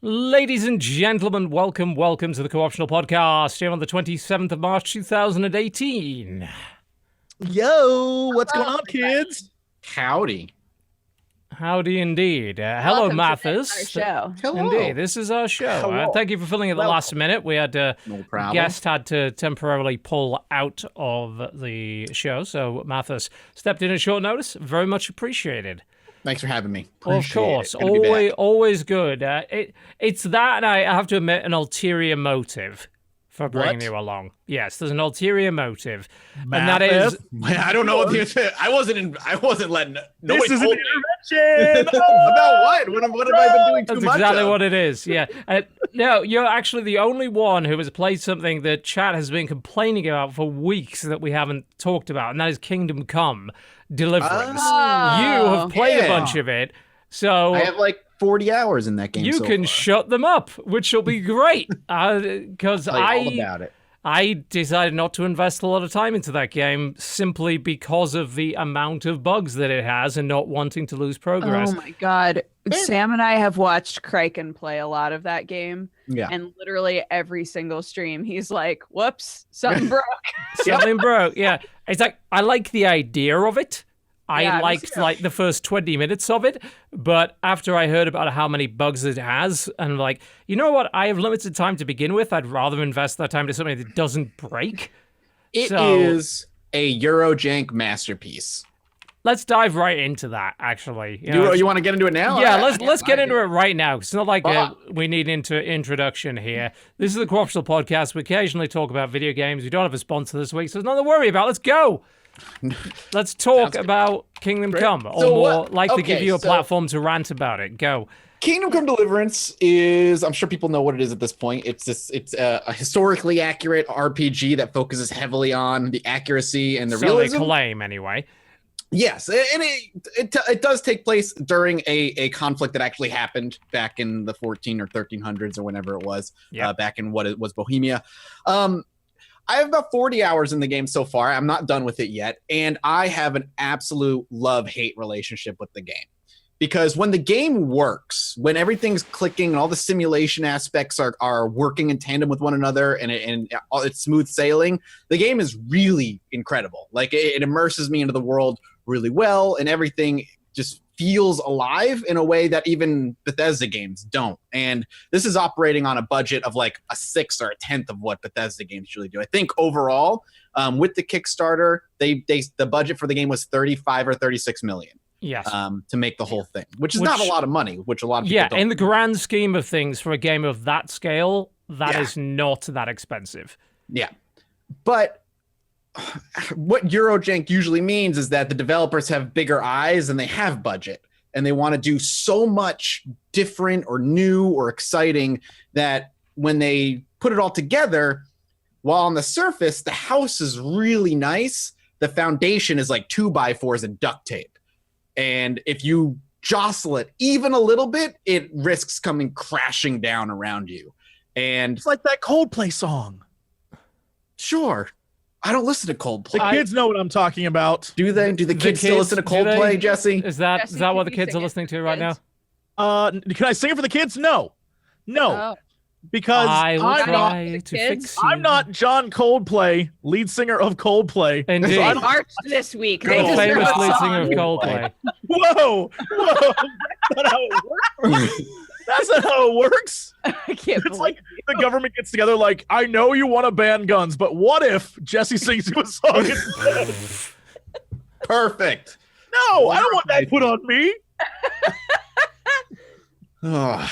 Ladies and gentlemen, welcome to the Co-Optional Podcast here on the 27th of March 2018. Yo, what's going on, kids? Howdy. Howdy indeed. Hello, Mathas. Our show. Hello. Indeed, this is our show. Hello. Thank you for filling at the last minute. We had No problem. guest had to temporarily pull out of the show, so Mathas stepped in at short notice. Very much appreciated. Thanks for having me. Of course, Good to be back. always good. It's that, and I have to admit, an ulterior motive for bringing What? you along. Yes, there's an ulterior motive, and that is I don't know what the I wasn't letting. This is an told me. intervention. About what? What have I been doing too that's much exactly of? what it is. Yeah, no, you're actually the only one who has played something that chat has been complaining about for weeks that we haven't talked about, and that is Kingdom Come Deliverance. Oh, You have played a yeah. bunch of it, so I have like 40 hours in that game. you so can far. shut them up, which will be great. Because Tell you all about it. I decided not to invest a lot of time into that game simply because of the amount of bugs that it has and not wanting to lose progress. Oh my god. Sam and I have watched Kraken play a lot of that game. Yeah. And literally every single stream, he's like, whoops, something broke. Something broke. Yeah, it's like I like the idea of it. I Yeah, me liked too. like the first 20 minutes of it, but after I heard about how many bugs it has, and like, you know what? I have limited time to begin with. I'd rather invest that time to something that doesn't break. It So- is a Eurojank masterpiece. Let's dive right into that. Actually, you know, You want to get into it now? yeah, let's get into it right now. It's not like Ah. we need introduction here. This is the Co-Optional Podcast. We occasionally talk about video games. We don't have a sponsor this week, so there's nothing to worry about. Let's go. Let's talk about Kingdom Come, or So more what- like to give okay, you a so- platform to rant about it. Go. Kingdom Come Deliverance is, I'm sure people know what it is at this point. It's a historically accurate RPG that focuses heavily on the accuracy and the So they realism. claim, anyway. Yes, and it does take place during a conflict that actually happened back in the 14 or 1300s or whenever it was, Yep. back in what it was Bohemia. I have about 40 hours in the game so far. I'm not done with it yet, and I have an absolute love-hate relationship with the game. Because when the game works, when everything's clicking and all the simulation aspects are working in tandem with one another and it's smooth sailing, the game is really incredible. Like it immerses me into the world really well, and everything just feels alive in a way that even Bethesda games don't. And this is operating on a budget of like a sixth or a tenth of what Bethesda games usually do. I think overall, with the Kickstarter, the budget for the game was 35 or 36 million. Yes. To make the whole thing, which is not a Which- lot of money, which a lot of people Yeah, don't. in the grand scheme of things, for a game of that scale, that Yeah. is not that expensive. Yeah. But what Eurojank usually means is that the developers have bigger eyes and they have budget and they want to do so much different or new or exciting that when they put it all together, while on the surface, the house is really nice, the foundation is like 2x4s and duct tape. And if you jostle it even a little bit, it risks coming crashing down around you. And It's like that Coldplay song. sure, I don't listen to Coldplay. The kids know what I'm talking about. Do they? Do the kids still listen to do they? Coldplay, Jesse? Is that Jesse, what can the you kids sing are it listening for to right now? kids? Can I sing it for the kids? No, Oh, because I will I'm not. try to kids. fix you. I'm not John Coldplay, lead singer of Coldplay. Indeed. So I they don't- marched this week. Go. They The deserve famous a lead song. singer of Coldplay. Whoa, that's not how it works. That's not how it works. I can't It's believe like the government gets together, like, I know you want to ban guns, but what if Jesse sings you a song instead? Perfect. No, I don't want that put on me. Ugh.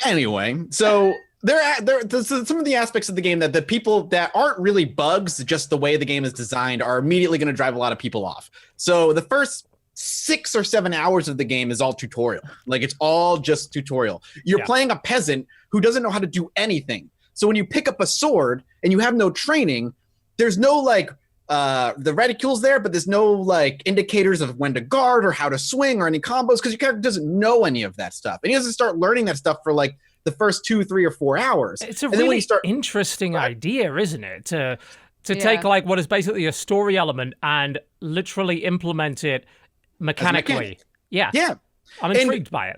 Anyway, so there's some of the aspects of the game that the people that aren't really bugs, just the way the game is designed, are immediately going to drive a lot of people off. So the first 6 or 7 hours of the game is all tutorial. Like it's all just tutorial. You're Yeah. playing a peasant who doesn't know how to do anything. So when you pick up a sword and you have no training, there's no like the reticule's there, but there's no like indicators of when to guard or how to swing or any combos because your character doesn't know any of that stuff. And he doesn't start learning that stuff for like the first 2, 3, or 4 hours. It's a And then when really you start- interesting idea, isn't it? To Yeah. take like what is basically a story element and literally implement it mechanically. Yeah. Yeah. I'm And- intrigued by it.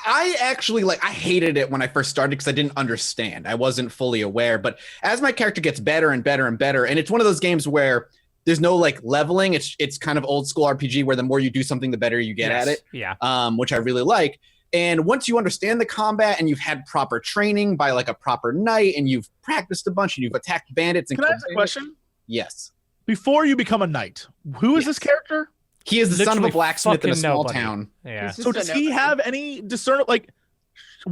I actually I hated it when I first started because I didn't understand. I wasn't fully aware. But as my character gets better and better and better, and it's one of those games where there's no leveling. It's kind of old school RPG where the more you do something, the better you get at it. Yeah. Which I really like. And once you understand the combat and you've had proper training by a proper knight and you've practiced a bunch and you've attacked bandits and Can I ask a question? Yes. Before you become a knight, who is this character? He is the son of a Literally blacksmith in a fucking small nobody. town. Yeah. He's So just does a he nobody. have any discernible?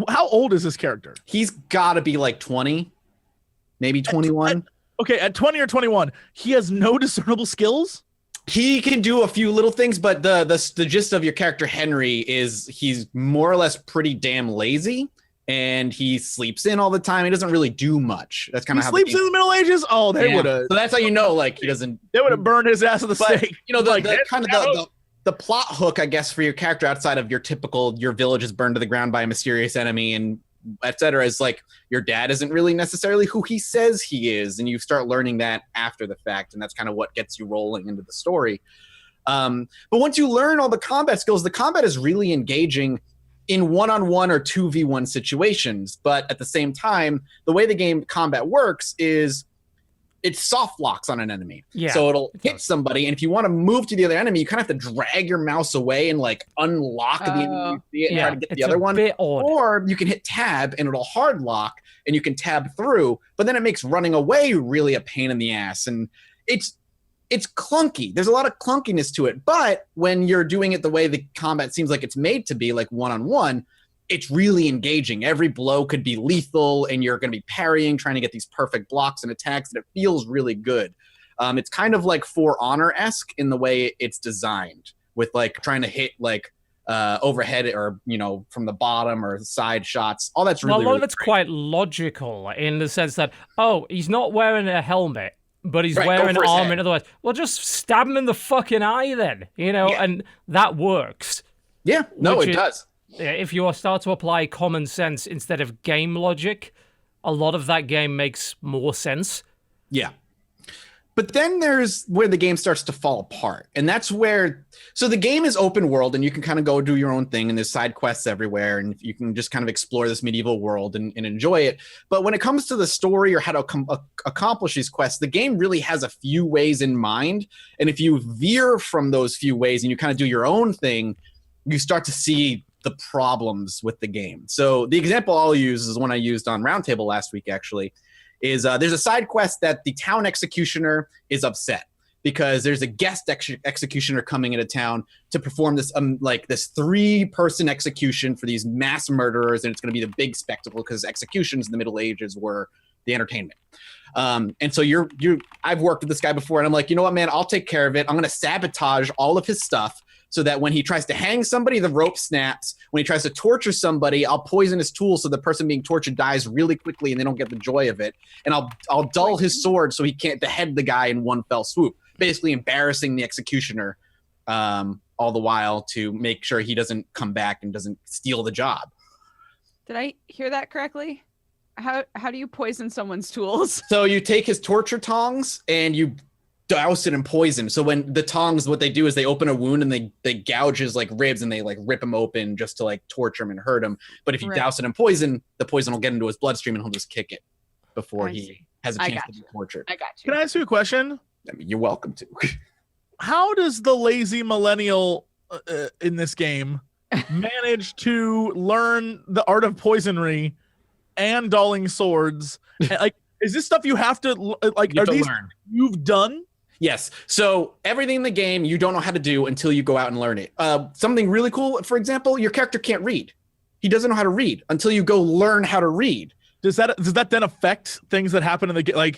How old is this character? He's got to be 20, maybe 21. Okay, at 20 or 21, he has no discernible skills. He can do a few little things, but the gist of your character Henry is he's more or less pretty damn lazy, and he sleeps in all the time. He doesn't really do much. That's kind He of how sleeps in the Middle Ages. Oh, they would have. So that's how you know, he doesn't. They would have burned his ass at the But stake. the kind of the plot hook, I guess, for your character outside of your typical your village is burned to the ground by a mysterious enemy and etc. is your dad isn't really necessarily who he says he is, and you start learning that after the fact, and that's kind of what gets you rolling into the story. But once you learn all the combat skills, the combat is really engaging in 1-on-1 or 2v1 situations. But at the same time, the way the game combat works is it soft locks on an enemy. Yeah, So it'll it hit does. somebody, and if you want to move to the other enemy, you kind of have to drag your mouse away and unlock the enemy you see it and Yeah. try to get It's the other a one. bit odd. Or you can hit tab and it'll hard lock and you can tab through, but then it makes running away really a pain in the ass. And it's clunky. There's a lot of clunkiness to it. But when you're doing it the way the combat seems like it's made to be, one-on-one, it's really engaging. Every blow could be lethal and you're going to be parrying, trying to get these perfect blocks and attacks, and it feels really good. It's kind of like For Honor-esque in the way it's designed, with trying to hit overhead or from the bottom or side shots. All that's really Well, a lot of really it's great. quite logical in the sense that, he's not wearing a helmet, but he's Right, go wearing for his armor. head. In other words, well, just stab him in the fucking eye then, Yeah. and that works. Yeah, no, which it is- does. If you start to apply common sense instead of game logic, a lot of that game makes more sense. Yeah. But then there's where the game starts to fall apart. And that's where, so the game is open world and you can kind of go do your own thing and there's side quests everywhere and you can just kind of explore this medieval world and enjoy it. But when it comes to the story or how to accomplish these quests, the game really has a few ways in mind. And if you veer from those few ways and you kind of do your own thing, you start to see the problems with the game. So the example I'll use is one I used on Roundtable last week, actually, is there's a side quest that the town executioner is upset because there's a guest executioner coming into town to perform this this 3-person execution for these mass murderers, and it's going to be the big spectacle because executions in the Middle Ages were the entertainment. And so I've worked with this guy before, and I'm like, you know what, man, I'll take care of it. I'm going to sabotage all of his stuff so that when he tries to hang somebody, the rope snaps. When he tries to torture somebody, I'll poison his tool so the person being tortured dies really quickly and they don't get the joy of it. And I'll dull his sword so he can't behead the guy in one fell swoop, basically embarrassing the executioner all the while to make sure he doesn't come back and doesn't steal the job. Did I hear that correctly? How do you poison someone's tools? So you take his torture tongs and you douse it in poison. So when the tongs, what they do is they open a wound and they gouge his ribs and they rip him open just to torture him and hurt him. But if you Right. douse it in poison, the poison will get into his bloodstream and he'll just kick it before I he see. has a I chance got to be tortured. I got you. Can I ask you a question? I mean, you're welcome to. How does the lazy millennial in this game manage to learn the art of poisonry and dulling swords? And, is this stuff you have to You are have to these learn. you've done? Yes. So everything in the game you don't know how to do until you go out and learn it. Something really cool, for example, your character can't read. He doesn't know how to read until you go learn how to read. Does that then affect things that happen in the game?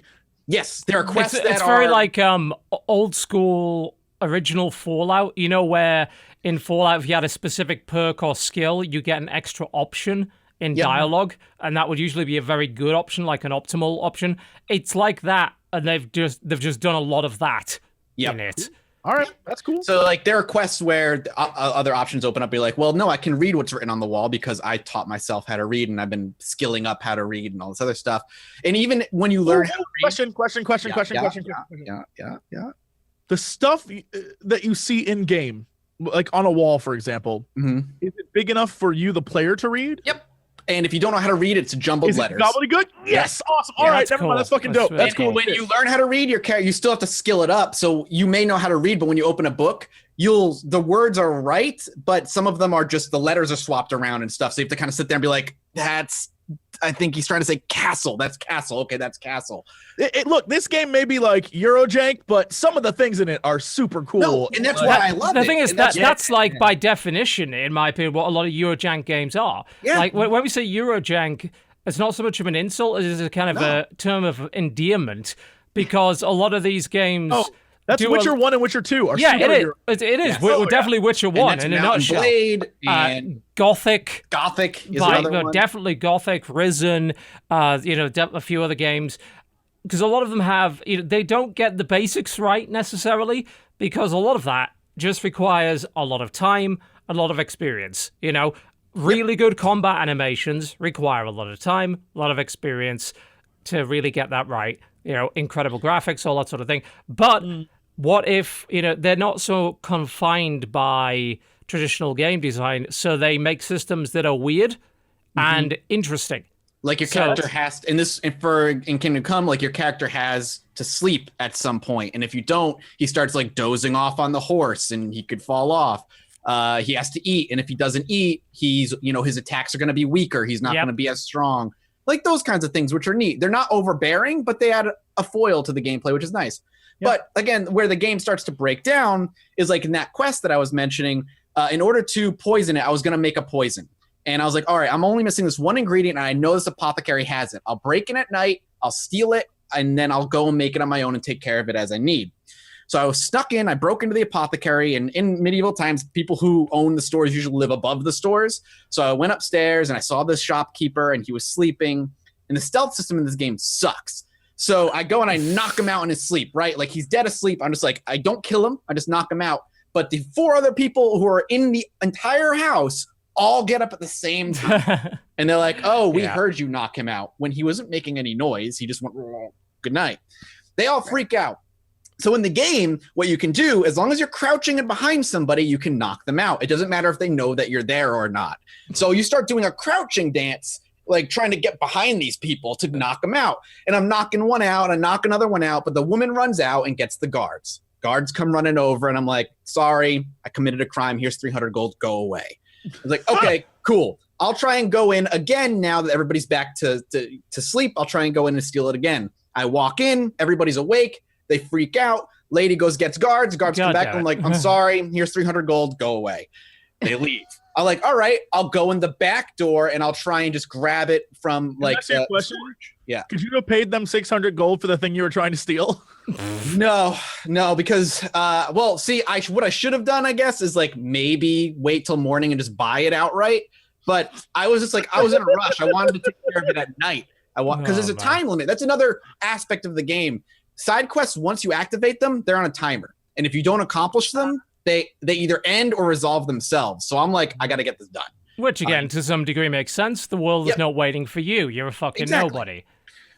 Yes, there are quests It's that very are old school original Fallout, where in Fallout if you had a specific perk or skill, you get an extra option in Yep. dialogue, and that would usually be a very good option, like an optimal option. It's like that, and they've just done a lot of that Yep. in it. All right, that's cool. So there are quests where other options open up. You're like, well, no, I can read what's written on the wall because I taught myself how to read and I've been skilling up how to read and all this other stuff. And even when you learn how to read, Question. yeah. The stuff that you see in game, like on a wall, for example, Mhm. is it big enough for you, the player, to read? Yep. And if you don't know how to read, it's jumbled Is letters. it gobbledygook? Yes, awesome. All Yeah, right, that's never cool. mind. That's fucking dope. That's That's cool. When you learn how to read your character, you still have to skill it up. So you may know how to read, but when you open a book, the words are right, but some of them are just the letters are swapped around and stuff. So you have to kind of sit there and be like, I think he's trying to say castle. That's castle. Okay, that's castle. Look, this game may be like Eurojank, but some of the things in it are super cool. No, and that's why I love it. The thing is And that's like by definition, in my opinion, what a lot of Eurojank games are. Yeah. Like when we say Eurojank, it's not so much of an insult as it's a kind of a term of endearment, because a lot of these games. Oh, that's do Witcher 1 and Witcher 2 are Yeah, super it is. Euro- It is. Yes. We're Oh, definitely Witcher And 1 that's in a Mountain nutshell. Blade and Gothic. Gothic is Like, another one. definitely Gothic, Risen, a few other games. Because a lot of them have, they don't get the basics right necessarily, because a lot of that just requires a lot of time, a lot of experience. Really good combat animations require a lot of time, a lot of experience to really get that right. Incredible graphics, all that sort of thing. But what if, they're not so confined by traditional game design, so they make systems that are weird and interesting. Like your character has to, in Kingdom Come, like your character has to sleep at some point, and if you don't, he starts like dozing off on the horse, and he could fall off. He has to eat, and if he doesn't eat, his attacks are going to be weaker. He's not going to be as strong. Like those kinds of things, which are neat. They're not overbearing, but they add a foil to the gameplay, which is nice. Yep. But again, where the game starts to break down is like in that quest that I was mentioning. In order to poison it, I was going to make a poison. And I was like, all right, I'm only missing this one ingredient, and I know this apothecary has it. I'll break in at night, I'll steal it, and then I'll go and make it on my own and take care of it as I need. So I was snuck in, I broke into the apothecary, and in medieval times, people who own the stores usually live above the stores. So I went upstairs, and I saw this shopkeeper, and he was sleeping. And the stealth system in this game sucks. So I go and I knock him out in his sleep, right? Like he's dead asleep. I'm just like, I don't kill him, I just knock him out. But the 4 other people who are in the entire house all get up at the same time. And they're like, oh, we heard you knock him out. When he wasn't making any noise, he just went, good night. They all freak out. So in the game, what you can do, as long as you're crouching and behind somebody, you can knock them out. It doesn't matter if they know that you're there or not. So you start doing a crouching dance, like trying to get behind these people to knock them out. And I'm knocking one out, I knock another one out, but the woman runs out and gets the guards. Guards come running over, and I'm like, sorry, I committed a crime. Here's 300 gold, go away. I was like, okay, cool. I'll try and go in again now that everybody's back to sleep. I'll try and go in and steal it again. I walk in, everybody's awake. They freak out. Lady goes, gets guards. Guards come back. I'm like, I'm sorry. Here's 300 gold. Go away. They leave. I'm like, all right, I'll go in the back door and I'll try and just grab it from like the storage. Yeah. Could you have paid them 600 gold for the thing you were trying to steal? No, because what I should have done, I guess, is like maybe wait till morning and just buy it outright. But I was just like, I was in a rush. I wanted to take care of it at night. Because there's a time limit. That's another aspect of the game. Side quests, once you activate them, they're on a timer. And if you don't accomplish them, they either end or resolve themselves. So I'm like, I got to get this done. Which, again, to some degree makes sense. The world is not waiting for you. You're a fucking nobody.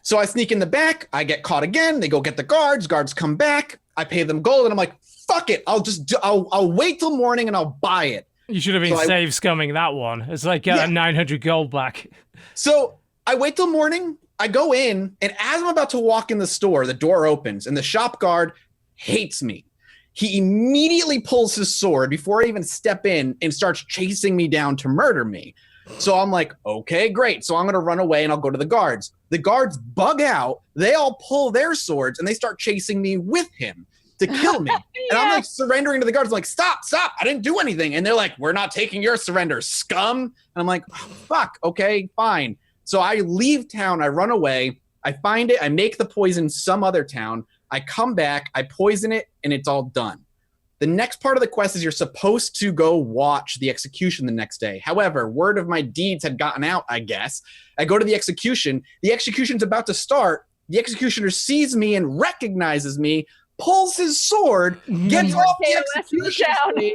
So I sneak in the back. I get caught again. They go get the guards. Guards come back. I pay them gold. And I'm like, fuck it. I'll wait till morning and I'll buy it. You should have been save scumming that one. It's like 900 gold back. So I wait till morning. I go in, and as I'm about to walk in the store, the door opens, and the shop guard hates me. He immediately pulls his sword before I even step in and starts chasing me down to murder me. So I'm like, okay, great. So I'm going to run away, and I'll go to the guards. The guards bug out. They all pull their swords, and they start chasing me with him to kill me. And I'm like surrendering to the guards. I'm like, stop. I didn't do anything. And they're like, we're not taking your surrender, scum. And I'm like, oh, fuck. Okay, fine. So I leave town, I run away, I find it, I make the poison some other town, I come back, I poison it, and it's all done. The next part of the quest is you're supposed to go watch the execution the next day. However, word of my deeds had gotten out, I guess. I go to the execution, the execution's about to start, the executioner sees me and recognizes me, pulls his sword, gets off the execution stage,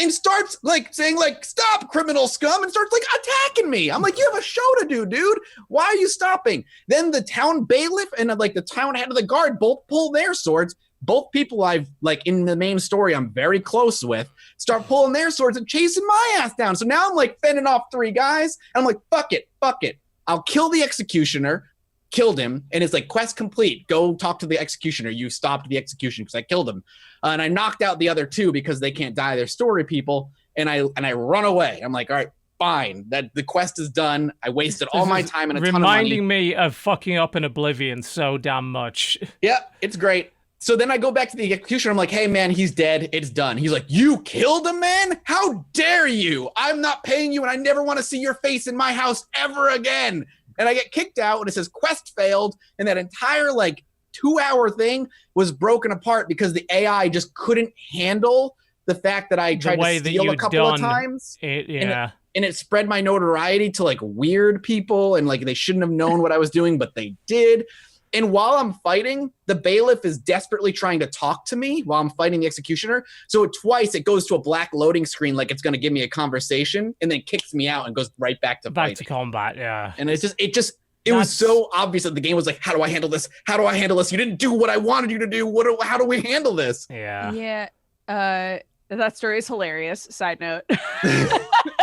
and starts like saying like, stop, criminal scum, and starts like attacking me. I'm like, you have a show to do, dude. Why are you stopping? Then the town bailiff and like the town head of the guard both pull their swords, both people I've like in the main story I'm very close with start pulling their swords and chasing my ass down. So now I'm like fending off 3 guys. And I'm like, fuck it. I'll kill the executioner. Killed him, and it's like quest complete. Go talk to the executioner. You stopped the execution because I killed him, and I knocked out the other 2 because they can't die. They're story people, and I run away. I'm like, all right, fine. That the quest is done. I wasted all my time and a ton of money. Reminding me of fucking up in Oblivion so damn much. Yeah, it's great. So then I go back to the executioner. I'm like, hey man, he's dead. It's done. He's like, you killed him, man? How dare you? I'm not paying you, and I never want to see your face in my house ever again. And I get kicked out, and it says quest failed, and that entire like 2-hour thing was broken apart because the AI just couldn't handle the fact that I tried to steal a couple of times. Yeah. And it spread my notoriety to like weird people, and like they shouldn't have known what I was doing, but they did. And while I'm fighting, the bailiff is desperately trying to talk to me while I'm fighting the executioner. So twice it goes to a black loading screen like it's going to give me a conversation, and then kicks me out and goes right back to fighting. Back to combat, yeah. And it was so obvious that the game was like, how do I handle this? How do I handle this? You didn't do what I wanted you to do. How do we handle this? Yeah. Yeah. That story is hilarious. Side note.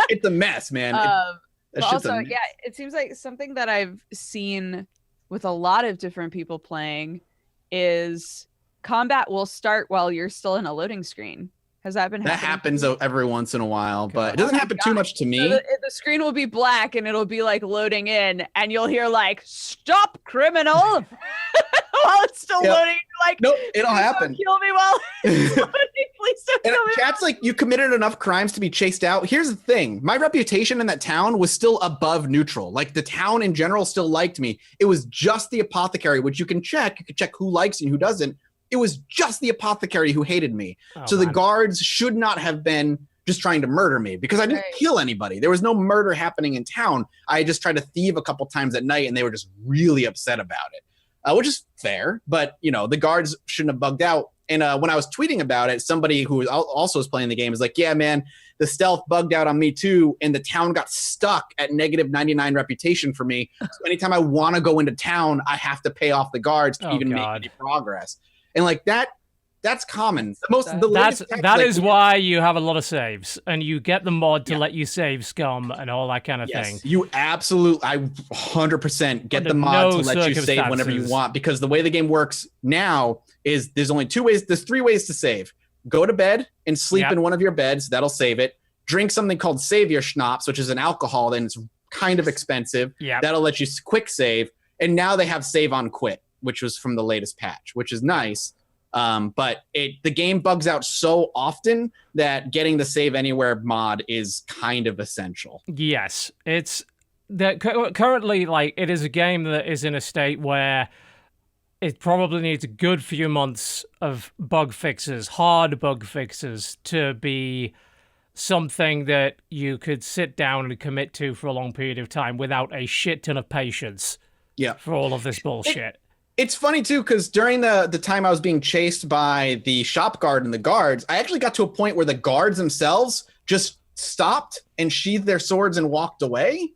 It's a mess, man. But also, yeah, it seems like something that I've seen with a lot of different people playing is combat will start while you're still in a loading screen. Has that been happening? That happens every once in a while, but it doesn't happen too much to me. So the screen will be black and it'll be like loading in, and you'll hear like, stop, criminal, while it's still loading. You're like, nope, it'll happen. Don't kill me while it's loading. Please don't kill me. Chat's like, you committed enough crimes to be chased out. Here's the thing. My reputation in that town was still above neutral. Like the town in general still liked me. It was just the apothecary, which you can check. You can check who likes you and who doesn't. It was just the apothecary who hated me. So the guards should not have been just trying to murder me because I didn't kill anybody. There was no murder happening in town. I just tried to thieve a couple times at night, and they were just really upset about it, which is fair. But, you know, the guards shouldn't have bugged out. And when I was tweeting about it, somebody who also was playing the game is like, yeah, man, the stealth bugged out on me too, and the town got stuck at -99 reputation for me. So anytime I want to go into town, I have to pay off the guards to even make any progress. And like that's common. That is why you have a lot of saves, and you get the mod to let you save scum and all that kind of thing. You absolutely, I 100% get the mod to let you save whenever you want, because the way the game works now is there's only 2 ways. There's 3 ways to save. Go to bed and sleep in one of your beds. That'll save it. Drink something called Savior Schnapps, which is an alcohol, and it's kind of expensive. That'll let you quick save. And now they have save on quit, which was from the latest patch, which is nice. But the game bugs out so often that getting the save anywhere mod is kind of essential. Yes, it's that currently, like, it is a game that is in a state where it probably needs a good few months of bug fixes, hard bug fixes, to be something that you could sit down and commit to for a long period of time without a shit ton of patience. For all of this bullshit. It's funny too, because during the time I was being chased by the shop guard and the guards, I actually got to a point where the guards themselves just stopped and sheathed their swords and walked away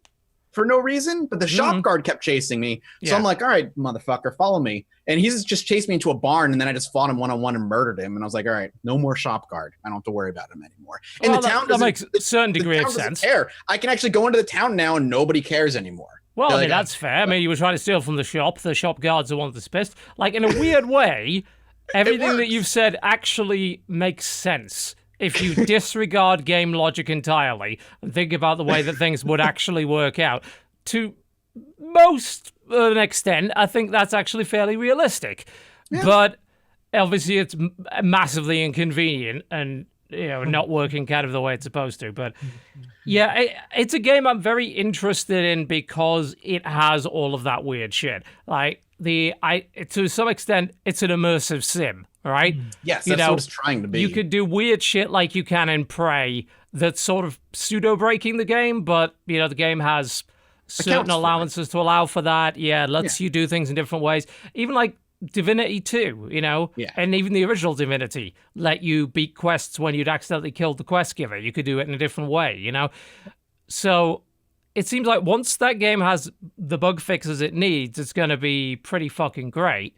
for no reason. But the shop guard kept chasing me. So I'm like, all right, motherfucker, follow me. And he's just chased me into a barn, and then I just fought him one-on-one and murdered him. And I was like, all right, no more shop guard. I don't have to worry about him anymore. And the town that makes a certain degree of sense. Care. I can actually go into the town now and nobody cares anymore. Well, I mean, that's fair. I mean, you were trying to steal from the shop. The shop guards are one of the best. Like, in a weird way, everything that you've said actually makes sense if you disregard game logic entirely and think about the way that things would actually work out. To most of an extent, I think that's actually fairly realistic. But obviously, it's massively inconvenient and, you know, not working kind of the way it's supposed to. But yeah, it's a game I'm very interested in because it has all of that weird shit. Like, to some extent, it's an immersive sim, right? Yes, that's what it's trying to be. You could do weird shit like you can in Prey that's sort of pseudo-breaking the game, but, you know, the game has certain allowances to allow for that. Lets you do things in different ways. Even like Divinity 2, you know, and even the original Divinity let you beat quests when you'd accidentally killed the quest giver. You could do it in a different way, you know? So it seems like once that game has the bug fixes it needs, it's going to be pretty fucking great.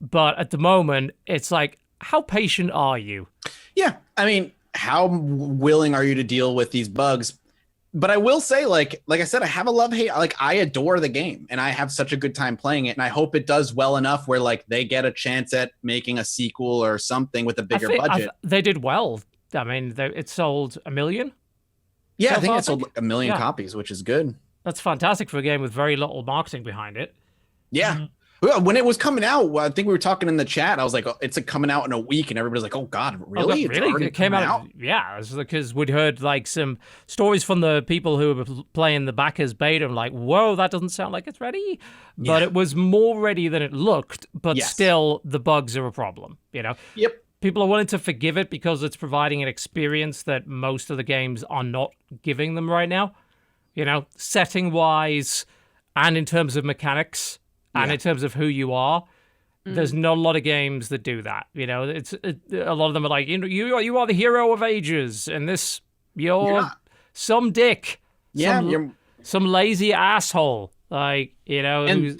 But at the moment, it's like, how patient are you? Yeah, I mean, how willing are you to deal with these bugs? But I will say, like I said, I have a love-hate. Like, I adore the game, and I have such a good time playing it, and I hope it does well enough where, like, they get a chance at making a sequel or something with a bigger budget. They did well. I mean, it sold 1 million. Yeah, I think it sold 1 million copies, which is good. That's fantastic for a game with very little marketing behind it. Yeah. When it was coming out, I think we were talking in the chat. I was like, oh, it's coming out in a week, and everybody's like, oh God, really? Really? It came out? Yeah, it's because we'd heard like some stories from the people who were playing the backers beta. I'm like, whoa, that doesn't sound like it's ready. But it was more ready than it looked. But still, the bugs are a problem. You know. Yep. People are willing to forgive it because it's providing an experience that most of the games are not giving them right now. You know, setting wise, and in terms of mechanics. And in terms of who you are, there's not a lot of games that do that. You know, a lot of them are like, you know, you are the hero of ages, and this you're some dick, some lazy asshole, like, you know, who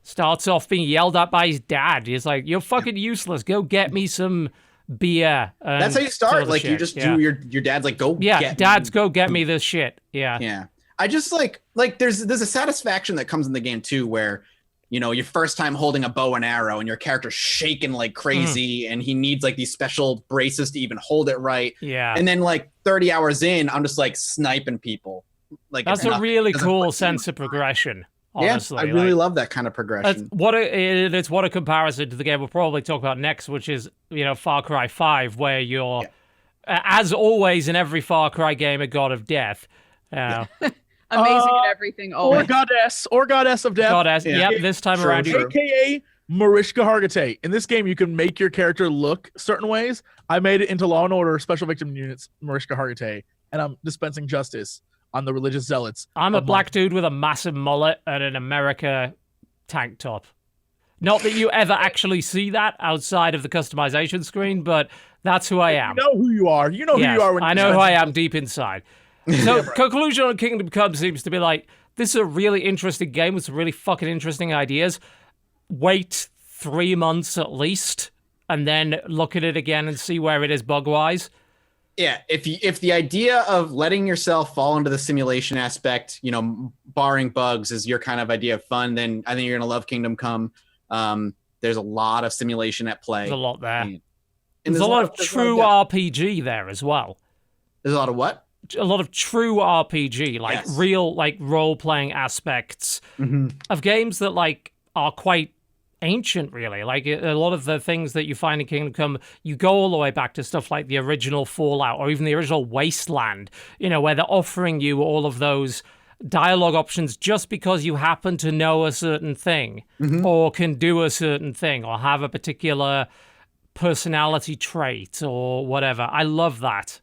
starts off being yelled at by his dad. He's like, you're fucking useless. Go get me some beer. That's how you start. Like you just do your dad's like, go go get me this shit. Yeah. I just like there's a satisfaction that comes in the game too, where, you know, your first time holding a bow and arrow and your character's shaking like crazy and he needs like these special braces to even hold it right. Yeah. And then like 30 hours in, I'm just like sniping people. Like that's a really cool sense of progression. Honestly. Yeah, I really love that kind of progression. It's what a comparison to the game we'll probably talk about next, which is, you know, Far Cry 5, where you're, as always in every Far Cry game, a god of death. Amazing at everything. Always. Or goddess of death. Goddess. Yeah. This time around. AKA Mariska Hargitay. In this game, you can make your character look certain ways. I made it into Law and Order Special Victim Units, Mariska Hargitay, and I'm dispensing justice on the religious zealots. I'm a black dude with a massive mullet and an America tank top. Not that you ever actually see that outside of the customization screen, but that's who I am. You know who you are. You know who you are. I know who I am deep inside. So, conclusion on Kingdom Come seems to be like, this is a really interesting game with some really fucking interesting ideas. Wait 3 months at least, and then look at it again and see where it is bug-wise. Yeah, if the idea of letting yourself fall into the simulation aspect, you know, barring bugs, is your kind of idea of fun, then I think you're going to love Kingdom Come. There's a lot of simulation at play. There's a lot there. And there's a lot of true RPG there as well. There's a lot of what? A lot of true RPG, like real, like role-playing aspects of games that like are quite ancient, really. Like a lot of the things that you find in Kingdom Come, you go all the way back to stuff like the original Fallout or even the original Wasteland, you know, where they're offering you all of those dialogue options just because you happen to know a certain thing or can do a certain thing or have a particular personality trait or whatever. I love that.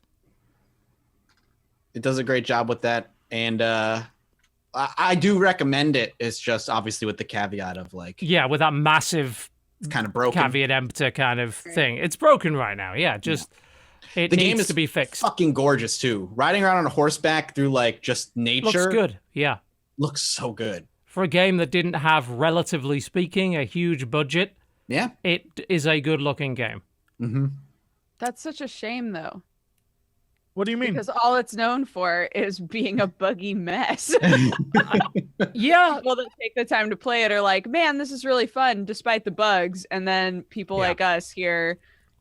It does a great job with that, and I do recommend it. It's just obviously with the caveat of like, with that massive, it's kind of broken caveat emptor kind of thing. It's broken right now. Yeah, just it the needs game is to be fixed. Fucking gorgeous too. Riding around on a horseback through like just nature looks good. Yeah, looks so good for a game that didn't have, relatively speaking, a huge budget. Yeah, it is a good-looking game. That's such a shame, though. What do you mean? Because all it's known for is being a buggy mess. Yeah. People that take the time to play it are like, man, this is really fun despite the bugs. And then people like us hear,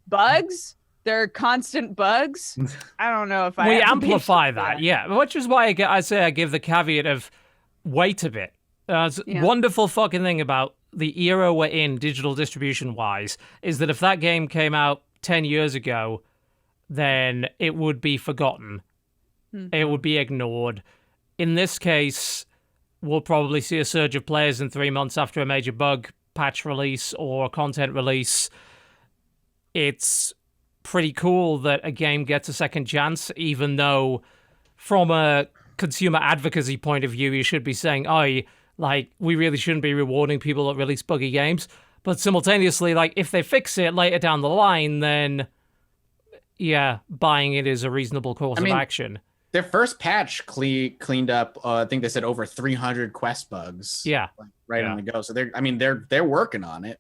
bugs? They're constant bugs? I don't know if we amplify that, which is why I say I give the caveat of wait a bit. Wonderful fucking thing about the era we're in, digital distribution-wise, is that if that game came out 10 years ago, then it would be forgotten. It would be ignored. In this case, we'll probably see a surge of players in 3 months after a major bug patch release or content release. It's pretty cool that a game gets a second chance, even though from a consumer advocacy point of view, you should be saying, we really shouldn't be rewarding people that release buggy games. But simultaneously, like, if they fix it later down the line, then buying it is a reasonable course of action. Their first patch cleaned up, I think they said over 300 quest bugs. Yeah. On the go. So they're working on it.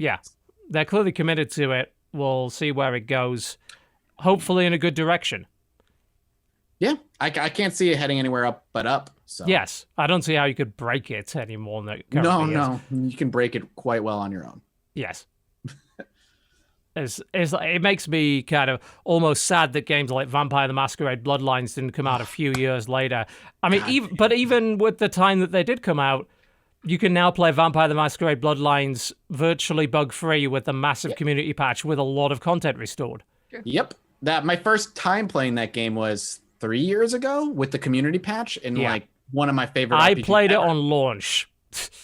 Yeah, they're clearly committed to it. We'll see where it goes. Hopefully in a good direction. Yeah, I can't see it heading anywhere up but up. So Yes, I don't see how you could break it any more than it currently is. No, you can break it quite well on your own. Yes. It makes me kind of almost sad that games like Vampire the Masquerade Bloodlines didn't come out a few years later. I mean, even with the time that they did come out, you can now play Vampire the Masquerade Bloodlines virtually bug-free with a massive community patch with a lot of content restored. Sure. Yep. My first time playing that game was 3 years ago with the community patch, and like one of my favorite I RPGs played ever. it on launch.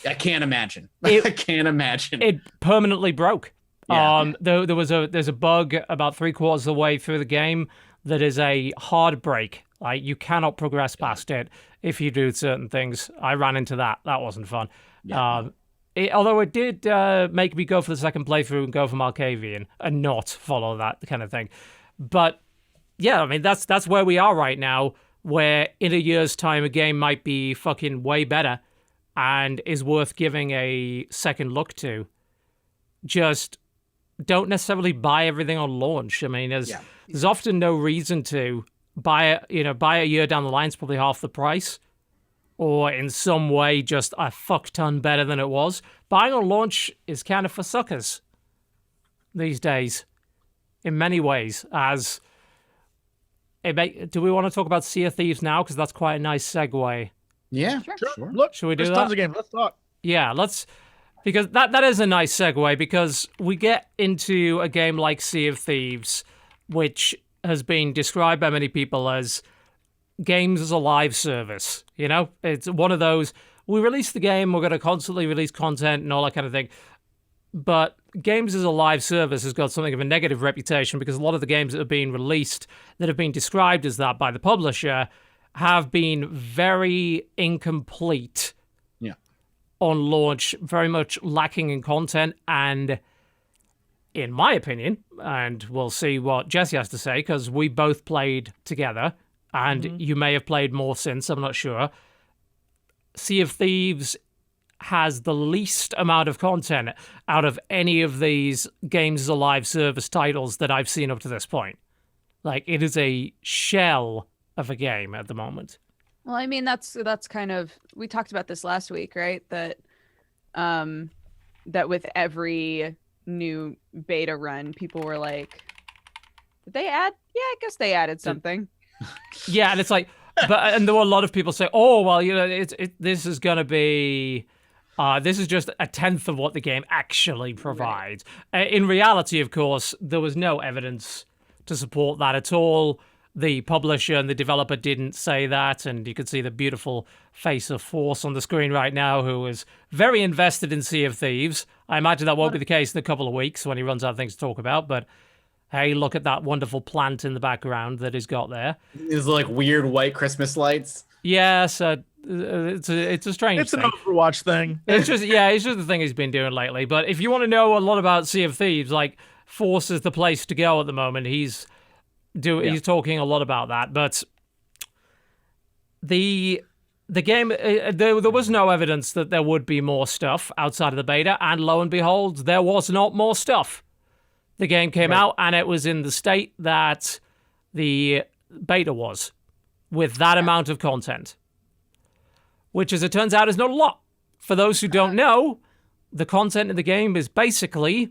I can't imagine. I can't imagine. It permanently broke. Yeah. There's a bug about 3/4 of the way through the game that is a hard break. Like, you cannot progress past it if you do certain things. I ran into that. That wasn't fun. Yeah. Although it did make me go for the second playthrough and go for Malkavian and not follow that kind of thing. But yeah, I mean, that's where we are right now, where in a year's time a game might be fucking way better and is worth giving a second look to. Just don't necessarily buy everything on launch. I mean, there's often no reason to buy a year down the line. It's probably half the price, or in some way just a fuck ton better than it was. Buying on launch is kind of for suckers these days, in many ways. Do we want to talk about Sea of Thieves now? Because that's quite a nice segue. Yeah, Sure. Look, should we do there's that? tons of games. Let's talk. Yeah, because that is a nice segue, because we get into a game like Sea of Thieves, which has been described by many people as games as a live service. You know, it's one of those, we release the game, we're going to constantly release content and all that kind of thing. But games as a live service has got something of a negative reputation, because a lot of the games that have been released that have been described as that by the publisher have been very incomplete on launch, very much lacking in content, and in my opinion, and we'll see what Jesse has to say, because we both played together, and you may have played more since, I'm not sure. Sea of Thieves has the least amount of content out of any of these games as a live service titles that I've seen up to this point. Like, it is a shell of a game at the moment. Well, I mean, that's kind of, we talked about this last week, right? That with every new beta run, people were like, did they add? Yeah, I guess they added something. Yeah, and it's like, and there were a lot of people say, oh, well, this is going to be, this is just a tenth of what the game actually provides. Right. In reality, of course, there was no evidence to support that at all. The publisher and the developer didn't say that, and you can see the beautiful face of Force on the screen right now, who is very invested in Sea of Thieves. I imagine that won't be the case in a couple of weeks when he runs out of things to talk about, but hey, look at that wonderful plant in the background that he's got there. These like weird white Christmas lights. Yes, it's a strange It's thing. an Overwatch thing. It's just the thing he's been doing lately. But if you want to know a lot about Sea of Thieves, like, Force is the place to go at the moment. He's talking a lot about that. But the game, there was no evidence that there would be more stuff outside of the beta, and lo and behold, there was not more stuff. The game came out, and it was in the state that the beta was, with that amount of content. Which, as it turns out, is not a lot. For those who don't know, the content in the game is basically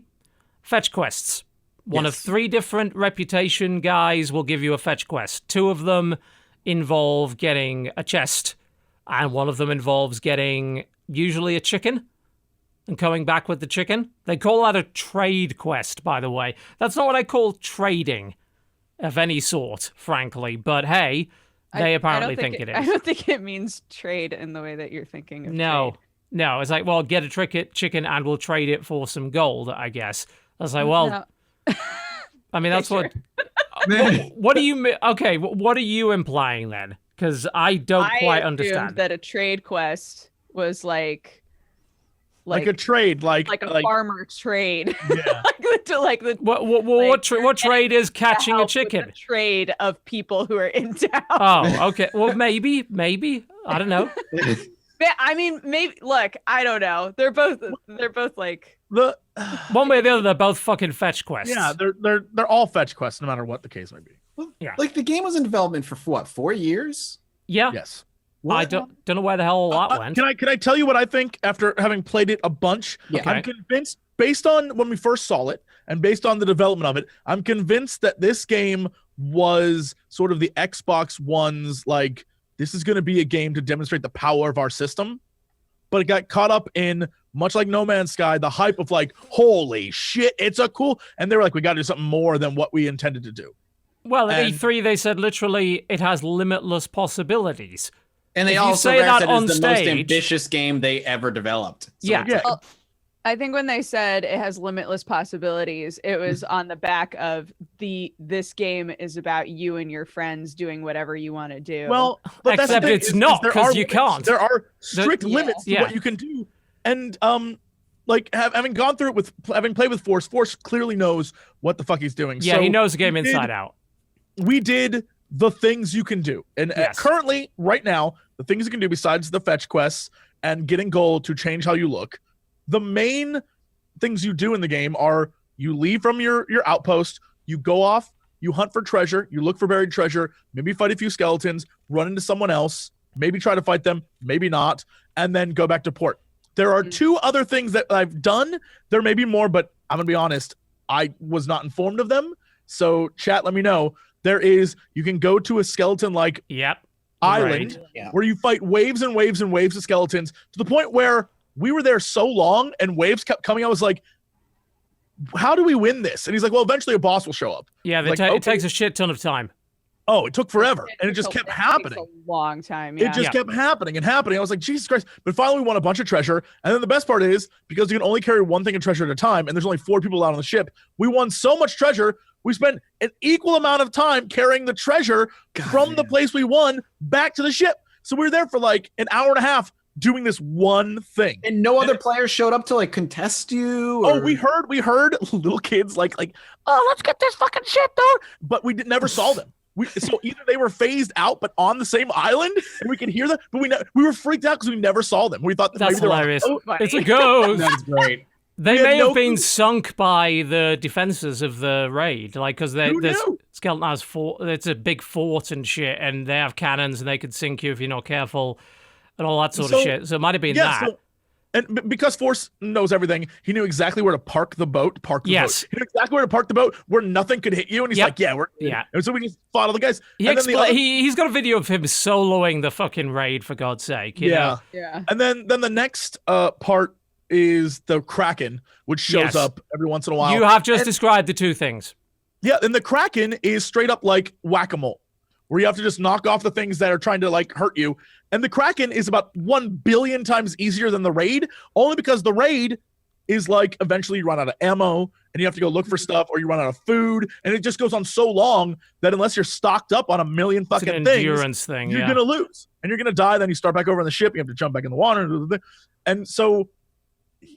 fetch quests. One of 3 different reputation guys will give you a fetch quest. 2 of them involve getting a chest, and one of them involves getting usually a chicken and coming back with the chicken. They call that a trade quest, by the way. That's not what I call trading of any sort, frankly. But hey, they apparently think it is. I don't think it means trade in the way that you're thinking of trade. No, it's like, well, get a chicken and we'll trade it for some gold, I guess. I was like, well, No. I mean, that's sure. what do you, okay, what are you implying then? Because I don't quite understand. That a trade quest was like a trade, like a farmer trade. Yeah. What trade is catching a chicken? The trade of people who are in town. Oh, okay. Well, maybe. I don't know. I mean, maybe. Look, I don't know. They're both like The One way or the other, they're both fucking fetch quests. yeah, they're all fetch quests, no matter what the case may be. Yeah. Like the game was in development for what, 4 years? Yeah. Yes. I don't know where the hell all that went. Can I tell you what I think after having played it a bunch? Yeah. Okay. I'm convinced, based on when we first saw it and based on the development of it, I'm convinced that this game was sort of the Xbox One's like, this is going to be a game to demonstrate the power of our system. But it got caught up in, much like No Man's Sky, the hype of like, holy shit, it's a cool. And they were like, we got to do something more than what we intended to do. Well, at And- E3, they said literally it has limitless possibilities. And they If you also say that said on it's the most stage- ambitious game they ever developed. So Yeah. it's- Yeah. I think when they said it has limitless possibilities, it was on the back of this game is about you and your friends doing whatever you want to do. Well, but that's the Except thing, it's is not, there 'cause are you limits. can't. There are strict Yeah. limits to Yeah. what you can do. And like having gone through it with having played with Force clearly knows what the fuck he's doing. Yeah, So he knows the game we did- inside out. We did the things you can do. And Yes. currently, right now, the things you can do besides the fetch quests and getting gold to change how you look, the main things you do in the game are you leave from your outpost, you go off, you hunt for treasure, you look for buried treasure, maybe fight a few skeletons, run into someone else, maybe try to fight them, maybe not, and then go back to port. There are 2 other things that I've done. There may be more, but I'm going to be honest, I was not informed of them. So chat, let me know. There is, you can go to a skeleton-like Yep. island Right. Yeah. where you fight waves and waves and waves of skeletons to the point where we were there so long and waves kept coming. I was like, how do we win this? And he's like, well, eventually a boss will show up. Yeah, Like, it okay. takes a shit ton of time. Oh, it took forever. And it just kept takes happening. a long time. Yeah. It just kept happening and happening. I was like, Jesus Christ. But finally, we won a bunch of treasure. And then the best part is, because you can only carry one thing of treasure at a time, and there's only 4 people out on the ship, we won so much treasure. We spent an equal amount of time carrying the treasure from the place we won back to the ship. So we were there for like an hour and a half doing this one thing. And no other players showed up to like contest you. Oh, or- we heard little kids like, oh, let's get this fucking shit though. But we never saw them. So either they were phased out, but on the same island, and we could hear them. But we were freaked out because we never saw them. We thought that That's maybe they were on a hilarious. boat. It's a ghost. That's great. They We had may no have been clue. sunk by the defenses of the raid, like because Who this knew? skeleton has it's a big fort and shit, and they have cannons and they could sink you if you're not careful, and all that sort of So- shit. So it might have been Yeah, that. so, and because Force knows everything, he knew exactly where to park the boat. Yes. He knew exactly where to park the boat where nothing could hit you. And he's Yep. like, yeah, we're good. Yeah. And so we just fought all the guys. He and then the other, he's got a video of him soloing the fucking raid, for God's sake. You yeah. know? Yeah. And then the next part is the Kraken, which shows Yes. up every once in a while. You have just And- described the 2 things. Yeah, and the Kraken is straight up like whack-a-mole, where you have to just knock off the things that are trying to like hurt you. And the Kraken is about 1 billion times easier than the raid, only because the raid is like eventually you run out of ammo and you have to go look for stuff, or you run out of food, and it just goes on so long that unless you're stocked up on a million It's an fucking things, endurance thing. you're Yeah. gonna lose and you're gonna die. Then you start back over on the ship, you have to jump back in the water, and so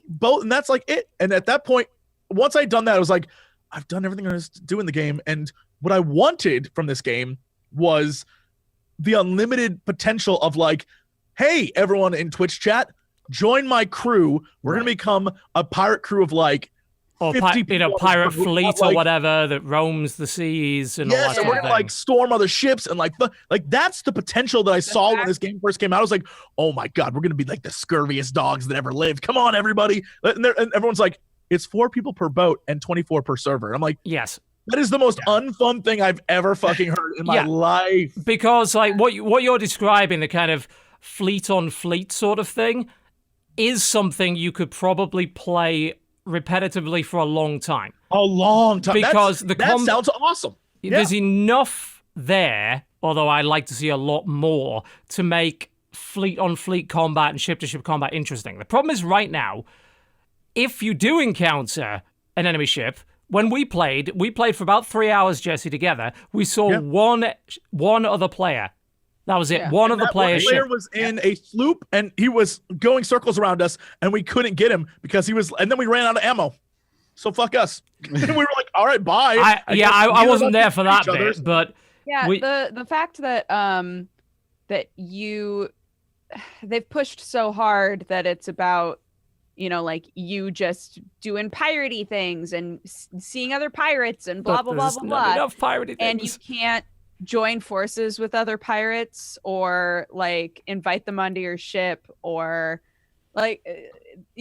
both, and that's like it. And at that point, once I'd done that, I was like, I've done everything I was to do in the game. And what I wanted from this game was the unlimited potential of like, hey, everyone in Twitch chat, join my crew. We're gonna become a pirate crew of like Or 50 people pirate who fleet have, or like- whatever that roams the seas and all yes, that and sort we're of gonna thing. like storm other ships and like that's the potential that I saw when this game first came out. I was like, oh my god, we're gonna be like the scurviest dogs that ever lived. Come on, everybody! And everyone's like, it's 4 people per boat and 24 per server. I'm like, Yes. that is the most unfun thing I've ever fucking heard in my Yeah. life. Because like what you're describing, the kind of fleet on fleet sort of thing, is something you could probably play repetitively for a long time. A long time. Because that the sounds awesome. There's enough there, although I'd like to see a lot more, to make fleet on fleet combat and ship to ship combat interesting. The problem is right now, if you do encounter an enemy ship, when we played for about 3 hours, Jesse, together. We saw one other player. That was it. Yeah. One of the That one players. player was in a sloop and he was going circles around us and we couldn't get him because he was, and then we ran out of ammo. So fuck us. And we were like, all right, bye. I guess wasn't neither there of for us that each other. bit, but Yeah, we- the fact that that you they've pushed so hard that it's about, you know, like you just doing piratey things and seeing other pirates and blah blah blah blah blah. Not enough piratey and things. you can't join forces with other pirates or like invite them onto your ship or like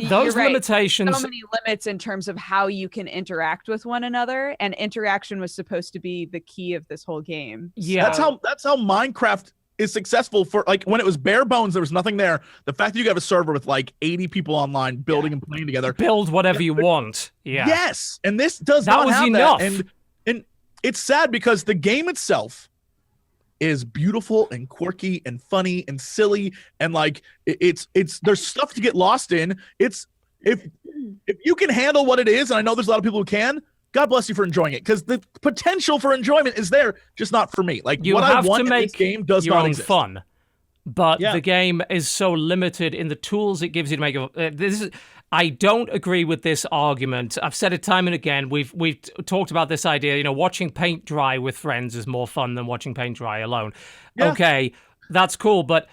those limitations. So many limits in terms of how you can interact with one another, and interaction was supposed to be the key of this whole game. Yeah, that's how Minecraft is successful. For like when it was bare bones, there was nothing there. The fact that you have a server with like 80 people online building and playing together, build whatever you want. Yeah. Yes, and this does that not was have enough. that. And it's sad because the game itself is beautiful and quirky and funny and silly, and like it's there's stuff to get lost in. It's if you can handle what it is, and I know there's a lot of people who can, God bless you for enjoying it, because the potential for enjoyment is there, just not for me. Like you what have I want to make in this game does your not own exist. fun, but the game is so limited in the tools it gives you to make it. I don't agree with this argument. I've said it time and again. We've talked about this idea. You know, watching paint dry with friends is more fun than watching paint dry alone. Yeah. Okay, that's cool, but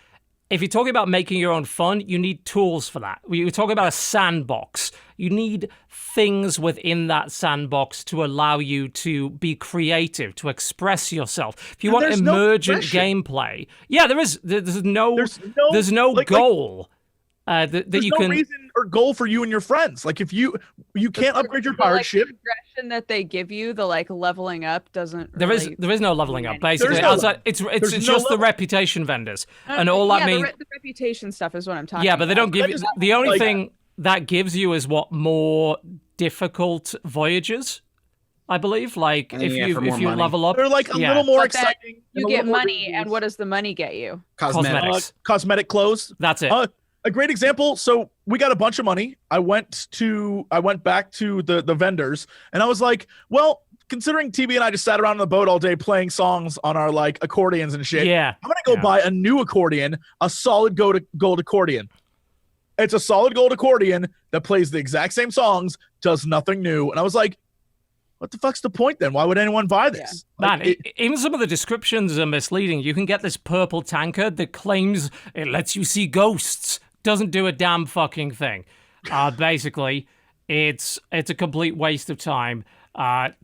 if you're talking about making your own fun, you need tools for that. You're talking about a sandbox. You need things within that sandbox to allow you to be creative, to express yourself. If you want emergent gameplay, yeah, there's no goal. There's no reason or goal for you and your friends. Like if you can't upgrade your pirate ship. The progression that they give you, the like leveling up doesn't. There is no leveling up. Basically, it's just the reputation vendors, and all that means the reputation stuff is what I'm talking. Yeah, but they don't give you. The only thing that gives you is what more difficult voyages. I believe, like if you level up, they're like a little more exciting. You get money, and what does the money get you? Cosmetics, cosmetic clothes. That's it. A great example. So we got a bunch of money. I went back to the vendors, and I was like, well, considering TB and I just sat around on the boat all day playing songs on our like accordions and shit. Yeah, I'm gonna go buy a new accordion, a solid gold accordion. It's a solid gold accordion that plays the exact same songs, does nothing new. And I was like, what the fuck's the point then? Why would anyone buy this? Yeah. Man, even some of the descriptions are misleading. You can get this purple tankard that claims it lets you see ghosts. Doesn't do a damn fucking thing. Basically, it's a complete waste of time.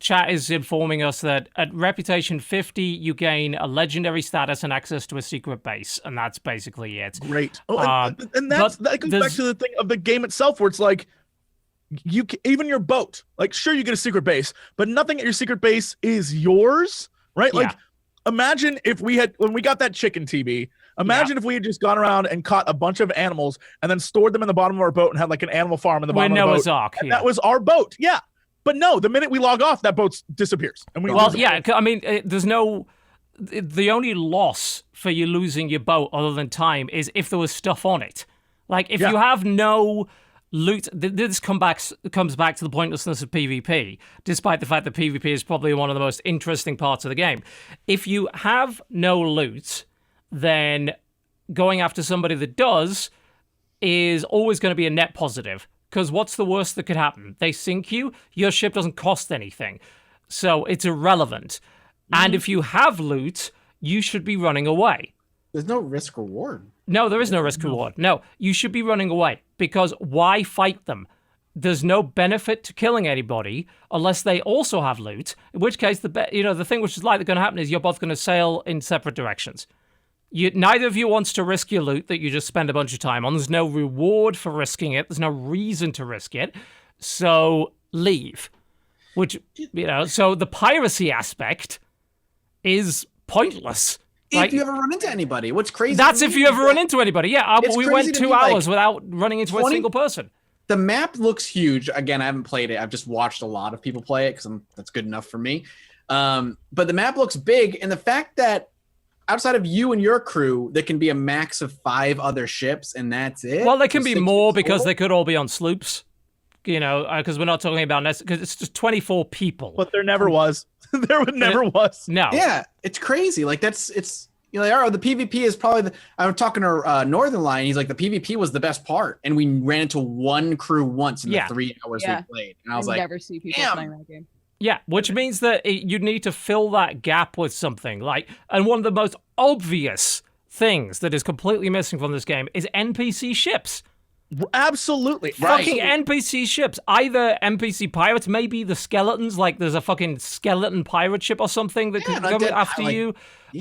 Chat is informing us that at Reputation 50, you gain a legendary status and access to a secret base, and that's basically it. Great. And that comes back to the thing of the game itself, where it's like, even your boat, like sure you get a secret base, but nothing at your secret base is yours, right? Like imagine if when we got that chicken, TB, imagine if we had just gone around and caught a bunch of animals and then stored them in the bottom of our boat and had like an animal farm in the bottom of the Noah's boat. Ark, and that was our boat. Yeah. But no, the minute we log off, that boat disappears. And I mean, there's no. The only loss for you losing your boat, other than time, is if there was stuff on it. Like if you have no loot, this comes back to the pointlessness of PvP, despite the fact that PvP is probably one of the most interesting parts of the game. If you have no loot, then going after somebody that does is always going to be a net positive. Because what's the worst that could happen? They sink you, your ship doesn't cost anything. So it's irrelevant. And if you have loot, you should be running away. There's no risk reward. No, there is no risk reward. No, you should be running away, because why fight them? There's no benefit to killing anybody unless they also have loot, in which case the thing which is likely going to happen is you're both going to sail in separate directions. Neither of you wants to risk your loot that you just spend a bunch of time on. There's no reward for risking it. There's no reason to risk it. So leave. So the piracy aspect is pointless. If you ever run into anybody, what's crazy? That's if you ever run into anybody. Yeah, we went 2 hours without running into a single person. The map looks huge. Again, I haven't played it. I've just watched a lot of people play it because that's good enough for me. But the map looks big, and the fact that outside of you and your crew, there can be a max of 5 other ships, and that's it. Well, there can be more because they could all be on sloops. Because we're not talking about because it's just 24 people. But there never was. There never was. No. Yeah, it's crazy. Like the PvP is probably I was talking to Northern Line. He's like, the PvP was the best part, and we ran into one crew once in the 3 hours we played, and I was like, never see people playing that game. Yeah, which means that you need to fill that gap with something and one of the most obvious things that is completely missing from this game is NPC ships. Absolutely. Fucking NPC ships. Either NPC pirates, maybe the skeletons, like there's a fucking skeleton pirate ship or something that can come after you.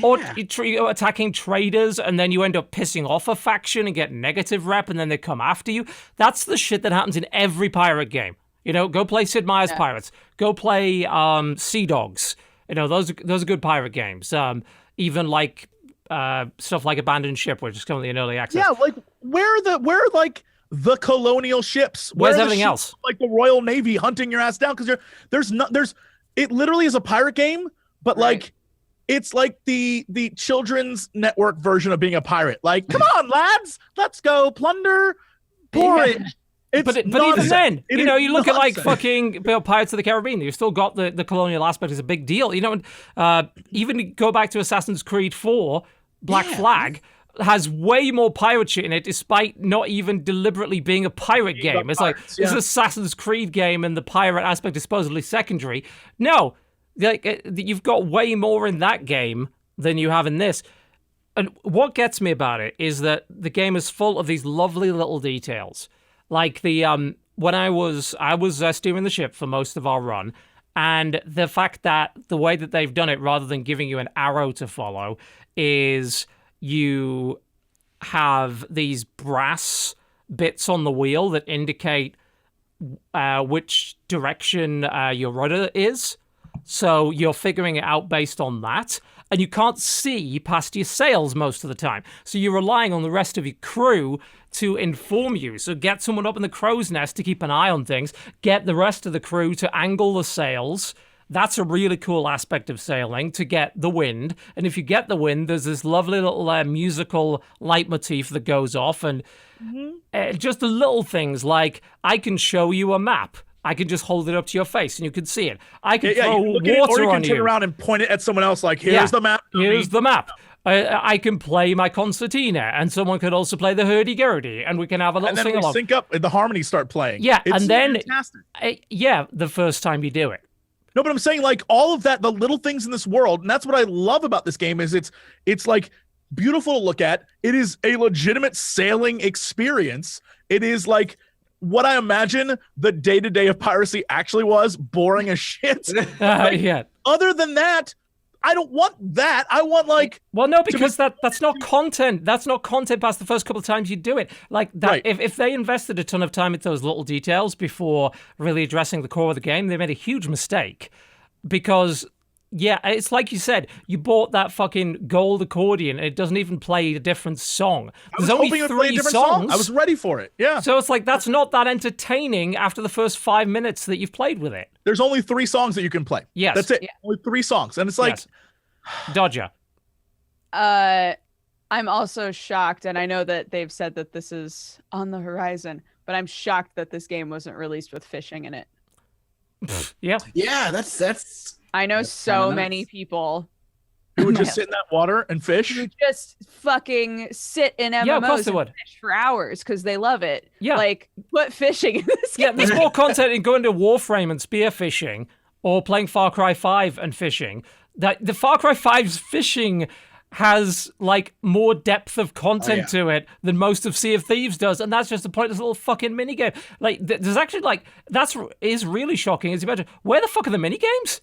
Or you're attacking traders, and then you end up pissing off a faction and get negative rep, and then they come after you. That's the shit that happens in every pirate game. You know, go play Sid Meier's Pirates. Go play Sea Dogs. You know, those are good pirate games. Even like stuff like Abandoned Ship, which is currently in early access. Yeah, like where are like the colonial ships? Where's everything else? Like the Royal Navy hunting your ass down, because there's it literally is a pirate game, but like it's like the children's network version of being a pirate. Like, come on, lads, let's go plunder porridge. But even then, you know, you look at like fucking Pirates of the Caribbean, you've still got the colonial aspect is a big deal. You know, even go back to Assassin's Creed 4, Black Flag has way more pirate shit in it, despite not even deliberately being a pirate game. It's like, it's an Assassin's Creed game and the pirate aspect is supposedly secondary. No, like you've got way more in that game than you have in this. And what gets me about it is that the game is full of these lovely little details. Like the when I was steering the ship for most of our run, and the fact that the way that they've done it, rather than giving you an arrow to follow, is you have these brass bits on the wheel that indicate which direction your rudder is. So you're figuring it out based on that. And you can't see past your sails most of the time. So you're relying on the rest of your crew to inform you. So get someone up in the crow's nest to keep an eye on things. Get the rest of the crew to angle the sails. That's a really cool aspect of sailing, to get the wind. And if you get the wind, there's this lovely little musical leitmotif that goes off. And just the little things like, I can show you a map. I can just hold it up to your face and you can see it. I can throw water on you. Or you can turn around and point it at someone else like, here's the map. Here's the map. I can play my concertina, and someone could also play the hurdy-gurdy, and we can have a little sing-along. And then we sync up and the harmonies start playing. Yeah, it's and then, fantastic. The first time you do it. No, but I'm saying like all of that, the little things in this world, and that's what I love about this game is it's like beautiful to look at. It is a legitimate sailing experience. It is like what I imagine the day-to-day of piracy actually was, boring as shit. Other than that, I don't want that. I want like... Well, no, because that's not content. That's not content past the first couple of times you do it. Like that, right. If they invested a ton of time into those little details before really addressing the core of the game, they made a huge mistake. Because... yeah, it's like you said, you bought that fucking gold accordion and it doesn't even play a different song. There's only 3 songs. I was ready for it, yeah. So it's like, that's not that entertaining after the first 5 minutes that you've played with it. There's only 3 songs that you can play. Yes. That's it. Yeah. Only 3 songs. And it's like... Yes. Dodger. I'm also shocked, and I know that they've said that this is on the horizon, but I'm shocked that this game wasn't released with fishing in it. Yeah. Yeah, that's... I know so many people who would just sit in that water and fish. Who just fucking sit in MMOs and fish for hours because they love it. Yeah. Like, put fishing in this game. Yeah, there's more content in going to Warframe and spearfishing or playing Far Cry 5 and fishing. That the Far Cry 5's fishing has like more depth of content to it than most of Sea of Thieves does, and that's just a pointless little fucking minigame. Like, there's actually like is really shocking as you imagine. Where the fuck are the minigames?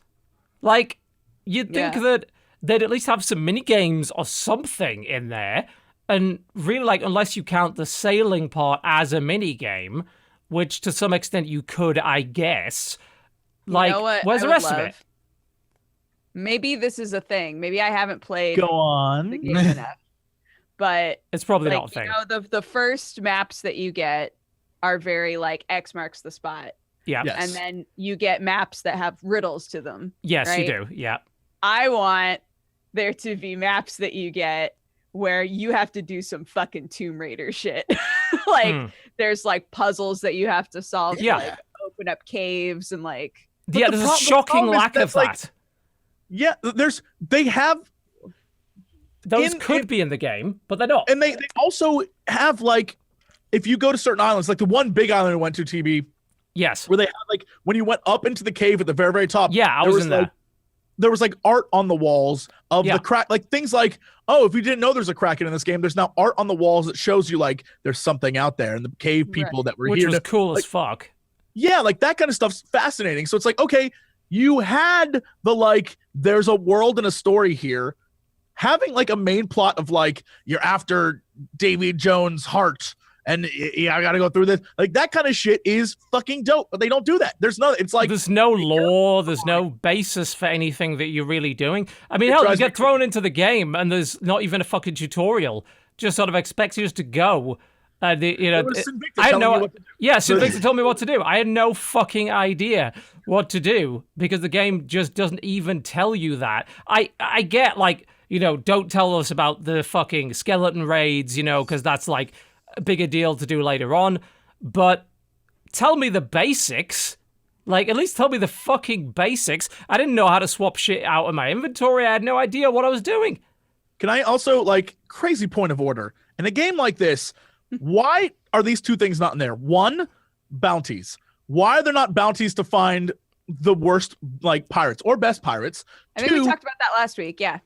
Like, you'd think that they'd at least have some mini games or something in there. And really, like, unless you count the sailing part as a mini game, which to some extent you could, I guess. Like, where's the rest of it? Maybe this is a thing. Maybe I haven't played the game enough. But it's probably like, not a thing. You know, the first maps that you get are very like X marks the spot. Yeah. Yes. And then you get maps that have riddles to them. Yes, right? you do. Yeah. I want there to be maps that you get where you have to do some fucking Tomb Raider shit. Like there's like puzzles that you have to solve. Yeah. Like open up caves and like. Yeah, there's a shocking lack of that. Yeah, they have. Those could be in the game, but they're not. And they also have like, if you go to certain islands, like the one big island we went to, TB. Yes. Where they had like when you went up into the cave at the very, very top. Yeah, I was in there. there was like art on the walls of Yeah. the crack, like things like, oh, if you didn't know there's a Kraken in this game, there's now art on the walls that shows you like there's something out there, and the cave people that were Which here was to, cool like, as fuck. yeah, like that kind of stuff's fascinating. So it's like, okay, you had the like, there's a world and a story here. Having like a main plot of like, you're after Davy Jones' heart, and yeah, I gotta go through this. Like that kind of shit is fucking dope, but they don't do that. There's no, it's like There's no lore, there's no basis for anything that you're really doing. I mean, It hell, you drives me get thrown into the game and there's not even a fucking tutorial. Just sort of expects you just to go. You know, it was Sinvicta I had telling no. you what to do. Yeah, Sinvicta told me what to do. I had no fucking idea what to do because the game just doesn't even tell you that. I get like, you know, don't tell us about the fucking skeleton raids, you know, because that's like a bigger deal to do later on. But tell me the basics. Like, at least tell me the fucking basics. I didn't know how to swap shit out in my inventory. I had no idea what I was doing. Can I also, like, crazy point of order in a game like this? Why are these two things not in there? One, bounties. Why are there not bounties to find the worst, like, pirates or best pirates? I think we talked about that last week. Yeah.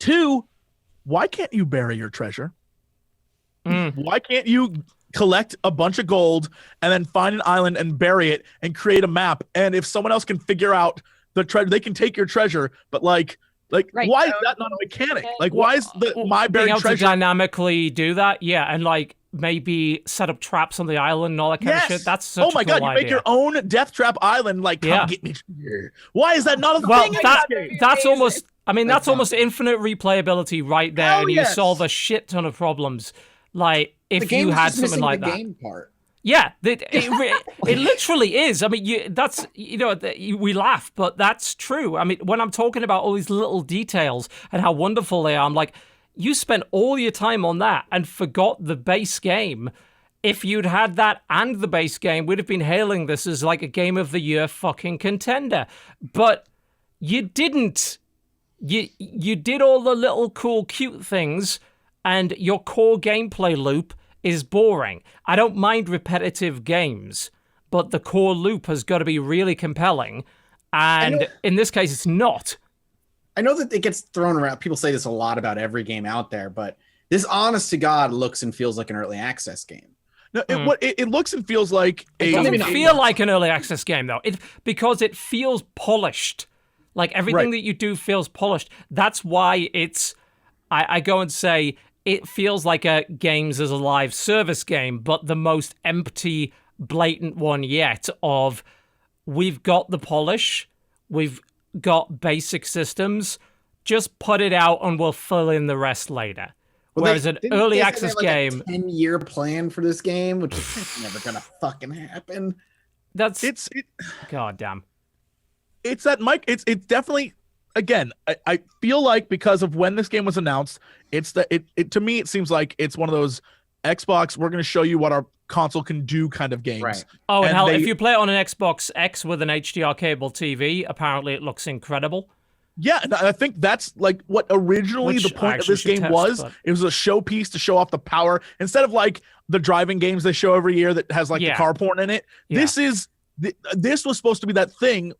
Two, why can't you bury your treasure? Why can't you collect a bunch of gold and then find an island and bury it and create a map? And if someone else can figure out the treasure, they can take your treasure. But like, Right, why is so- that not a mechanic? Like, why is my Being buried able to treasure? dynamically do that, yeah, and like maybe set up traps on the island and all that kind of shit. That's such oh my a cool god, you idea. make your own death trap island. Like, come Yeah. get me here. Why is that not a Well, thing? in that, this game? that's Amazing. almost. I mean, that's almost infinite replayability right there, Hell and you yes. solve a shit ton of problems. Like The if game you is had just something missing like the that. game part. Yeah, it literally is. I mean, that's, you know, we laugh, but that's true. I mean, when I'm talking about all these little details and how wonderful they are, I'm like, you spent all your time on that and forgot the base game. If you'd had that and the base game, we'd have been hailing this as like a game of the year fucking contender. But you didn't. You did all the little cool, cute things, and your core gameplay loop is boring. I don't mind repetitive games, but the core loop has got to be really compelling. And in this case, it's not. I know that it gets thrown around. People say this a lot about every game out there, but this, honest to God, looks and feels like an early access game. No, it looks and feels like It a. doesn't feel like an early access game, though. Because it feels polished. Like, everything that you do feels polished. That's why it's... I go and say... It feels like a games as a live service game, but the most empty, blatant one yet of we've got the polish, we've got basic systems, just put it out and we'll fill in the rest later. Well, Whereas an didn't early they say access they had, game... like, a 10-year plan for this game, which is never gonna fucking happen. That's... It's God damn. it's that Mike. It's definitely. Again, I feel like because of when this game was announced, it's it to me it seems like it's one of those Xbox, we're going to show you what our console can do kind of games. Right. Oh, and And hell, they- if you play it on an Xbox X with an HDR cable TV, apparently it looks incredible. Yeah, and I think that's like what originally Which the I point of actually this should game test, was. but- It was a showpiece to show off the power instead of like the driving games they show every year that has like Yeah. the car porn in it. Yeah. This was supposed to be that thing.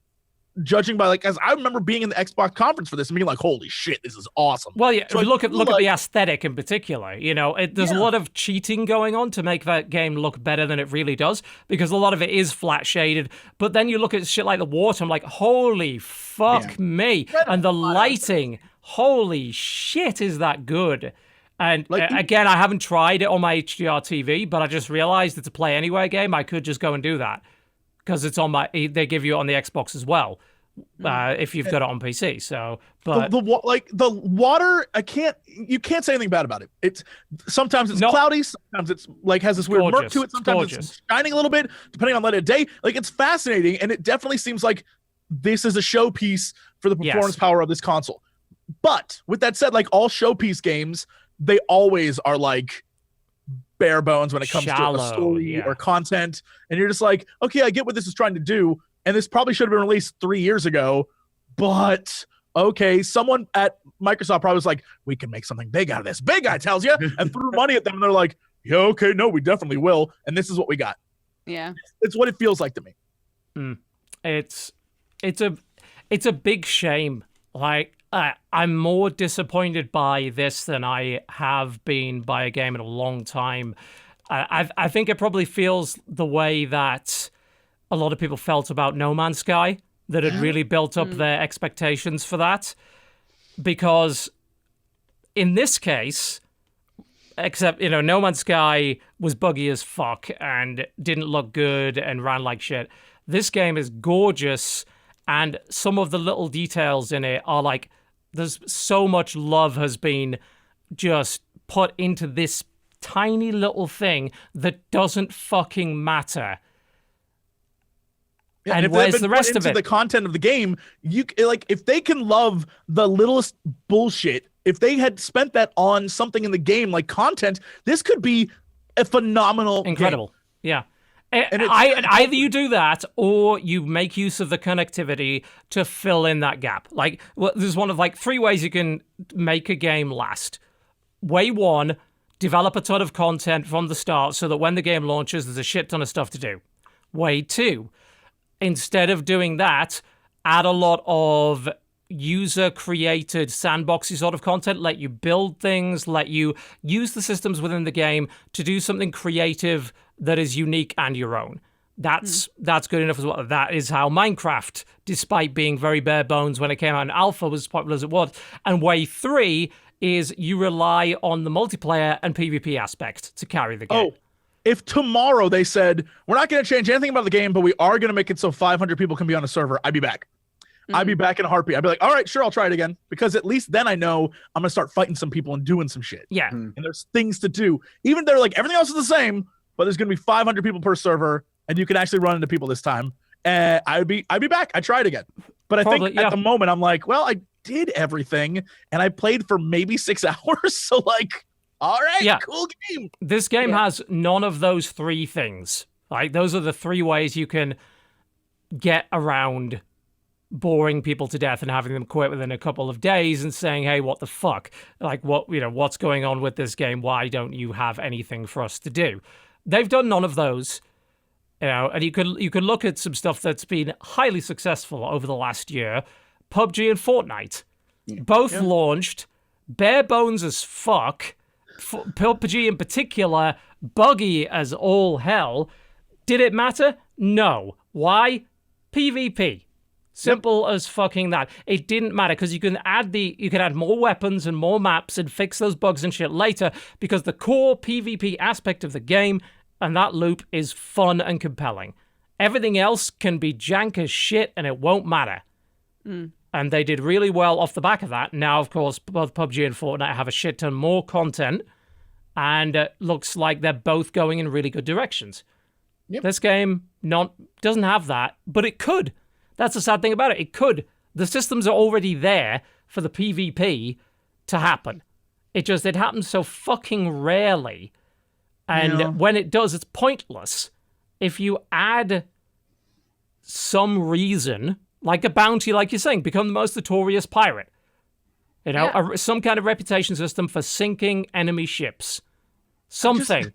Judging by like, as I remember being in the Xbox conference for this and being like, holy shit, this is awesome. Well, yeah, So I look at feel the aesthetic in particular. You know, there's a lot of cheating going on to make that game look better than it really does, because a lot of it is flat shaded. But then you look at shit like the water, I'm like, holy fuck me. And the lighting, holy shit, is that good. And Like, again, I haven't tried it on my HDR TV, but I just realized it's a play anywhere game. I could just go and do that because it's on they give you it on the Xbox as well. If you've got it on PC, so but the water, you can't say anything bad about it. It's sometimes it's No. cloudy, sometimes it's like has this weird murk gorgeous. to it, sometimes Gorgeous. it's shining a little bit depending on light of day. Like, it's fascinating, and it definitely seems like this is a showpiece for the performance power of this console. But with that said, like all showpiece games, they always are like bare bones when it comes to Shallow, a story yeah. or content, and you're just like, okay, I get what this is trying to do, and this probably should have been released 3 years ago, but okay, someone at Microsoft probably was like, we can make something big out of this. Big guy tells you, and threw money at them, and they're like, yeah, okay, no, we definitely will, and this is what we got. Yeah. It's what it feels like to me. it's a big shame Like, I'm more disappointed by this than I have been by a game in a long time. I think it probably feels the way that a lot of people felt about No Man's Sky, that had really built up their expectations for that. Because in this case, except, No Man's Sky was buggy as fuck and didn't look good and ran like shit. This game is gorgeous, and some of the little details in it are like, there's so much love has been just put into this tiny little thing that doesn't fucking matter. Yeah, and if where's they've been the rest put of into it? the content of the game, if they can love the littlest bullshit, if they had spent that on something in the game like content, this could be a phenomenal Incredible. game. Yeah. And Either you do that or you make use of the connectivity to fill in that gap. Like, there's one of like 3 ways you can make a game last. Way 1, develop a ton of content from the start so that when the game launches, there's a shit ton of stuff to do. Way 2, instead of doing that, add a lot of user-created sandboxy sort of content, let you build things, let you use the systems within the game to do something creative that is unique and your own. That's good enough as well. That is how Minecraft, despite being very bare bones when it came out in alpha, was as popular as it was. And way 3 is you rely on the multiplayer and PvP aspect to carry the game. Oh, if tomorrow they said, we're not going to change anything about the game, but we are going to make it so 500 people can be on a server, I'd be back. I'd be back in a heartbeat. I'd be like, all right, sure, I'll try it again. Because at least then I know I'm going to start fighting some people and doing some shit. Yeah. And there's things to do. Even they're like, everything else is the same, but there's going to be 500 people per server, and you can actually run into people this time. And I'd be back. I'd try it again. But I think at the moment, I'm like, well, I did everything, and I played for maybe 6 hours. So, like, all right, cool game. This game has none of those 3 things. Like, those are the 3 ways you can get around boring people to death and having them quit within a couple of days and saying, hey, what the fuck? Like, what's going on with this game? Why don't you have anything for us to do? They've done none of those. And you could look at some stuff that's been highly successful over the last year. PUBG and Fortnite. Both launched, bare bones as fuck. PUBG in particular, buggy as all hell. Did it matter? No. Why? PvP. Simple as fucking that. It didn't matter because you can add more weapons and more maps and fix those bugs and shit later because the core PvP aspect of the game and that loop is fun and compelling. Everything else can be jank as shit and it won't matter. And they did really well off the back of that. Now, of course, both PUBG and Fortnite have a shit ton more content and looks like they're both going in really good directions. This game doesn't have that, but it could. That's the sad thing about it. It could. The systems are already there for the PvP to happen. It happens so fucking rarely. And when it does, it's pointless. If you add some reason, like a bounty, like you're saying, become the most notorious pirate. Some kind of reputation system for sinking enemy ships. Something.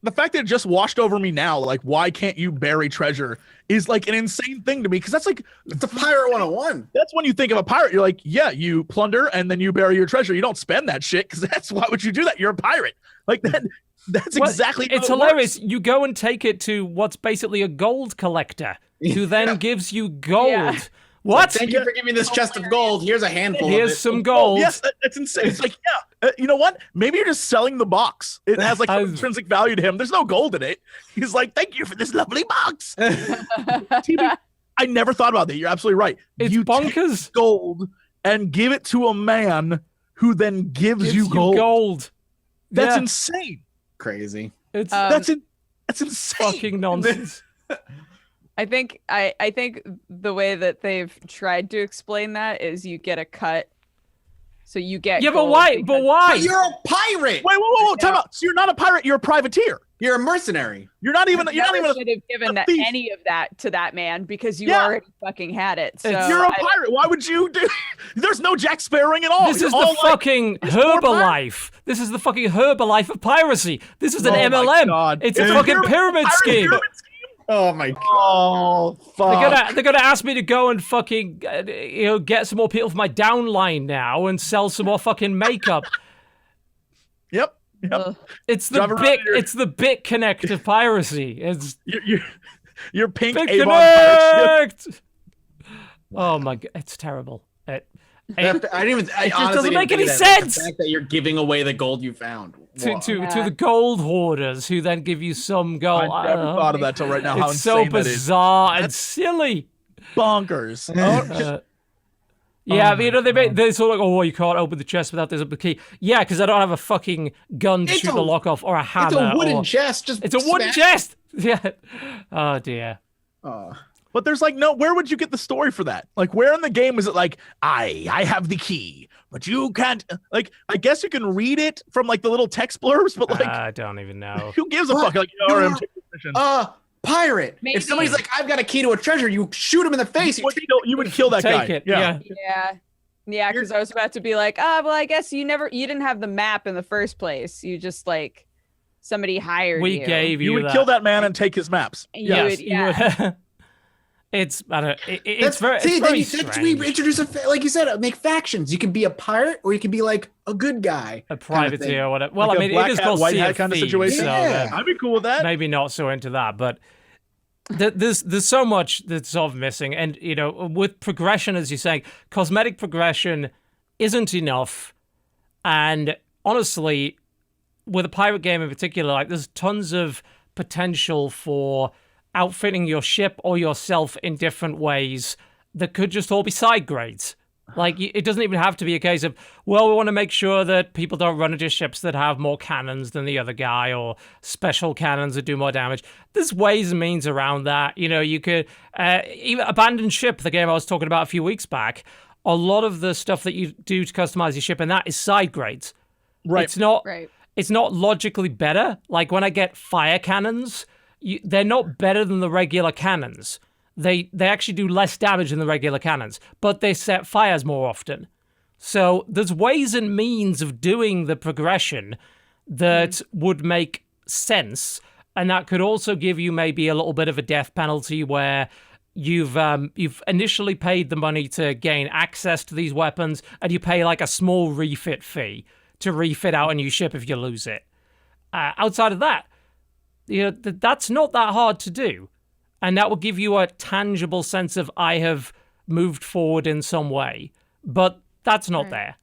The fact that it just washed over me now, like, why can't you bury treasure is like an insane thing to me. Because that's like, it's a pirate 101. That's when you think of a pirate. You're like, yeah, you plunder and then you bury your treasure. You don't spend that shit because why would you do that? You're a pirate. Like that. That's exactly it's hilarious. You go and take it to what's basically a gold collector who then gives you gold. Yeah. What? Thank you for giving me this chest of gold. Here's a handful. Here's some gold. Yes, that's insane. It's like, you know what? Maybe you're just selling the box. It has like intrinsic value to him. There's no gold in it. He's like, thank you for this lovely box. TV, I never thought about that. You're absolutely right. It's bonkers. Take gold and give it to a man who then gives you gold. That's insane. Crazy. That's insane. Fucking nonsense. I think the way that they've tried to explain that is you get a cut. So you get but why? But why? But you're a pirate. Wait, whoa, time out. So you're not a pirate, you're a privateer. You're a mercenary. You're not even should have given any of that to that man because you already fucking had it. So you're a pirate. Why would you do? There's no Jack Sparrowing at all. This is the fucking Herbalife. This is the fucking Herbalife of piracy. This is an MLM. God. It's a fucking pyramid scheme. Oh my god. Oh fuck. They're gonna ask me to go and fucking get some more people for my downline now and sell some more fucking makeup. Yep. Ugh. It's the bit connect of piracy. It's your pink bit Avon pirate ship. connect. Oh my god, it's terrible. It I didn't even. I just honestly doesn't didn't make think any of that. sense. The fact that you're giving away the gold you found. Whoa. to the gold hoarders who then give you some gold. I never thought of that till right now. How It's so insane that is. bizarre and silly. Bonkers. Yeah, but they sort of like, oh, you can't open the chest without this key. Yeah, because I don't have a fucking gun to It's shoot a- the lock off or a hammer. It's a wooden or- chest. Just It's a wooden smash- chest. Yeah. Oh dear. But there's like no. Where would you get the story for that? Like, where in the game is it like I have the key, but you can't? Like, I guess you can read it from like the little text blurbs, but like, I don't even know. who gives a What? fuck? Like, You're- take this mission. Pirate. Maybe. If somebody's like, I've got a key to a treasure, you shoot him in the face. You would kill that guy. Take it. Yeah. Yeah, because I was about to be like, well, I guess you didn't have the map in the first place. You just like somebody hired We you. gave You you would kill that man and take his maps. You Yes. would- You yeah. would- it's I don't. It's very. See, It's then very that's we strange. introduce like you said, make factions. You can be a pirate or you can be like a good guy. A kind of privateer thing. or whatever. Well, Like I a mean, black it is hat, called white Sea hat of kind of Thieves, situation. so Yeah. I'd be cool with that. maybe not so into that, but there's so much that's sort of missing, and with progression, as you're saying, cosmetic progression isn't enough, and honestly, with a pirate game in particular, like there's tons of potential for outfitting your ship or yourself in different ways that could just all be side grades. Like, it doesn't even have to be a case of, well, we want to make sure that people don't run into ships that have more cannons than the other guy or special cannons that do more damage. There's ways and means around that. You could, even Abandoned Ship, the game I was talking about a few weeks back, a lot of the stuff that you do to customize your ship, and that is side grades. Right. It's not, Right. it's not logically better. Like, when I get fire cannons, they're not better than the regular cannons. They actually do less damage than the regular cannons, but they set fires more often. So there's ways and means of doing the progression that would make sense, and that could also give you maybe a little bit of a death penalty where you've initially paid the money to gain access to these weapons, and you pay like a small refit fee to refit out a new ship if you lose it. Outside of that, that's not that hard to do. And that will give you a tangible sense of I have moved forward in some way. But that's not there.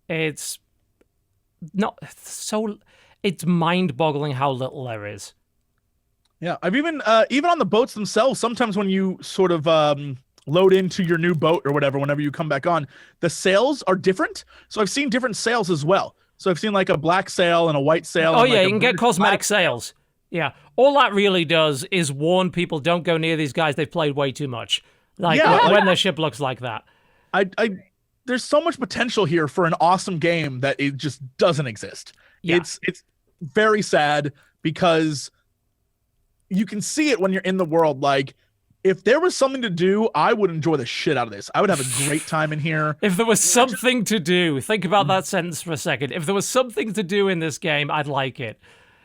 It's not so. It's mind-boggling how little there is. Yeah, I've even on the boats themselves, sometimes when you sort of load into your new boat or whatever, whenever you come back on, the sails are different. So I've seen different sails as well. So I've seen like a black sail and a white sail. Oh and yeah, like you can get cosmetic sails. Yeah, all that really does is warn people, don't go near these guys. They've played way too much. Like, when their ship looks like that. There's so much potential here for an awesome game that it just doesn't exist. Yeah. It's very sad because you can see it when you're in the world. Like, if there was something to do, I would enjoy the shit out of this. I would have a great time in here. If there was something to do, think about that sentence for a second. If there was something to do in this game, I'd like it.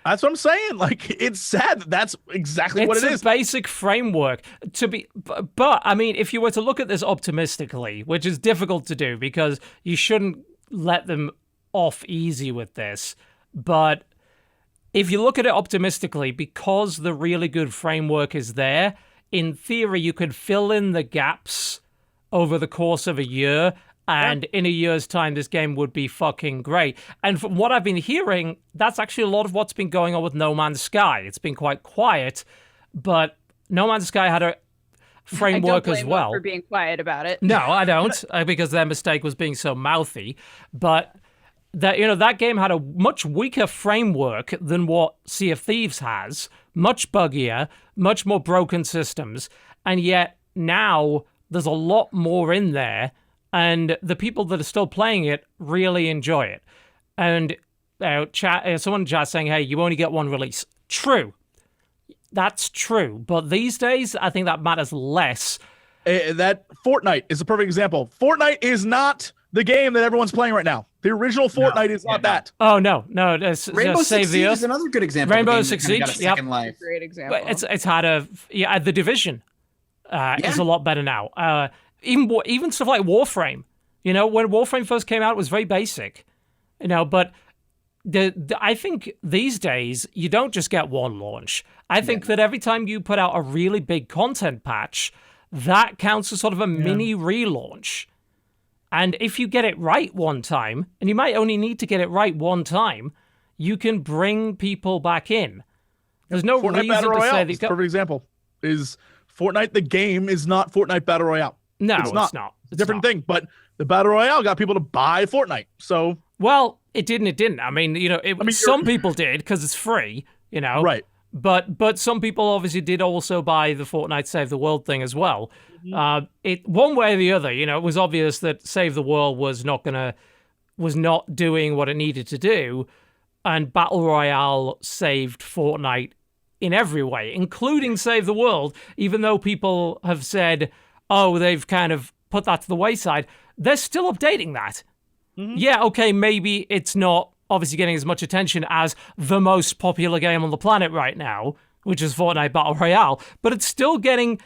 That's what I'm saying. Like, it's sad that that's exactly what it is. It's a basic framework to be, but I mean, if you were to look at this optimistically, which is difficult to do because you shouldn't let them off easy with this, but if you look at it optimistically, because the really good framework is there, in theory, you could fill in the gaps over the course of a year. And in a year's time, this game would be fucking great. And from what I've been hearing, that's actually a lot of what's been going on with No Man's Sky. It's been quite quiet, but No Man's Sky had a framework I don't as blame well. them for being quiet about it. No, I don't, because their mistake was being so mouthy. But that game had a much weaker framework than what Sea of Thieves has, much buggier, much more broken systems, and yet now there's a lot more in there. And the people that are still playing it really enjoy it. And someone in chat saying, hey, you only get one release. True. That's true. But these days, I think that matters less. That Fortnite is a perfect example. Fortnite is not the game that everyone's playing right now. The original Fortnite is not that. Oh no, it's Rainbow Save Six the Siege Earth. is another good example. Rainbow of a game Six that kinda got Siege, a second life. Great example. It's had the Division is a lot better now. Even stuff like Warframe. You know, when Warframe first came out, it was very basic. You know, but I think these days you don't just get one launch. I think that every time you put out a really big content patch, that counts as sort of a mini relaunch. And if you get it right one time, and you might only need to get it right one time, you can bring people back in. There's no Fortnite reason Battle to Royale say is that. a perfect example. Is Fortnite the game is not Fortnite Battle Royale. No, it's not. It's a different not. thing. But the Battle Royale got people to buy Fortnite. So Well, it didn't. I mean, you know, some people did because it's free, you know. Right. But some people obviously did also buy the Fortnite Save the World thing as well. It one way or the other, you know, it was obvious that Save the World was not doing what it needed to do, and Battle Royale saved Fortnite in every way, including Save the World. Even though people have said, oh, they've kind of put that to the wayside, they're still updating that. Yeah, okay, maybe it's not obviously getting as much attention as the most popular game on the planet right now, which is Fortnite Battle Royale, but it's still getting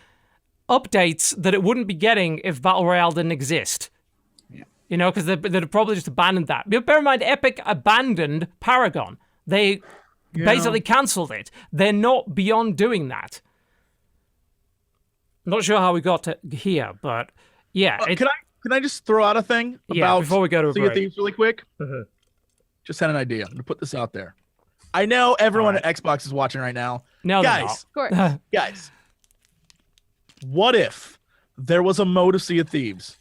updates that it wouldn't be getting if Battle Royale didn't exist. Yeah. You know, because they'd probably just abandoned that. But bear in mind, Epic abandoned Paragon. They basically cancelled it. They're not beyond doing that. Not sure how we got to here, but yeah. Can I just throw out a thing about before we go to a Sea of break? Thieves really quick? Just had an idea. I'm gonna put this out there. I know everyone at Xbox is watching right now. No, they're guys, Of course. guys, what if there was a mode of Sea of Thieves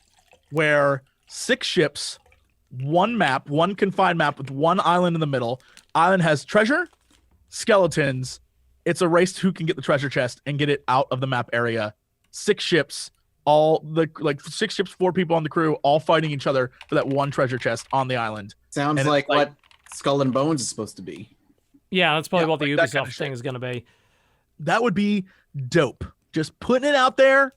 where 6 ships, one map, one confined map with one island in the middle. Island has treasure, skeletons. It's a race to who can get the treasure chest and get it out of the map area. 6 ships. 6 ships, 4 people on the crew, all fighting each other for that one treasure chest on the island. Sounds And like it's like- what Skull and Bones is supposed to be. Yeah, that's probably Yeah, what the like that Ubisoft kind of thing is going to be. That would be dope. Just putting it out there.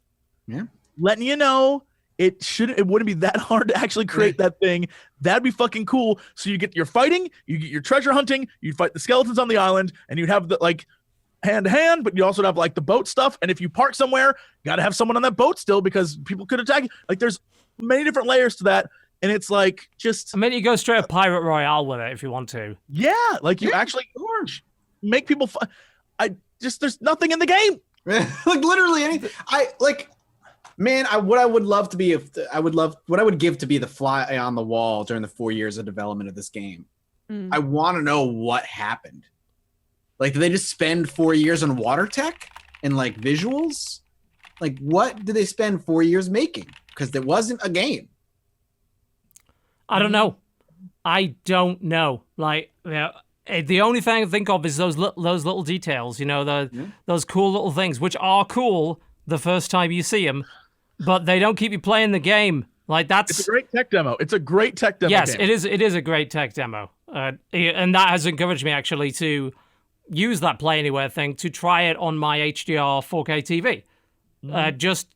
Yeah. Letting you know it wouldn't be that hard to actually create that thing. That'd be fucking cool. So you get your fighting, you get your treasure hunting, you fight the skeletons on the island, and you'd have the hand to hand, but you also have the boat stuff. And if you park somewhere, you got to have someone on that boat still because people could attack you. There's many different layers to that. And it's just, I mean, you go straight up Pirate Royale with it if you want to. you actually make people, there's nothing in the game. Literally anything. What I would love to be what I would give to be the fly on the wall during the 4 years of development of this game. I want to know what happened. Did they just spend 4 years on water tech and visuals? What did they spend 4 years making? Because there wasn't a game. I don't know. The only thing I can think of is those little details, those cool little things, which are cool the first time you see them, but they don't keep you playing the game. It's a great tech demo. Yes, game. it is a great tech demo. And that has encouraged me actually to use that Play Anywhere thing to try it on my HDR 4K TV. Just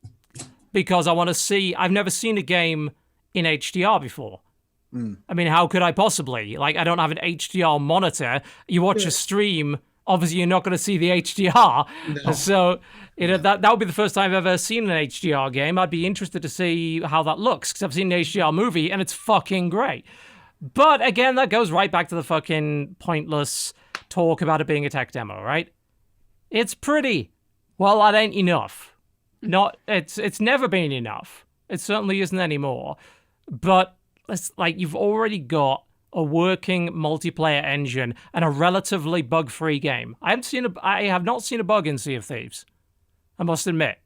because I want to see, I've never seen a game in HDR before. I mean, how could I possibly? I don't have an HDR monitor. You watch a stream, obviously you're not going to see the HDR. No. So, that would be the first time I've ever seen an HDR game. I'd be interested to see how that looks, because I've seen an HDR movie, and it's fucking great. But again, that goes right back to the fucking pointless talk about it being a tech demo, right? It's pretty. Well, that ain't enough. It's never been enough. It certainly isn't anymore. But it's you've already got a working multiplayer engine and a relatively bug-free game. I have not seen a bug in Sea of Thieves. I must admit.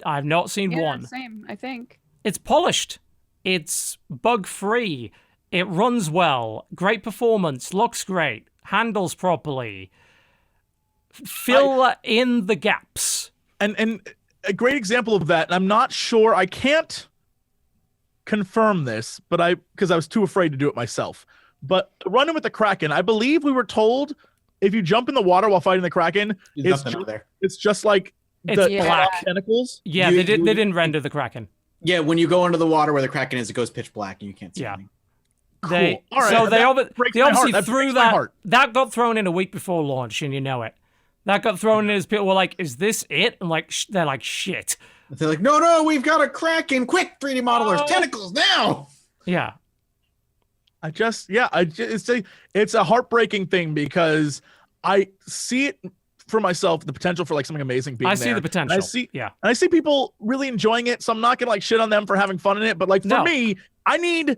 I've not seen one. Same, I think. It's polished. It's bug-free. It runs well. Great performance. Looks great. Handles properly. Fill in the gaps. And a great example of that, and I'm not sure, I can't confirm this, but because I was too afraid to do it myself. But running with the Kraken, I believe we were told if you jump in the water while fighting the Kraken, it's just like the black tentacles. Yeah, they didn't render the Kraken. Yeah, when you go under the water where the Kraken is, it goes pitch black and you can't see anything. They, All right, so they, breaks they my obviously heart. That threw breaks my that. heart. That got thrown in a week before launch, and you know it. That got thrown in as people were like, "Is this it?" And like, they're like, "Shit." They're like, no, we've got a Kraken. Quick, 3D modelers, tentacles now. Yeah. It's a heartbreaking thing because I see it for myself, the potential for like something amazing being there. I see the potential. And I see people really enjoying it, so I'm not gonna like shit on them for having fun in it. But like for me, I need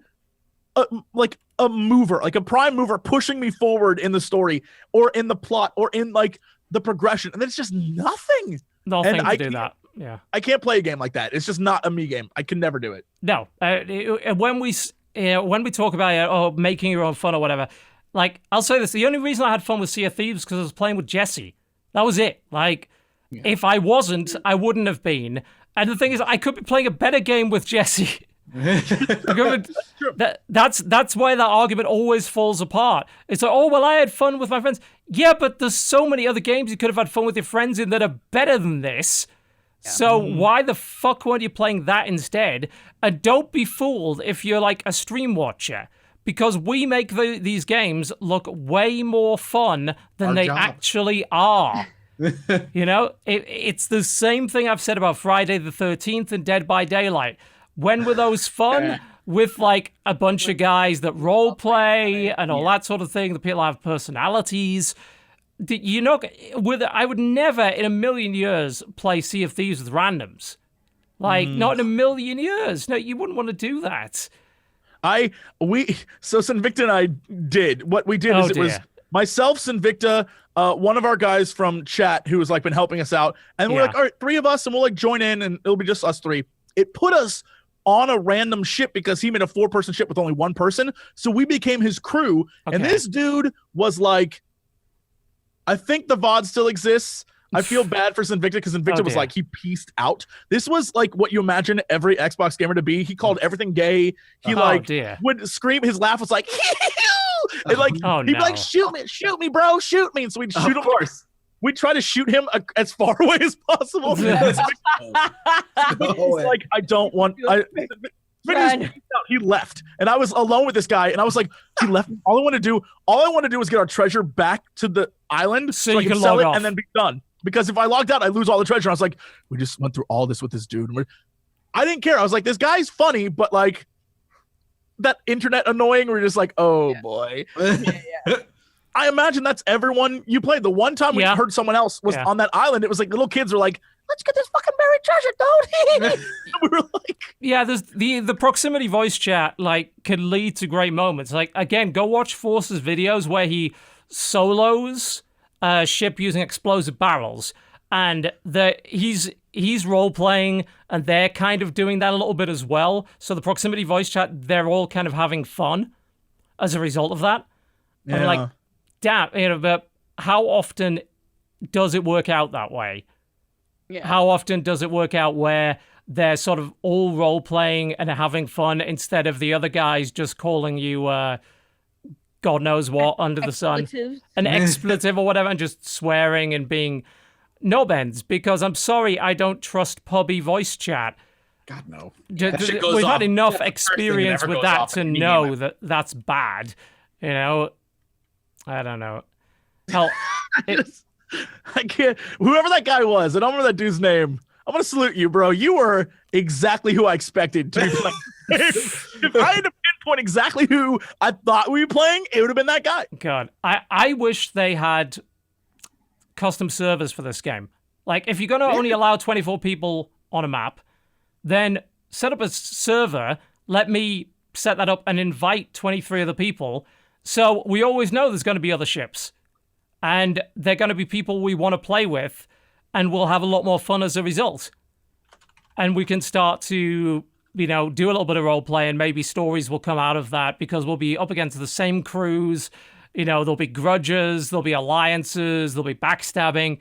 a mover, like a prime mover pushing me forward in the story or in the plot or in like the progression, and it's just nothing. Nothing to do that. Yeah. I can't play a game like that. It's just not a me game. I can never do it. No. When we talk about making your own fun or whatever, like I'll say this: the only reason I had fun with Sea of Thieves because I was playing with Jesse. That was it. Like, if I wasn't, I wouldn't have been. And the thing is, I could be playing a better game with Jesse. That's why that argument always falls apart. It's like, oh, well, I had fun with my friends. Yeah, but there's so many other games you could have had fun with your friends in that are better than this. Yeah. So why the fuck weren't you playing that instead? And don't be fooled if you're like a stream watcher. Because we make these games look way more fun than they actually are. You know, it's the same thing I've said about Friday the 13th and Dead by Daylight. When were those fun? With like a bunch of guys that role play and all that sort of thing. The people have personalities. I would never in a million years play Sea of Thieves with randoms. Like, not in a million years. No, you wouldn't want to do that. So Sinvicta and I did. What we did it was myself, Sinvicta, one of our guys from chat who has like been helping us out, and we're like, all right, 3 of us, and we'll like join in, and it'll be just us 3. It put us on a random ship because he made a 4-person ship with only 1 person, so we became his crew. And this dude was like, I think the VOD still exists. I feel bad for Sinvicta because Sinvicta was like, he pieced out. This was like what you imagine every Xbox gamer to be. He called everything gay. He would scream. His laugh was like, and like he'd be like, shoot me, bro, shoot me. And so we'd shoot him. Of course. We'd try to shoot him as far away as possible. He's like, I don't want. He left, and I was alone with this guy, and I was like, he left. All I want to do is get our treasure back to the island so I can sell it and then be done. Because if I logged out, I lose all the treasure. I was like, we just went through all this with this dude. I didn't care. I was like, this guy's funny, but like that internet annoying. We're just like, oh boy. I imagine that's everyone you played. The one time we heard someone else was on that island, it was like little kids were like, let's get this fucking buried treasure, dude. We were like, yeah, there's the proximity voice chat like can lead to great moments. Like again, go watch Force's videos where he solos a ship using explosive barrels, and he's role playing, and they're kind of doing that a little bit as well. So the proximity voice chat, they're all kind of having fun as a result of that. Yeah. I'm like, damn, but how often does it work out that way? Yeah. How often does it work out where they're sort of all role playing and having fun instead of the other guys just calling you God knows what under the sun, an expletive or whatever, and just swearing and being knobends? Because I'm sorry, I don't trust pubby voice chat. God no. We've had enough experience with that to know that that's bad. You know, I don't know. Hell, I can't. Whoever that guy was, I don't remember that dude's name. I'm gonna salute you, bro. You were exactly who I expected to be playing. If I had to pinpoint exactly who I thought we were playing, it would have been that guy. God, I wish they had custom servers for this game. Like, if you're gonna only allow 24 people on a map, then set up a server. Let me set that up and invite 23 other people, so we always know there's going to be other ships, and they're going to be people we want to play with, and we'll have a lot more fun as a result. And we can start to, do a little bit of role play, and maybe stories will come out of that because we'll be up against the same crews. There'll be grudges, there'll be alliances, there'll be backstabbing.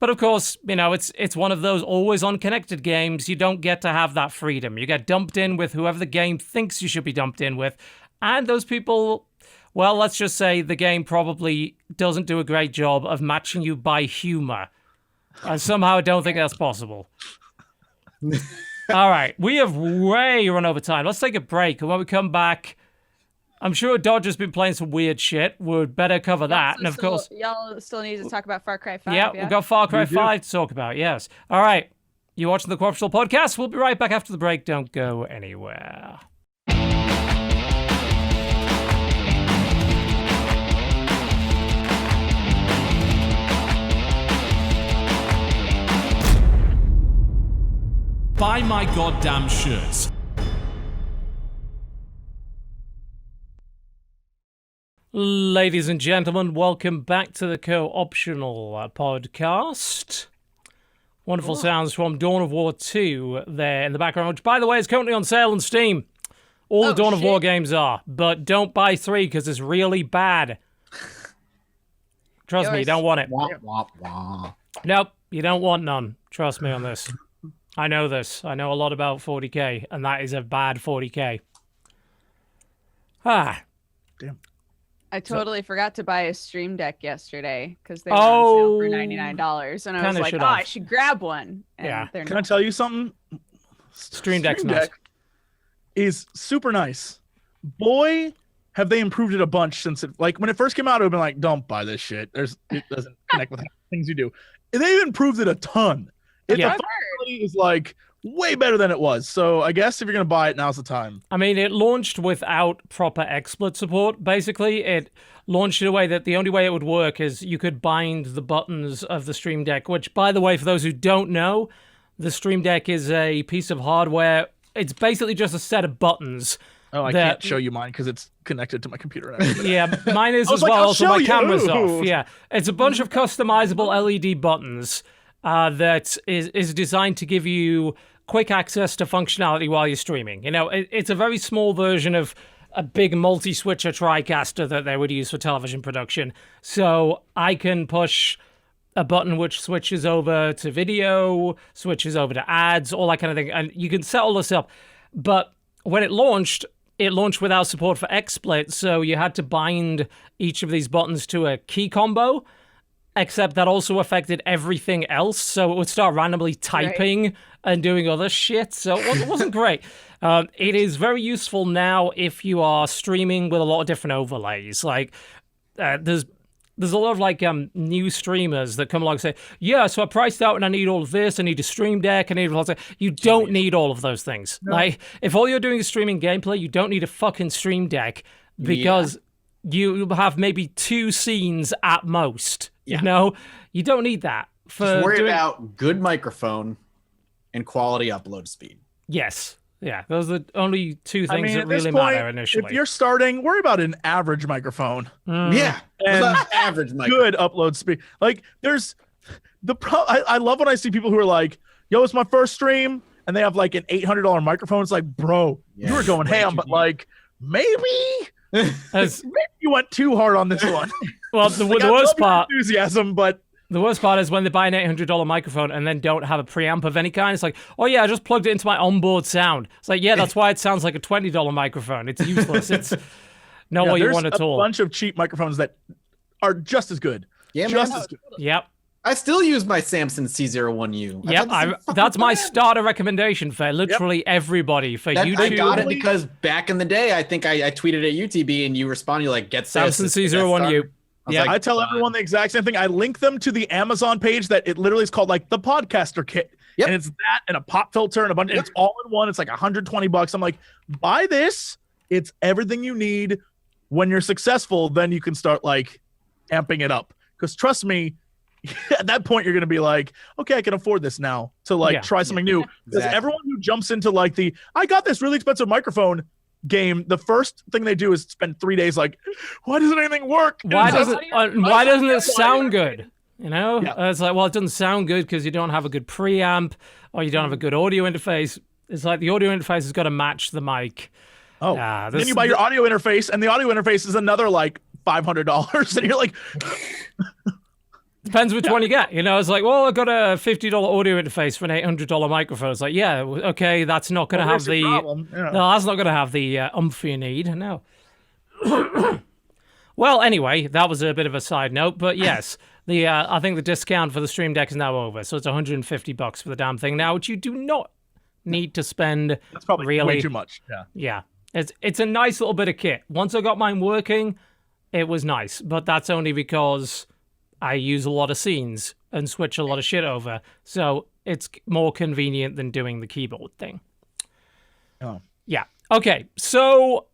But of course, it's one of those always unconnected games. You don't get to have that freedom. You get dumped in with whoever the game thinks you should be dumped in with. And those people, well, let's just say the game probably doesn't do a great job of matching you by humor. And somehow I don't think that's possible. All right, we have way run over time. Let's take a break. And when we come back, I'm sure Dodger's been playing some weird shit. We'd better cover that. And of course, y'all still need to talk about Far Cry 5. yeah, we've got Far Cry 5 to talk about, yes. All right. You're watching the Corruptional Podcast. We'll be right back after the break. Don't go anywhere. Buy my goddamn shirts. Ladies and gentlemen, welcome back to the Co-Optional Podcast. Wonderful sounds from Dawn of War 2 there in the background, which, by the way, is currently on sale on Steam. All the Dawn of War games are, but don't buy 3 because it's really bad. Trust me, you don't want it. Wah, wah, wah. Nope, you don't want none. Trust me on this. I know this. I know a lot about 40k, and that is a bad 40k. Ah. Damn. I totally forgot to buy a Stream Deck yesterday because they were on sale for $99, and I was like, I should grab one. And yeah. Can I tell you something? Stream Deck's nice. Is super nice. Boy, have they improved it a bunch since it, like, when it first came out, it would have been like, don't buy this shit. It doesn't connect with things you do. And they've improved it a ton. The functionality is like way better than it was. So I guess if you're gonna buy it, now's the time. I mean, it launched without proper XSplit support. Basically, it launched in a way that the only way it would work is you could bind the buttons of the Stream Deck, which, by the way, for those who don't know, the Stream Deck is a piece of hardware. It's basically just a set of buttons. Oh, I can't show you mine because it's connected to my computer. Yeah, mine is as well. Also, my camera's off. Yeah, it's a bunch of customizable LED buttons that is designed to give you quick access to functionality while you're streaming. You know, it's a very small version of a big multi-switcher TriCaster that they would use for television production. So I can push a button which switches over to video, switches over to ads, all that kind of thing. And you can set all this up. But when it launched without support for XSplit, so you had to bind each of these buttons to a key combo, except that also affected everything else, so it would start randomly typing and doing other shit, so it wasn't great. It is very useful now if you are streaming with a lot of different overlays. Like, there's a lot of, like, new streamers that come along and say, yeah, so I priced out and I need all of this, I need a Stream Deck, I need all of that. You don't need all of those things. No. Like, if all you're doing is streaming gameplay, you don't need a fucking Stream Deck, because you have maybe 2 scenes at most. Yeah. You know, you don't need that. Just worry about good microphone and quality upload speed. Yes. Yeah, those are the only 2 things that really matter initially. If you're starting, worry about an average microphone. Yeah, and average microphone. Good upload speed. Like, there's I love when I see people who are like, yo, it's my first stream, and they have like an $800 microphone. It's like, bro, you were going ham, but like, maybe you went too hard on this one. Well, the worst part, enthusiasm, but the worst part is when they buy an $800 microphone and then don't have a preamp of any kind. It's like, oh yeah, I just plugged it into my onboard sound. It's like, yeah, that's why it sounds like a $20 microphone. It's useless. It's not what you want at all. There's a bunch of cheap microphones that are just as good. Yeah, just as good. Yep. I still use my Samsung C01U. Yep, that's my starter recommendation for literally everybody for YouTube. I got it because back in the day, I think I tweeted at UTB and you responded, you're like, get Samsung C01U. Yeah, I tell everyone the exact same thing. I link them to the Amazon page that it literally is called like the podcaster kit. Yep. And it's that and a pop filter and a bunch. It's all in one. It's like $120. I'm like, buy this. It's everything you need. When you're successful, then you can start like amping it up. Because trust me, at that point you're gonna be like, okay, I can afford this now to like try something new. Because everyone who jumps into like I got this really expensive microphone game, the first thing they do is spend 3 days like, why doesn't anything work? Why doesn't it sound good? You know, it's like, well, it doesn't sound good because you don't have a good preamp or you don't have a good audio interface. It's like the audio interface has got to match the mic. Oh, then you buy your audio interface, and the audio interface is another like $500, and you're like. Depends which one you get. You know, it's like, well, I got a $50 audio interface for an $800 microphone. It's like, yeah, okay, that's not going to have the no, that's not going to have the oomph you need. No. Well, anyway, that was a bit of a side note, but yes, I think the discount for the Stream Deck is now over, so it's $150 for the damn thing now, which you do not need to spend. That's probably really way too much. Yeah. It's a nice little bit of kit. Once I got mine working, it was nice, but that's only because I use a lot of scenes and switch a lot of shit over, so it's more convenient than doing the keyboard thing. Oh. Yeah. Okay, so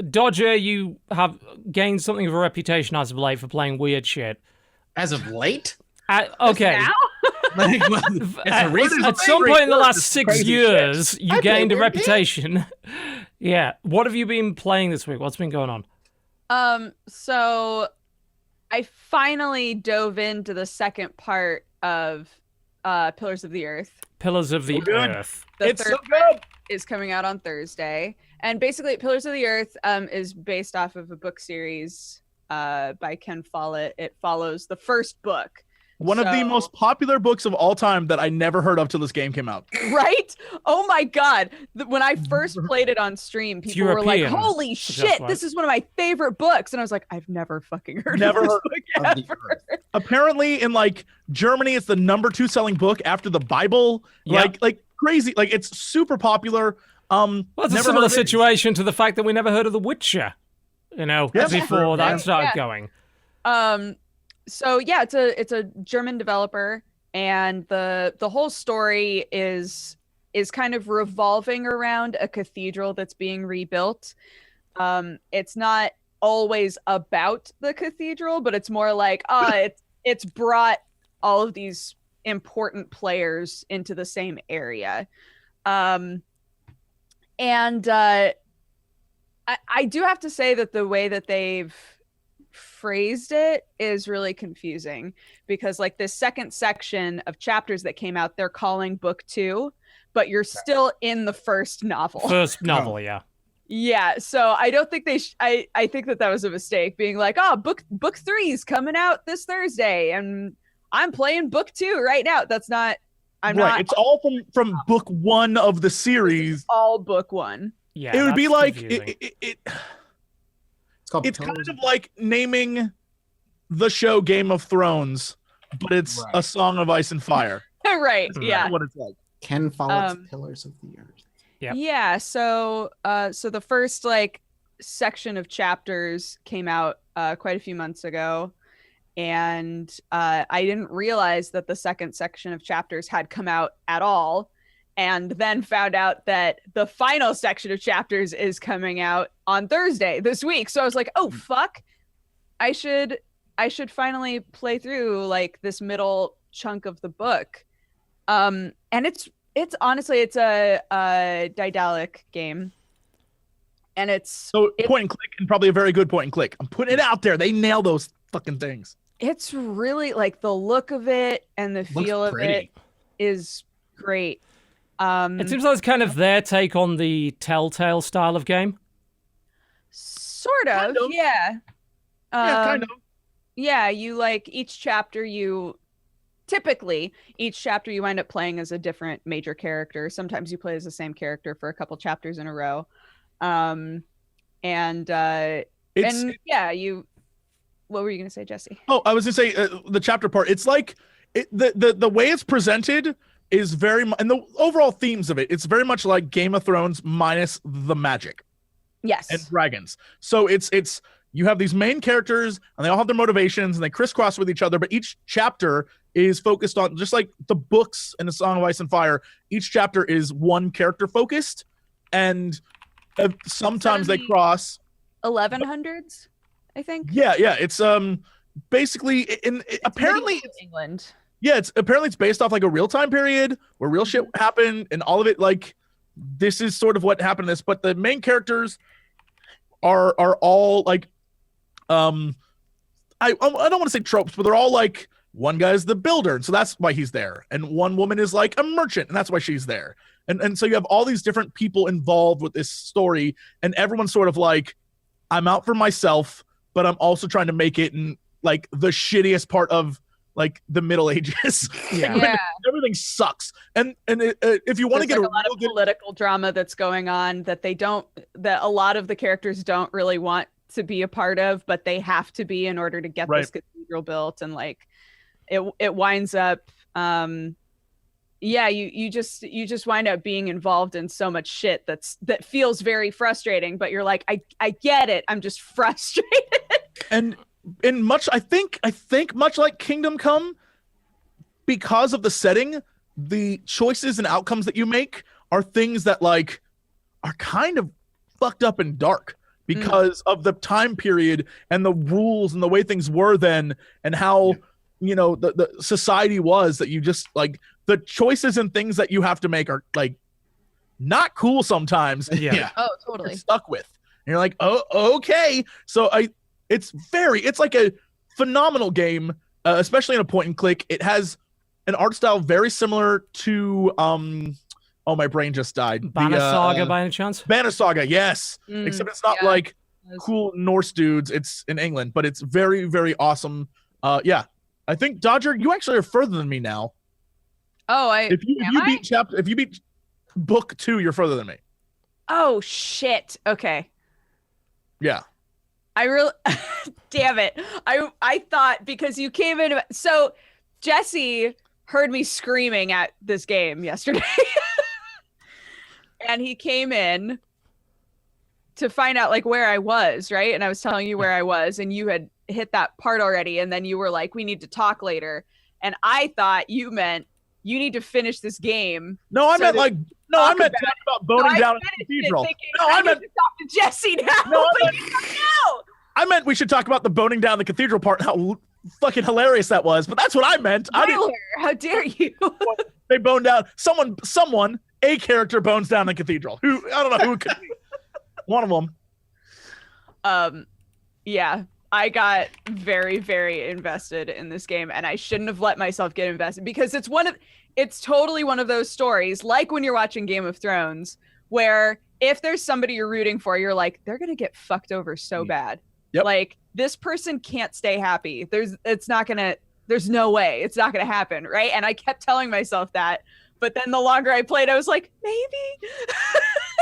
Dodger, you have gained something of a reputation as of late for playing weird shit. As of late? Okay. Now? At some point in the last 6 years, you gained a reputation. Yeah. What have you been playing this week? What's been going on? So I finally dove into the second part of Pillars of the Earth. Pillars of the Earth. The It's third so part good. is coming out on Thursday. And basically, Pillars of the Earth is based off of a book series by Ken Follett. It follows the first book. One of the So- most popular books of all time that I never heard of till this game came out. Right? Oh my God. When I first played it on stream, people were like, European. holy shit, why. this is one of my favorite books. And I was like, I've never fucking heard Never of this heard book of the ever. Apparently, in like Germany, it's the number 2 selling book after the Bible. Yeah. Like crazy. Like it's super popular. Well, it's a never similar heard of it. situation to the fact that we never heard of The Witcher, Yeah. before that Yeah. started Yeah. going. So yeah, it's a German developer, and the whole story is kind of revolving around a cathedral that's being rebuilt. It's not always about the cathedral, but it's more like it's brought all of these important players into the same area. I do have to say that the way that they've phrased it is really confusing, because like this second section of chapters that came out, they're calling book 2, but you're still in the first novel. First novel, yeah. Yeah, so I don't think I think that was a mistake, being like, oh, book 3 is coming out this Thursday and I'm playing book 2 right now. That's not not It's all from book 1 of the series. all book 1. Yeah, It would be that's like confusing. called it's Pillars kind of like naming the show Game of Thrones, but it's Right. a Song of Ice and Fire. Right, That's yeah. That's what it's like. Ken Follett's Um, Pillars of the Earth. Yep. Yeah, so the first like section of chapters came out quite a few months ago, and I didn't realize that the second section of chapters had come out at all, and then found out that the final section of chapters is coming out on Thursday this week. So I was like, oh fuck, I should finally play through like this middle chunk of the book. And it's honestly, it's a Daedalic game, and it's Point and click, and probably a very good point and click. I'm putting it out there. They nail those fucking things. it's really like the look of it and the feel of it is great. It seems like it's kind of their take on the Telltale style of game. Sort of, Kind of. yeah. Yeah, kind of. Yeah, you like each chapter typically each chapter you wind up playing as a different major character. Sometimes you play as the same character for a couple chapters in a row. What were you gonna say, Jesse? Oh, I was gonna say the chapter part. It's like the way it's presented is very and the overall themes of it. It's very much like Game of Thrones minus the magic Yes. and dragons. So it's you have these main characters and they all have their motivations and they crisscross with each other. But each chapter is focused on, just like the books in A Song of Ice and Fire. Each chapter is one character focused, and sometimes they cross. 1100s, I think. Yeah. It's basically apparently Medieval England. yeah, it's based off like a real time period where real shit happened, and all of it like this is sort of what happened in this. But the main characters are all like I don't want to say tropes, but they're all like, one guy's the builder, and so that's why he's there, and one woman is like a merchant, and that's why she's there, and so you have all these different people involved with this story, and everyone's sort of like, I'm out for myself, but I'm also trying to make it in like the shittiest part of like the Middle Ages. Yeah. Yeah. Everything sucks, and if you want to There's get like a lot real of good, political drama that's going on that that a lot of the characters don't really want to be a part of, but they have to be in order to get this cathedral built, and like it winds up yeah, you just wind up being involved in so much shit that feels very frustrating, but you're like, I get it. I'm just frustrated. And in much, I think much like Kingdom Come, because of the setting, the choices and outcomes that you make are things that like are kind of fucked up and dark because of the time period and the rules and the way things were then and how you know the society was, that you just like the choices and things that you have to make are like not cool sometimes. Yeah. Oh, totally. You're stuck with. And you're like, oh, okay. So it's like a phenomenal game, especially in a point and click. It has an art style very similar to oh, my brain just died. Banner Saga by any chance? Banner Saga, yes. Except it's not like cool Norse dudes. It's in England, but it's very, very awesome. Yeah. I think Dodger, you actually are further than me now. Oh, If you beat book 2, you're further than me. Oh shit. Okay. Yeah. I really damn it. I thought because you came in, so Jesse heard me screaming at this game yesterday. And he came in to find out like where I was, right? And I was telling you where I was, and you had hit that part already, and then you were like, we need to talk later. And I thought you meant you need to finish this game. No, I meant talk about boning down a cathedral. No, I meant to talk to Jesse now. No, I I meant we should talk about the boning down the cathedral part and how fucking hilarious that was. But that's what I meant. Tyler, how dare you? They boned down someone. A character bones down the cathedral. Who I don't know who it could be. One of them. Yeah, I got very, very invested in this game, and I shouldn't have let myself get invested because it's totally one of those stories, like when you're watching Game of Thrones, where if there's somebody you're rooting for, you're like, they're gonna get fucked over so bad. Yep. Like this person can't stay happy. There's no way it's not gonna happen, right? And I kept telling myself that. But then the longer I played, I was like, maybe.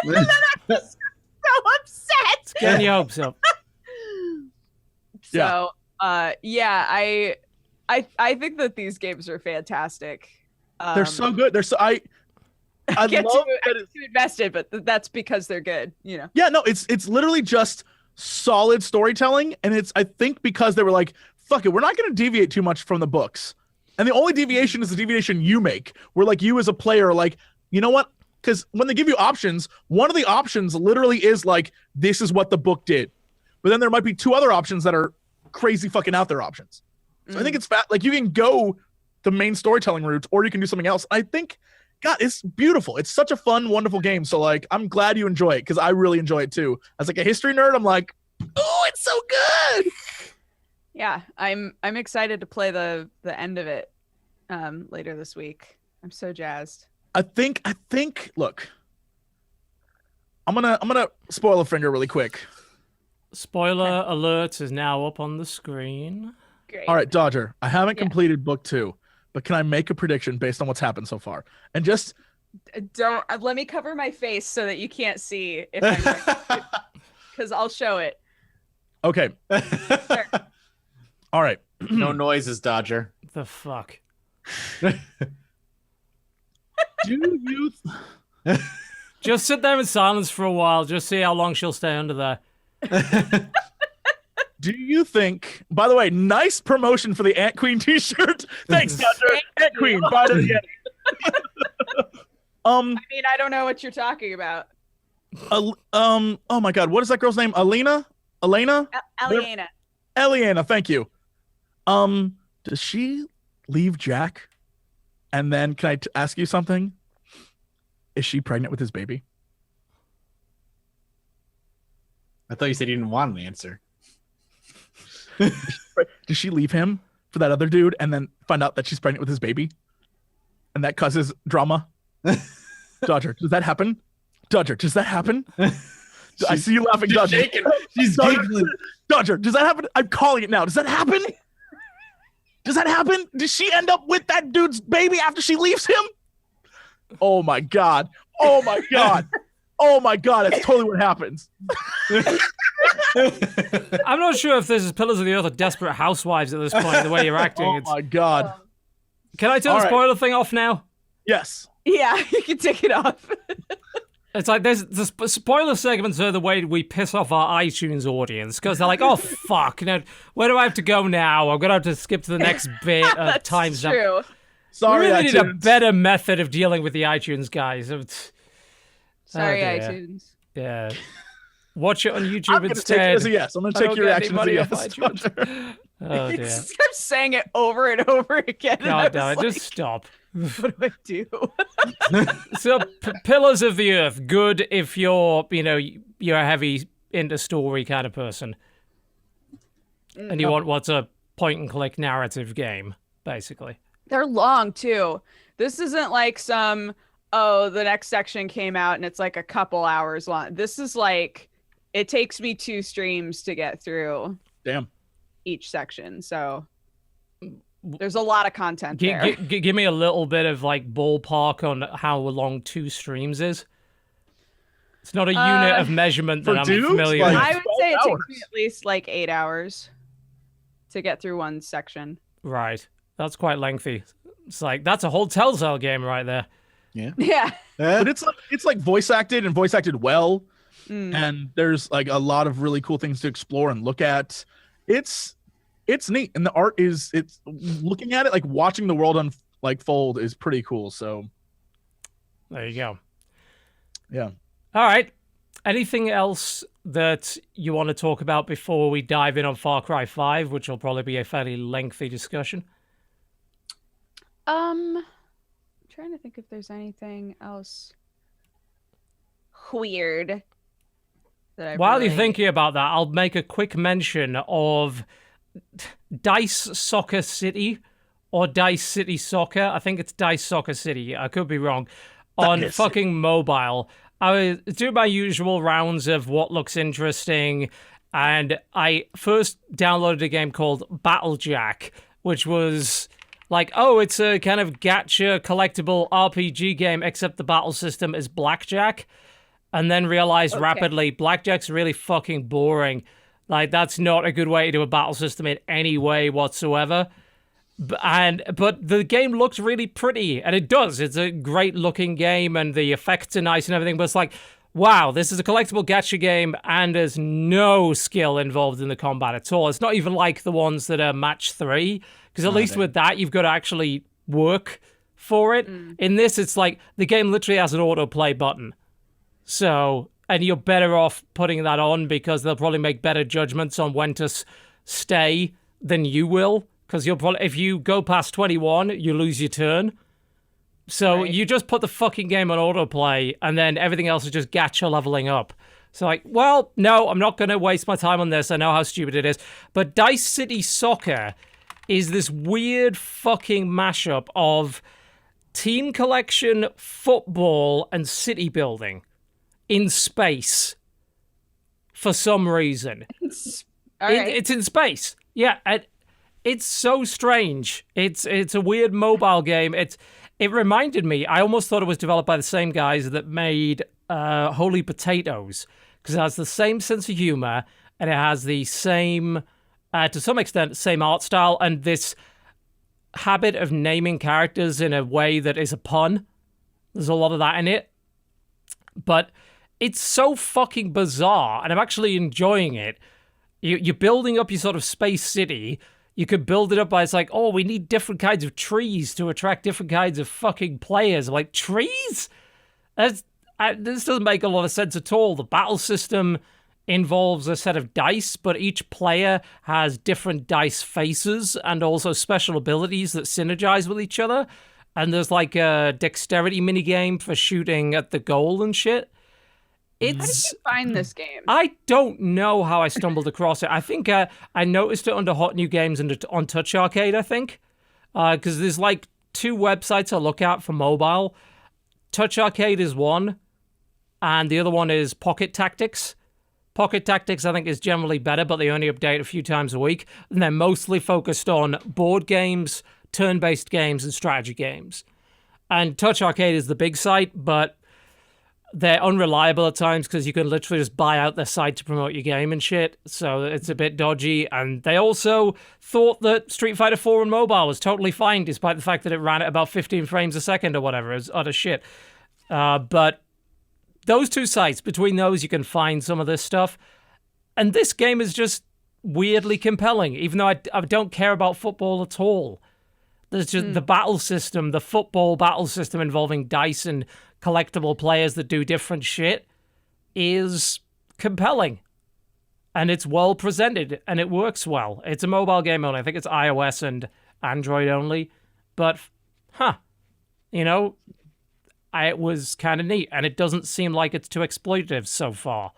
And then I was so upset. Getting your hopes up. So, yeah, I think that these games are fantastic. They're so good. I get love too invested, but that's because they're good, you know. Yeah, no, it's literally just solid storytelling, and it's I think because they were like, fuck it, we're not going to deviate too much from the books. And the only deviation is the deviation you make, where like you as a player are like, you know what? Because when they give you options, one of the options literally is like, this is what the book did. But then there might be 2 other options that are crazy fucking out there options. So I think it's like you can go the main storytelling route or you can do something else. I think, God, it's beautiful. It's such a fun, wonderful game. So like, I'm glad you enjoy it because I really enjoy it too. As like a history nerd, I'm like, oh, it's so good. Yeah, I'm excited to play the end of it later this week. I'm so jazzed. I think look, I'm gonna spoil a finger really quick. Spoiler alert is now up on the screen. Great. All right, Dodger, I haven't completed book 2, but can I make a prediction based on what's happened so far? And just don't let me cover my face so that you can't see if I'm because I'll show it. Okay. Sure. All right. No noises, Dodger. The fuck. Do you Just sit there in silence for a while. Just see how long she'll stay under there. do you think? By the way, nice promotion for the Ant Queen T-shirt. Thanks, Dodger. Ant Queen. Buy it again. I mean, I don't know what you're talking about. Oh my God, what is that girl's name? Elena? Aliena. Eliana, thank you. Does she leave Jack? And then can I ask you something? Is she pregnant with his baby? I thought you said you didn't want an answer. Does she leave him for that other dude and then find out that she's pregnant with his baby? And that causes drama? Dodger, does that happen? Dodger, does that happen? I see you laughing, Dodger. Shaking. She's giggling. Dodger, does that happen? I'm calling it now. Does that happen? Does that happen? Does she end up with that dude's baby after she leaves him? Oh my God. Oh my God. Oh my God. That's totally what happens. I'm not sure if this is Pillars of the Earth or Desperate Housewives at this point, the way you're acting. Oh my God. Can I turn the spoiler thing off now? Yes. Yeah, you can take it off. It's like there's the spoiler segments are the way we piss off our iTunes audience because they're like, oh fuck, where do I have to go now? I'm gonna have to skip to the next bit of That's time. true. Sorry, we really need a iTunes. better method of dealing with the iTunes guys. Sorry, dear. iTunes. Yeah. Watch it on I'm YouTube going to take instead. it as a yes. I'm going to I take don't your get any reaction as a money yes. off iTunes. Oh He dear. just kept saying it over and over again. and I God damn it, was just stop. like, what do I do? So, Pillars of the Earth, good if you're, you're a heavy into story kind of person. And you want what's a point-and-click narrative game, basically. They're long too. This isn't like some, the next section came out and it's like a couple hours long. This is like, it takes me 2 streams to get through Damn. each section. So there's a lot of content there. Give me a little bit of like ballpark on how long 2 streams is. It's not a unit of measurement that for I'm dudes, familiar like- with. I would say it 12 takes me at least like 8 hours to get through one section. Right. That's quite lengthy. It's like, that's a whole Telltale game right there. Yeah. But it's like voice acted and voice acted well. Mm. And there's like a lot of really cool things to explore and look at. It's neat, and the art it's looking at it, like watching the world fold is pretty cool. So There you go. yeah. All right. Anything else that you want to talk about before we dive in on Far Cry 5, which will probably be a fairly lengthy discussion? I'm trying to think if there's anything else weird that I While really... you're thinking about that, I'll make a quick mention of Dice Soccer City or Dice City Soccer. I think it's Dice Soccer City. I could be wrong. On fucking mobile. I do my usual rounds of what looks interesting, and I first downloaded a game called Battlejack, which was like, oh, it's a kind of gacha collectible RPG game, except the battle system is blackjack. And then realized rapidly, blackjack's really fucking boring. Like, that's not a good way to do a battle system in any way whatsoever. But the game looks really pretty, and it does. It's a great looking game, and the effects are nice and everything. But it's like, wow, this is a collectible gacha game, and there's no skill involved in the combat at all. It's not even like the ones that are match 3, because at least with that, you've got to actually work for it. In this, it's like the game literally has an autoplay button. So, and you're better off putting that on because they'll probably make better judgments on when to stay than you will. Because you'll probably, if you go past 21, you lose your turn. So you just put the fucking game on autoplay, and then everything else is just gacha leveling up. So like, well, no, I'm not going to waste my time on this. I know how stupid it is. But Dice City Soccer is this weird fucking mashup of team collection, football, and city building in space for some reason. It's in space. Yeah, it's so strange. It's a weird mobile game. It reminded me, I almost thought it was developed by the same guys that made Holy Potatoes, because it has the same sense of humor, and it has the same, to some extent, same art style, and this habit of naming characters in a way that is a pun. There's a lot of that in it. But it's so fucking bizarre, and I'm actually enjoying it. You're building up your sort of space city. You could build it up by, it's like, oh, we need different kinds of trees to attract different kinds of fucking players. I'm like, trees? This doesn't make a lot of sense at all. The battle system involves a set of dice, but each player has different dice faces and also special abilities that synergize with each other. And there's like a dexterity minigame for shooting at the goal and shit. How did you find this game? I don't know how I stumbled across it. I think I noticed it under Hot New Games and on Touch Arcade, I think. Because there's like 2 websites I look at for mobile. Touch Arcade is one, and the other one is Pocket Tactics. Pocket Tactics, I think, is generally better, but they only update a few times a week. And they're mostly focused on board games, turn-based games, and strategy games. And Touch Arcade is the big site, but they're unreliable at times because you can literally just buy out their site to promote your game and shit. So it's a bit dodgy. And they also thought that Street Fighter 4 on mobile was totally fine, despite the fact that it ran at about 15 frames a second or whatever. It was utter shit. But those two sites, between those, you can find some of this stuff. And this game is just weirdly compelling, even though I don't care about football at all. There's just the battle system, the football battle system involving dice and collectible players that do different shit is compelling. And it's well presented, and it works well. It's a mobile game only. I think it's iOS and Android only. But, it was kind of neat. And it doesn't seem like it's too exploitative so far.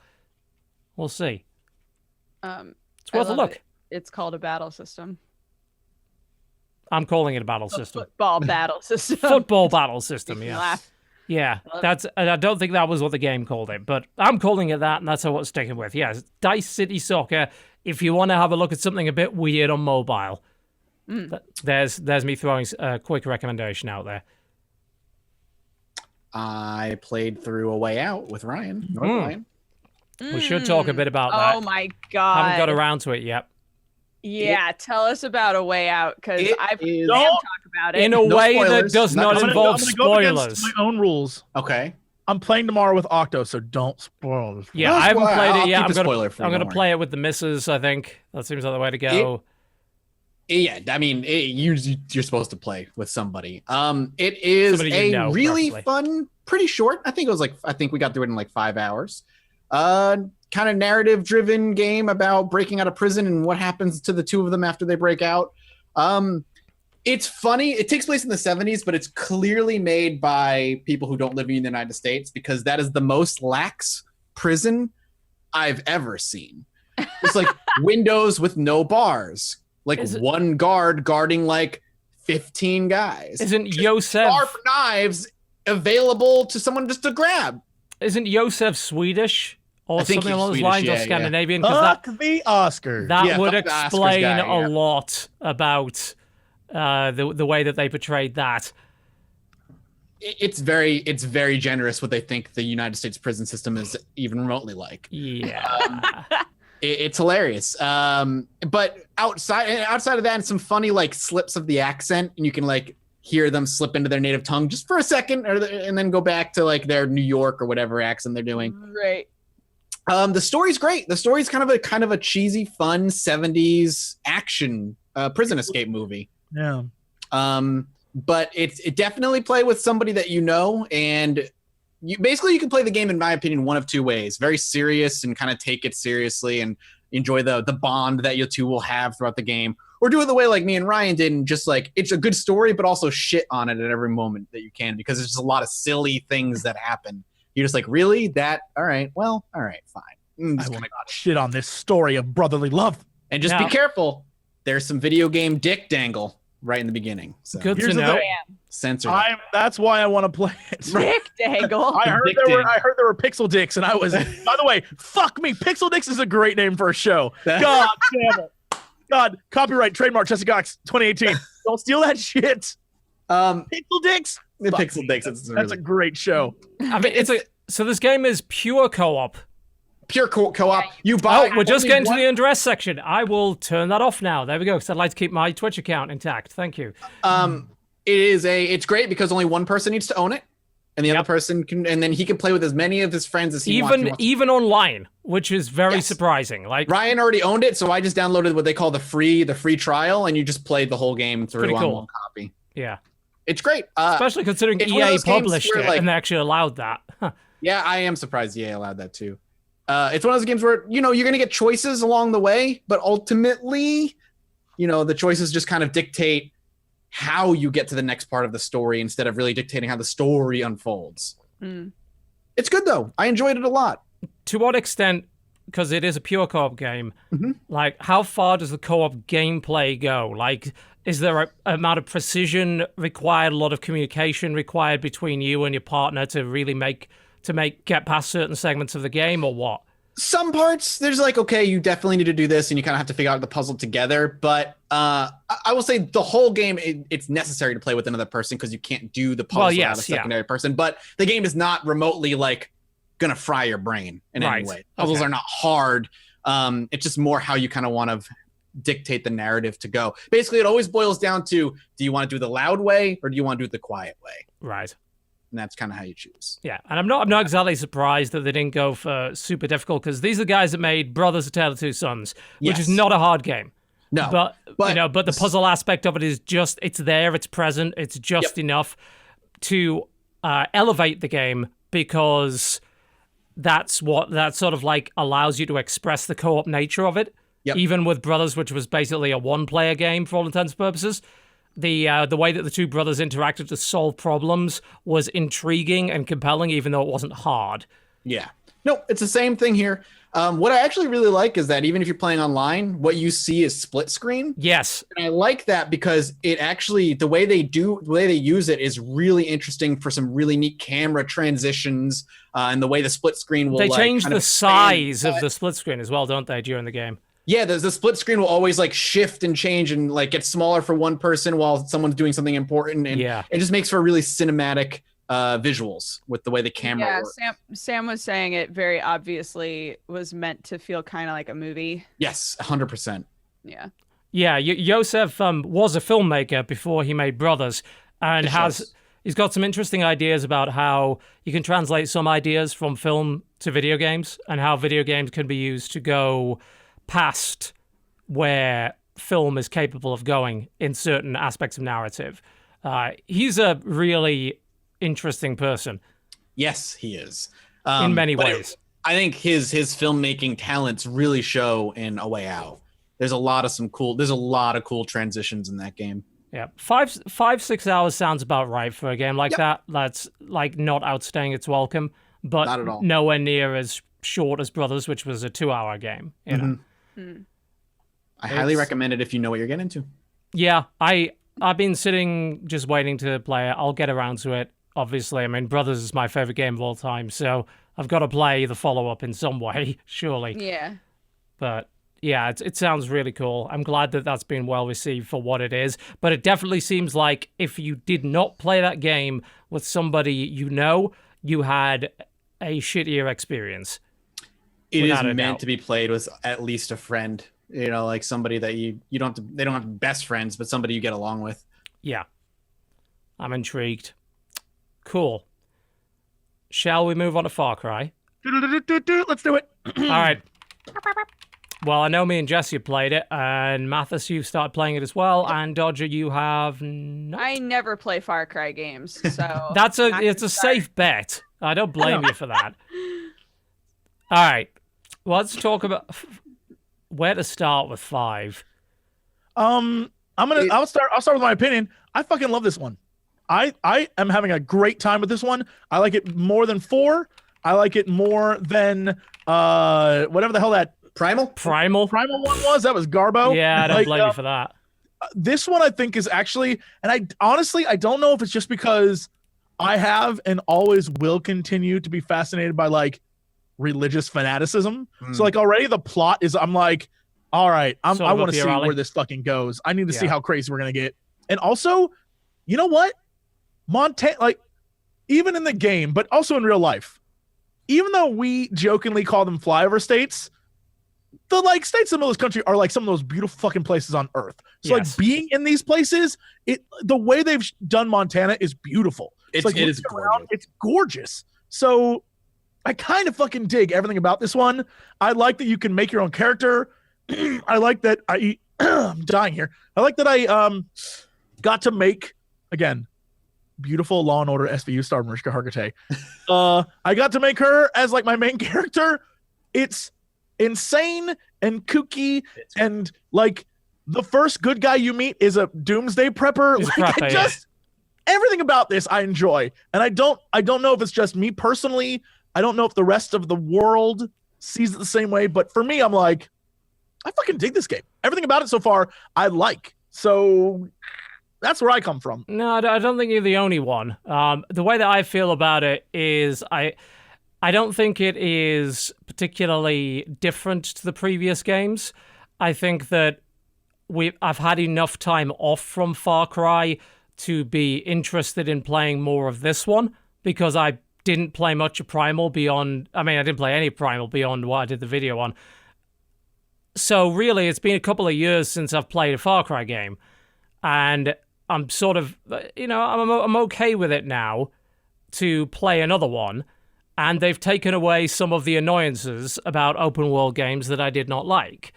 We'll see. It's worth a look. It's called a battle system. I'm calling it a battle system. Football battle system. Football battle system, yeah. Laugh. Yeah, I don't think that was what the game called it, but I'm calling it that, and that's what I'm sticking with. Yeah, Dice City Soccer, if you want to have a look at something a bit weird on mobile. There's me throwing a quick recommendation out there. I played through A Way Out with Ryan. Ryan. We should talk a bit about that. Oh my god. Haven't got around to it yet. Yeah, tell us about A Way Out, because I've Don't talk about it. In a way that spoilers. does not involve I'm gonna go up spoilers. against my own rules. Okay. I'm playing tomorrow with Octo, so don't spoil this. Yeah, No, I haven't played I'll it yet. keep I'm a gonna spoiler free, I'm gonna don't play it with the missus. I think that seems like the way to go. Yeah, I mean, you're supposed to play with somebody. It is Somebody you know, really roughly. fun, pretty short. I think we got through it in like 5 hours. Kind of narrative-driven game about breaking out of prison and what happens to the two of them after they break out. It's funny. It takes place in the 70s, but it's clearly made by people who don't live in the United States, because that is the most lax prison I've ever seen. It's like windows with no bars, like one guard guarding like 15 guys. Isn't Yosef sharp knives available to someone just to grab? Isn't Yosef Swedish or I think something he's along those Swedish, lines, or yeah. Scandinavian? Because Fuck the Oscar. that Yeah, would fuck the Oscars explain guy, a yeah. lot about the way that they portrayed that. It's very generous what they think the United States prison system is even remotely like. Yeah. It's hilarious. But outside of that, and some funny like slips of the accent, and you can like hear them slip into their native tongue just for a second, and then go back to like their New York or whatever accent they're doing. Right. The story's great. The story's kind of a cheesy, fun 70s action prison escape movie. Yeah. But it definitely play with somebody that you know, and you can play the game, in my opinion, one of two ways: very serious and kind of take it seriously and enjoy the bond that you two will have throughout the game, or do it the way like me and Ryan did, and just like it's a good story, but also shit on it at every moment that you can, because there's just a lot of silly things that happen. You're just like, really? That? All right. Well, all right, fine. I will not shit on this story of brotherly love. And just be careful. There's some video game dick dangle right in the beginning. So Good to Here's the know. thing. censor. That's why I want to play it. Dick dangle. I heard Addicting. there were Pixel Dicks, and I was. By the way, fuck me. Pixel Dicks is a great name for a show. God damn it. God, copyright, trademark, Jesse Cox, 2018. Don't steal that shit. Pixel Dicks. The Fuck Pixel me. Dicks. That's a great show. I mean, so this game is pure co-op. Pure co-op. You buy. Oh, we're just only getting to one- the undress section. I will turn that off now. There we go, because I'd like to keep my Twitch account intact. Thank you. It's great because only one person needs to own it, and the other person can, and then he can play with as many of his friends as he wants. Even online, which is very Yes. surprising. Like Ryan already owned it, so I just downloaded what they call the free trial, and you just played the whole game through Pretty on cool. one copy. yeah, It's great. especially considering it's one of EA those games published where, it like- and they actually allowed that. Yeah, I am surprised EA allowed that too. It's one of those games where, you're going to get choices along the way, but ultimately, the choices just kind of dictate how you get to the next part of the story instead of really dictating how the story unfolds. It's good though. I enjoyed it a lot. To what extent, because it is a pure co-op game, like how far does the co-op gameplay go? Like, is there a amount of precision required, a lot of communication required between you and your partner to really get past certain segments of the game, or what? Some parts, there's like, okay, you definitely need to do this, and you kind of have to figure out the puzzle together. But I will say the whole game, it's necessary to play with another person because you can't do the puzzle without a secondary person. But the game is not remotely like gonna fry your brain in any Right. way. Puzzles Okay. are not hard. It's just more how you kind of want to dictate the narrative to go. Basically, it always boils down to, do you want to do the loud way or do you want to do it the quiet way? Right. And that's kind of how you choose. Yeah, and I'm not exactly surprised that they didn't go for super difficult, because these are the guys that made Brothers: A Tale of Two Sons, which is Yes. not a hard game. No, But but- the puzzle aspect of it is just, it's there, it's present, it's just enough to elevate the game, because that's that sort of like allows you to express the co-op nature of it. Yep. Even with Brothers, which was basically a one-player game for all intents and purposes, the way that the two brothers interacted to solve problems was intriguing and compelling, even though it wasn't hard. Yeah. No, it's the same thing here. What I actually really like is that even if you're playing online, what you see is split screen. Yes. And I like that because it actually, the way they use it is really interesting for some really neat camera transitions, and the way the split screen will. They like, changed kind the of expand size of the split screen as well, don't they, during the game? Yeah, the split screen will always like shift and change and like get smaller for one person while someone's doing something important, and it just makes for really cinematic visuals with the way the camera works. Sam was saying it very obviously was meant to feel kind of like a movie. Yes, 100%. Yeah. Yeah, Yosef was a filmmaker before he made Brothers, and he's got some interesting ideas about how you can translate some ideas from film to video games, and how video games can be used to go past where film is capable of going in certain aspects of narrative. He's a really interesting person. Yes, he is. In many ways. I think his filmmaking talents really show in A Way Out. There's a lot of cool transitions in that game. Yeah, 5-6 hours sounds about right for a game like that. That's like not outstaying its welcome, but not at all. Nowhere near as short as Brothers, which was a 2-hour game. You know? I highly recommend it if you know what you're getting into. Yeah, I've been sitting just waiting to play it. I'll get around to it. Obviously, I mean, Brothers is my favorite game of all time, so I've got to play the follow-up in some way, surely. Yeah. But yeah, it sounds really cool. I'm glad that that's been well received for what it is. But it definitely seems like if you did not play that game with somebody you know, you had a shittier experience. It is meant to be played with at least a friend. You know, like somebody that you don't have to, they don't have to be best friends, but somebody you get along with. Yeah. I'm intrigued. Cool. Shall we move on to Far Cry? Let's do it. All right. Well, I know me and Jesse have played it, and Mathas, you've started playing it as well, and Dodger, you have not. I never play Far Cry games, so it's a safe bet. I don't blame you for that. All right. Well, let's talk about where to start with 5. I'll start with my opinion. I fucking love this one. I am having a great time with this one. I like it more than 4. I like it more than whatever the hell that Primal one was. That was Garbo. Yeah, I don't blame you for that. This one I think is actually, and I honestly don't know if it's just because I have and always will continue to be fascinated by like religious fanaticism. So like already the plot is, I'm like, all right, I want to see where this fucking goes. I need to see how crazy we're gonna get. And also, you know what? Montana, like even in the game, but also in real life, even though we jokingly call them flyover states, the like states in the middle of this country are like some of those beautiful fucking places on earth. So like being in these places, the way they've done Montana is beautiful. It is gorgeous. It's gorgeous. So I kind of fucking dig everything about this one. I like that you can make your own character. I like that I'm dying here. I like that I got to make, again, beautiful Law and Order SVU star Mariska Hargitay. I got to make her as like my main character. It's insane and kooky, and like the first good guy you meet is a doomsday prepper. Everything about this I enjoy, and I don't know if it's just me personally. I don't know if the rest of the world sees it the same way, but for me, I'm like, I fucking dig this game. Everything about it so far, I like. So that's where I come from. No, I don't think you're the only one. The way that I feel about it is I don't think it is particularly different to the previous games. I think that I've had enough time off from Far Cry to be interested in playing more of this one, because I didn't play much of Primal beyond... I mean, I didn't play any Primal beyond what I did the video on. So really, it's been a couple of years since I've played a Far Cry game. And I'm sort of, I'm okay with it now to play another one. And they've taken away some of the annoyances about open world games that I did not like.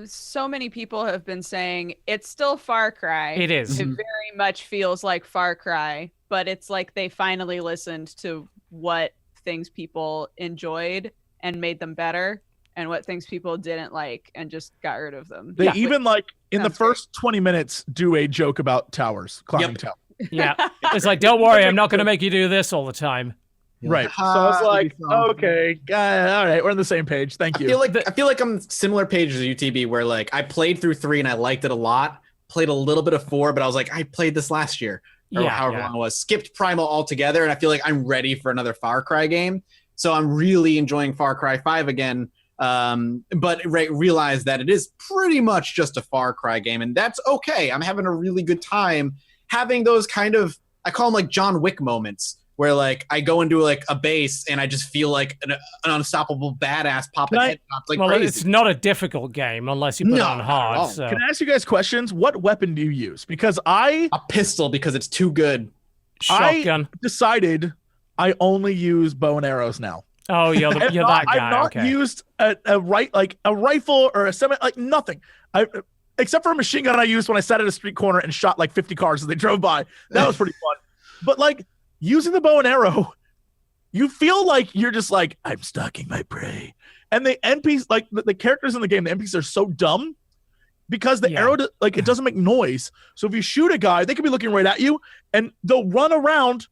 So many people have been saying it's still Far Cry. It is. It very much feels like Far Cry, but it's like they finally listened to what things people enjoyed and made them better, and what things people didn't like and just got rid of them. They even in the first 20 minutes do a joke about towers, climbing towers. Yeah. It's like, don't worry, I'm not going to make you do this all the time. Right. So I was like, okay, all right, we're on the same page. Thank you. I feel like I'm similar pages as UTB, where like I played through 3 and I liked it a lot. Played a little bit of 4, but I was like, I played this last year, or however long it was. Skipped Primal altogether, and I feel like I'm ready for another Far Cry game. So I'm really enjoying Far Cry 5 again. But realize that it is pretty much just a Far Cry game, and that's okay. I'm having a really good time having those kind of, I call them like John Wick moments, where like I go into like a base and I just feel like an unstoppable badass popping headshots like crazy. It's not a difficult game unless you put it on hard. So. Can I ask you guys questions? What weapon do you use? Because a pistol, because it's too good. Shotgun. I decided I only use bow and arrows now. Oh, you're that guy. I've not used a rifle or a semi, like nothing. Except for a machine gun I used when I sat at a street corner and shot like 50 cars as they drove by. That was pretty fun. But like using the bow and arrow, you feel like you're just like, I'm stalking my prey. And the NPCs, like the characters in the game, the NPCs are so dumb because the arrow, it doesn't make noise. So if you shoot a guy, they could be looking right at you and they'll run around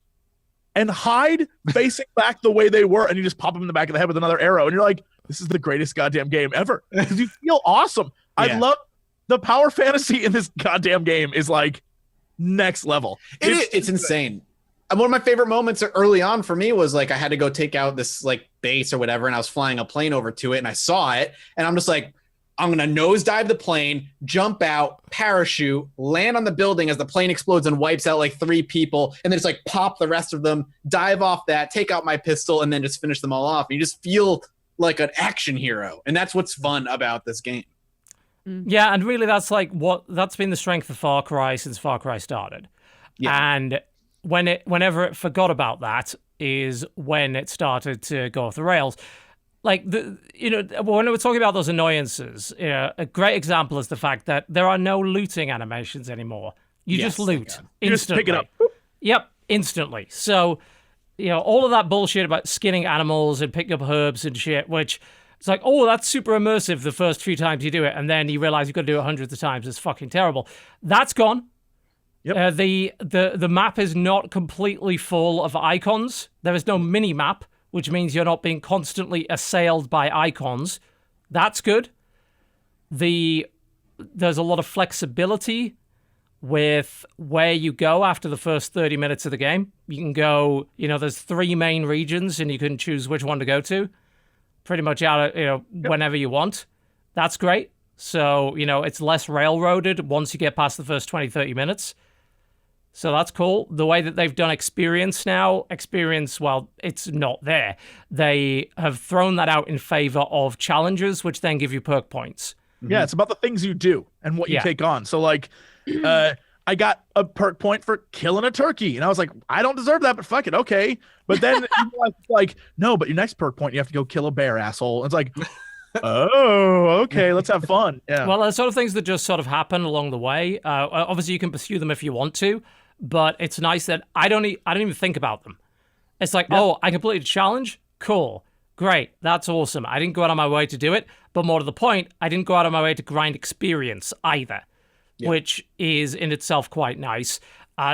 and hide facing back the way they were, and you just pop them in the back of the head with another arrow, and you're like, this is the greatest goddamn game ever. Because you feel awesome. Yeah. I love the power fantasy in this goddamn game is like next level. It's insane. And one of my favorite moments early on for me was like I had to go take out this like base or whatever, and I was flying a plane over to it, and I saw it, and I'm just like, I'm going to nosedive the plane, jump out, parachute, land on the building as the plane explodes and wipes out like 3 people, and then just like pop the rest of them, dive off that, take out my pistol, and then just finish them all off. And you just feel like an action hero. And that's what's fun about this game. Yeah, and really that's been the strength of Far Cry since Far Cry started. Yeah. And whenever it forgot about that is when it started to go off the rails. Like, when we're talking about those annoyances, a great example is the fact that there are no looting animations anymore. You just loot instantly. You just pick it up. Yep, instantly. So, all of that bullshit about skinning animals and picking up herbs and shit, which it's like, oh, that's super immersive the first few times you do it, and then you realize you've got to do it hundreds of times. It's fucking terrible. That's gone. Yep. The map is not completely full of icons. There is no mini map, which means you're not being constantly assailed by icons. That's good. There's a lot of flexibility with where you go after the first 30 minutes of the game. You can go, there's 3 main regions, and you can choose which one to go to. Pretty much out of, whenever you want. That's great. So, it's less railroaded once you get past the first 20, 30 minutes. So that's cool. The way that they've done experience now, well, it's not there. They have thrown that out in favor of challenges, which then give you perk points. Yeah, it's about the things you do and what you take on. So, like, I got a perk point for killing a turkey. And I was like, I don't deserve that, but fuck it, okay. But then like, no, but your next perk point, you have to go kill a bear, asshole. It's like, oh, okay, let's have fun. Yeah. Well, there's sort of things that just sort of happen along the way. Obviously, you can pursue them if you want to, but it's nice that I don't even think about them. It's like, oh, I completed a challenge? Cool. Great. That's awesome. I didn't go out of my way to do it, but more to the point, I didn't go out of my way to grind experience either, which is in itself quite nice.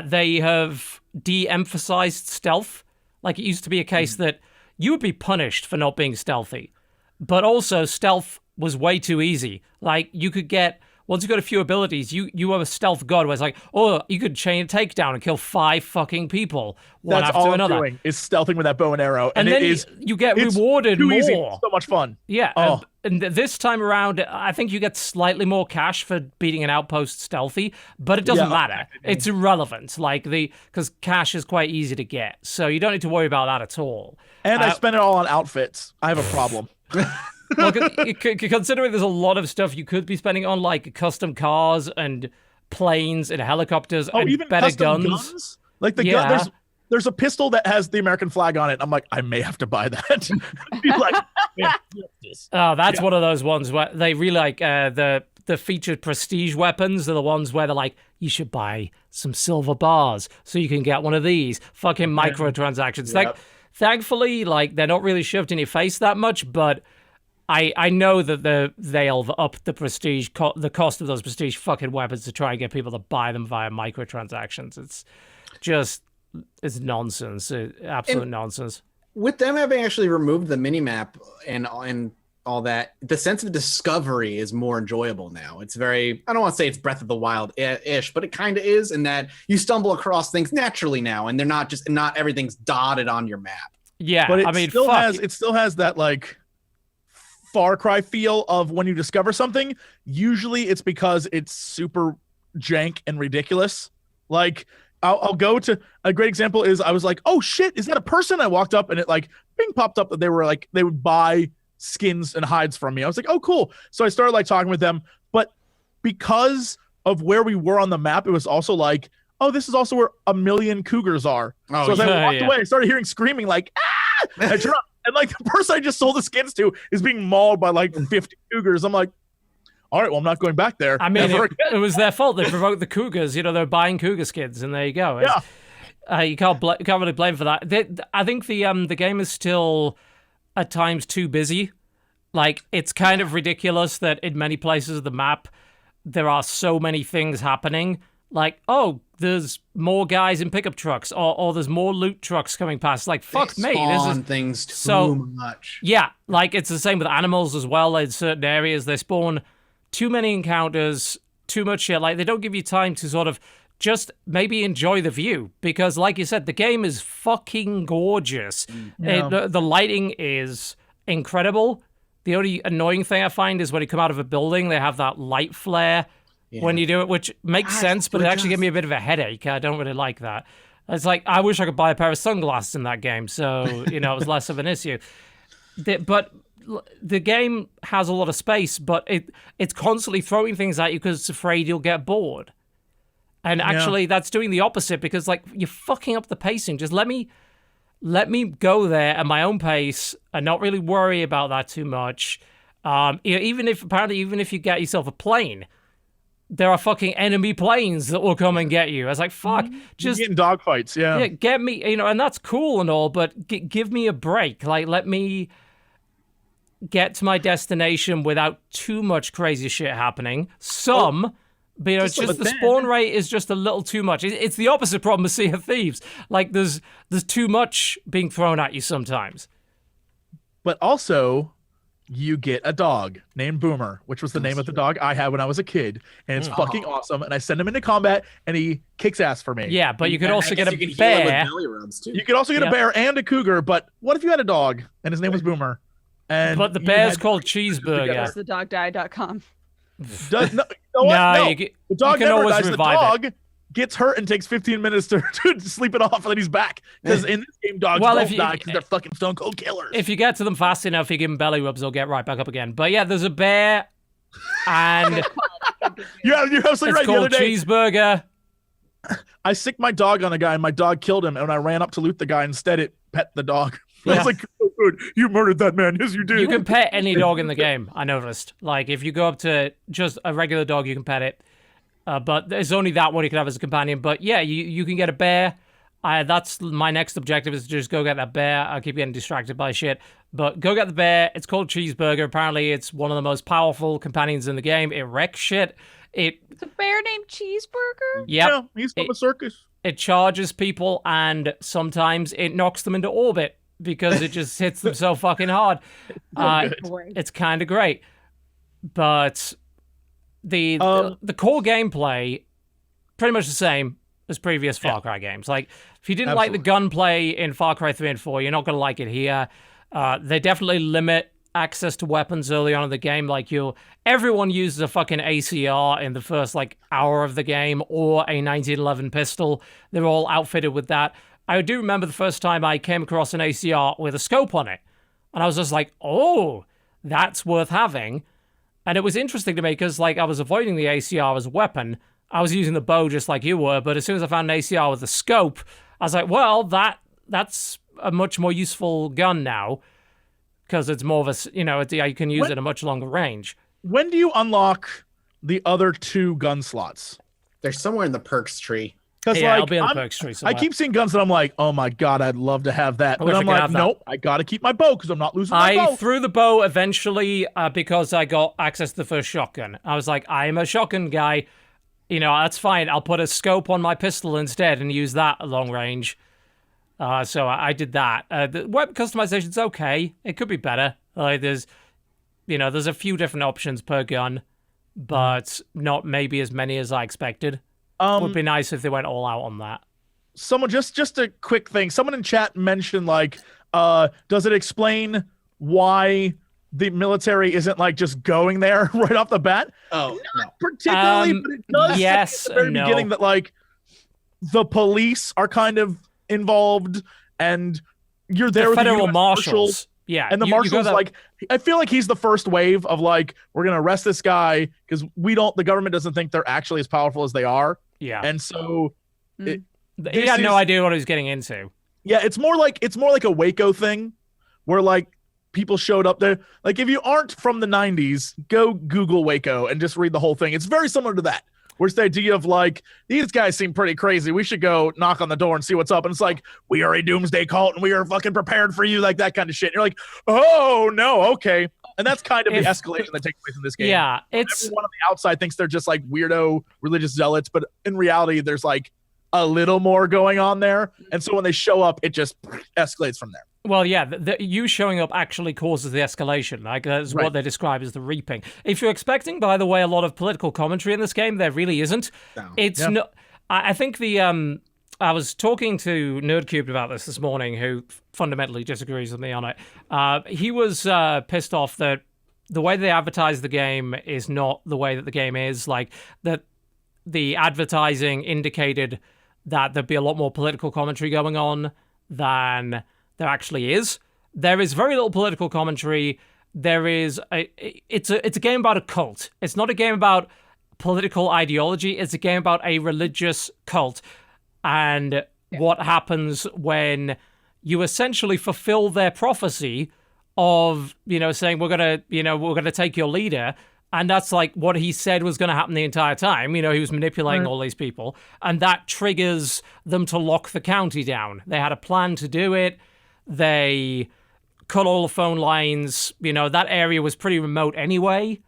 They have de-emphasized stealth. Like, it used to be a case that you would be punished for not being stealthy, but also stealth was way too easy. Like, you could get once you've got a few abilities, you have a stealth god where it's like, oh, you could chain a takedown and kill 5 fucking people one That's after all another. I'm doing is stealthing with that bow and arrow, And it then is you get it's rewarded too more. easy. It's so much fun. Yeah, Oh. and this time around, I think you get slightly more cash for beating an outpost stealthy, but it doesn't matter. It's irrelevant, because cash is quite easy to get, so you don't need to worry about that at all. And I spend it all on outfits. I have a problem. Well, considering there's a lot of stuff you could be spending on, like custom cars and planes and helicopters and even better custom guns. Like the gun, there's a pistol that has the American flag on it. I'm like, I may have to buy that. Be like, man, that's one of those ones where they really like the featured prestige weapons are the ones where they're like, you should buy some silver bars so you can get one of these fucking microtransactions. Like, thankfully, like they're not really shoved in your face that much, but I know that they'll up the prestige, the cost of those prestige fucking weapons to try and get people to buy them via microtransactions. It's nonsense, absolute nonsense. With them having actually removed the minimap and all that, the sense of discovery is more enjoyable now. It's very, I don't want to say it's Breath of the Wild-ish, but it kind of is in that you stumble across things naturally now, and they're not everything's dotted on your map. Yeah, but it still has that like Far Cry feel of when you discover something. Usually it's because it's super jank and ridiculous. Like I'll go to a great example is I was like, oh shit, is that a person? I walked up and it like bing popped up that they were like, they would buy skins and hides from me. I was like, oh cool. So I started like talking with them, but because of where we were on the map, it was also like, oh, this is also where a million cougars are. So as I walked away, I started hearing screaming like, ah! And I turned around, and like the person I just sold the skins to is being mauled by like 50 cougars. I'm like, all right, well, I'm not going back there. I mean, it was their fault. They provoked the cougars. You know, they're buying cougar skins, and there you go. You can't really blame for that. I think the game is still at times too busy. Like, it's kind of ridiculous that in many places of the map there are so many things happening. Like, oh, there's more guys in pickup trucks, or there's more loot trucks coming past. Like, fuck me, this is things too much. Yeah, like it's the same with animals as well. In certain areas, they spawn too many encounters, too much shit. Like, they don't give you time to sort of just maybe enjoy the view, because, like you said, the game is fucking gorgeous. Yeah. The lighting is incredible. The only annoying thing I find is when you come out of a building, they have that light flare. When you do it, which makes sense, but it actually gave me a bit of a headache. I don't really like that. It's like, I wish I could buy a pair of sunglasses in that game, so, you know, it was less of an issue. But the game has a lot of space, but it's constantly throwing things at you because it's afraid you'll get bored. And actually, that's doing the opposite, because, like, you're fucking up the pacing. Just let me go there at my own pace and not really worry about that too much. Even if you get yourself a plane, there are fucking enemy planes that will come and get you. I was like, fuck, just getting dogfights. Yeah, get me, and that's cool and all, but give me a break. Like, let me get to my destination without too much crazy shit happening. But it's just the spawn rate is just a little too much. It's the opposite problem of Sea of Thieves. Like, there's too much being thrown at you sometimes. But also, you get a dog named Boomer, which was the name of the dog I had when I was a kid, and it's fucking awesome. And I send him into combat, and he kicks ass for me. Yeah, but you could also get a bear. You could also get a bear and a cougar. But what if you had a dog and his name was Boomer? But the bear's called Cheeseburger. That's thedogdie.com. The dog can never always dies. The revive dog gets hurt and takes 15 minutes to sleep it off, and then he's back. Because in this game, dogs don't die because they're fucking stone cold killers. If you get to them fast enough, you give them belly rubs, they'll get right back up again. But yeah, there's a bear, and you're absolutely right. It's called Cheeseburger. I sicked my dog on a guy, and my dog killed him, and when I ran up to loot the guy, instead it pet the dog. I was like, oh, good, you murdered that man. Yes, you did. You can pet any dog in the game, I noticed. Like, if you go up to just a regular dog, you can pet it. But there's only that one you can have as a companion. But yeah, you can get a bear. That's my next objective, is to just go get that bear. I keep getting distracted by shit. But go get the bear. It's called Cheeseburger. Apparently, it's one of the most powerful companions in the game. It wrecks shit. It's a bear named Cheeseburger? Yep. Yeah, he's from a circus. It charges people, and sometimes it knocks them into orbit because it just hits them so fucking hard. It's kind of great. But the core gameplay pretty much the same as previous Far Cry games. Like, if you didn't like the gunplay in Far Cry 3 and 4, you're not going to like it here. They definitely limit access to weapons early on in the game. Like, everyone uses a fucking ACR in the first, like, hour of the game, or a 1911 pistol. They're all outfitted with that. I do remember the first time I came across an ACR with a scope on it. And I was just like, oh, that's worth having. And it was interesting to me because, like, I was avoiding the ACR as a weapon. I was using the bow just like you were, but as soon as I found an ACR with a scope, I was like, well, that's a much more useful gun now, because it's more of a, you can use it at a much longer range. When do you unlock the other 2 gun slots? They're somewhere in the perks tree. Because I'll be in the perks tree somewhere. I keep seeing guns and I'm like, oh my god, I'd love to have that. But I'm like, nope, I gotta keep my bow because I'm not losing my bow. I threw the bow eventually because I got access to the first shotgun. I was like, I'm a shotgun guy. That's fine. I'll put a scope on my pistol instead and use that at long range. So I did that. The web customization's okay. It could be better. Like, there's a few different options per gun, but not maybe as many as I expected. Would be nice if they went all out on that. Someone just a quick thing. Someone in chat mentioned, like, does it explain why the military isn't, like, just going there right off the bat? Oh, not particularly, but it does say at the very beginning that, like, the police are kind of involved, and you're there with federal the marshals. Yeah, and the marshals, like, I feel like he's the first wave of, like, we're gonna arrest this guy because the government doesn't think they're actually as powerful as they are. Yeah, and so he had no idea what he was getting into. Yeah, it's more like a Waco thing, where, like, people showed up there. Like, if you aren't from the 90s, go Google Waco and just read the whole thing. It's very similar to that. Where's the idea of, like, these guys seem pretty crazy. We should go knock on the door and see what's up. And it's like, we are a doomsday cult and we are fucking prepared for you, like that kind of shit. And you're like, oh, no, okay. And that's kind of the escalation that takes place in this game. Yeah, everyone on the outside thinks they're just, like, weirdo religious zealots, but in reality, there's, like, a little more going on there. And so when they show up, it just escalates from there. Well, yeah, you showing up actually causes the escalation. Like, that's what they describe as the reaping. If you're expecting, by the way, a lot of political commentary in this game, there really isn't. No. It's not. I think I was talking to Nerdcubed about this morning, who fundamentally disagrees with me on it. He was pissed off that the way they advertise the game is not the way that the game is. Like, that the advertising indicated that there'd be a lot more political commentary going on than there actually is. There is very little political commentary. It's a game about a cult. It's not a game about political ideology. It's a game about a religious cult and what happens when you essentially fulfill their prophecy of, saying we're gonna take your leader. And that's like what he said was going to happen the entire time. He was manipulating all these people. And that triggers them to lock the county down. They had a plan to do it. They cut all the phone lines. That area was pretty remote anyway.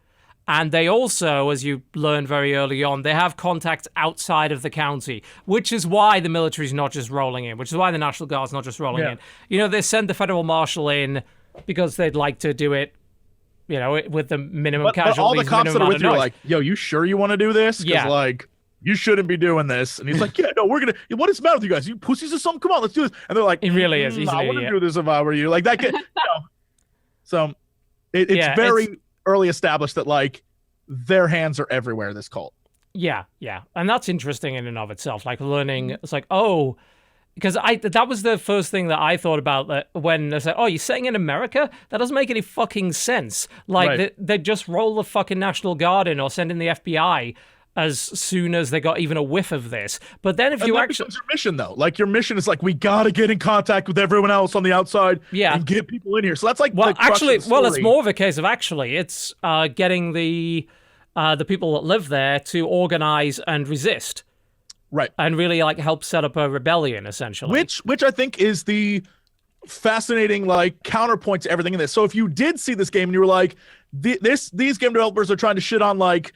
And they also, as you learned very early on, they have contacts outside of the county, which is why the military's not just rolling in, which is why the National Guard's not just rolling in. They send the federal marshal in because they'd like to do it, with the minimum casualties. But all the cops that are with you are like, yo, you sure you want to do this? Because, like, you shouldn't be doing this. And he's like, yeah, no, we're going to, what is the matter with you guys? You pussies or something? Come on, let's do this. And they're like, it really is. I wouldn't do this if I were you. Like, that kid, So it's very early established that, like, their hands are everywhere, this cult. Yeah. And that's interesting in and of itself. Like, learning, it's like, oh, because that was the first thing that I thought about when they said, oh, you're saying in America? That doesn't make any fucking sense. Like, they just roll the fucking National Guard in or send in the FBI as soon as they got even a whiff of this. But then if you actually... your mission, though. Like, your mission is like, we got to get in contact with everyone else on the outside and get people in here. So that's like... Well, it's more of a case of it's getting the people that live there to organize and resist. Right. And really, like, help set up a rebellion, essentially. Which I think is the fascinating, like, counterpoint to everything in this. So if you did see this game and you were like, these game developers are trying to shit on, like,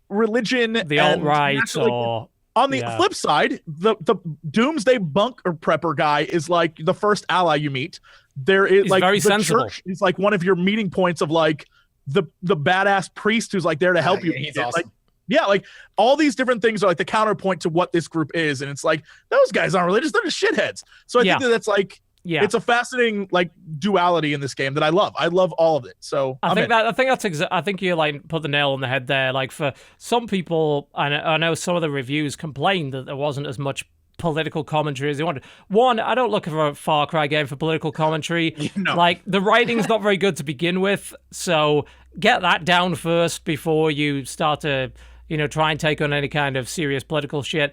religion, the alt-right, or... On the flip side, the doomsday bunker prepper guy is, like, the first ally you meet. There is, He's like, very the sensible. church is, like, one of your meeting points of, like, the badass priest who's like there to help you. He's awesome. Like all these different things are like the counterpoint to what this group is, and it's like those guys aren't religious; they're just shitheads. So I think that's like it's a fascinating like duality in this game that I love. I love all of it. So I think you like put the nail on the head there. Like for some people, I know some of the reviews complained that there wasn't as much political commentary as they wanted. One, I don't look for a Far Cry game for political commentary. No. Like the writing's not very good to begin with, so get that down first before you start to try and take on any kind of serious political shit.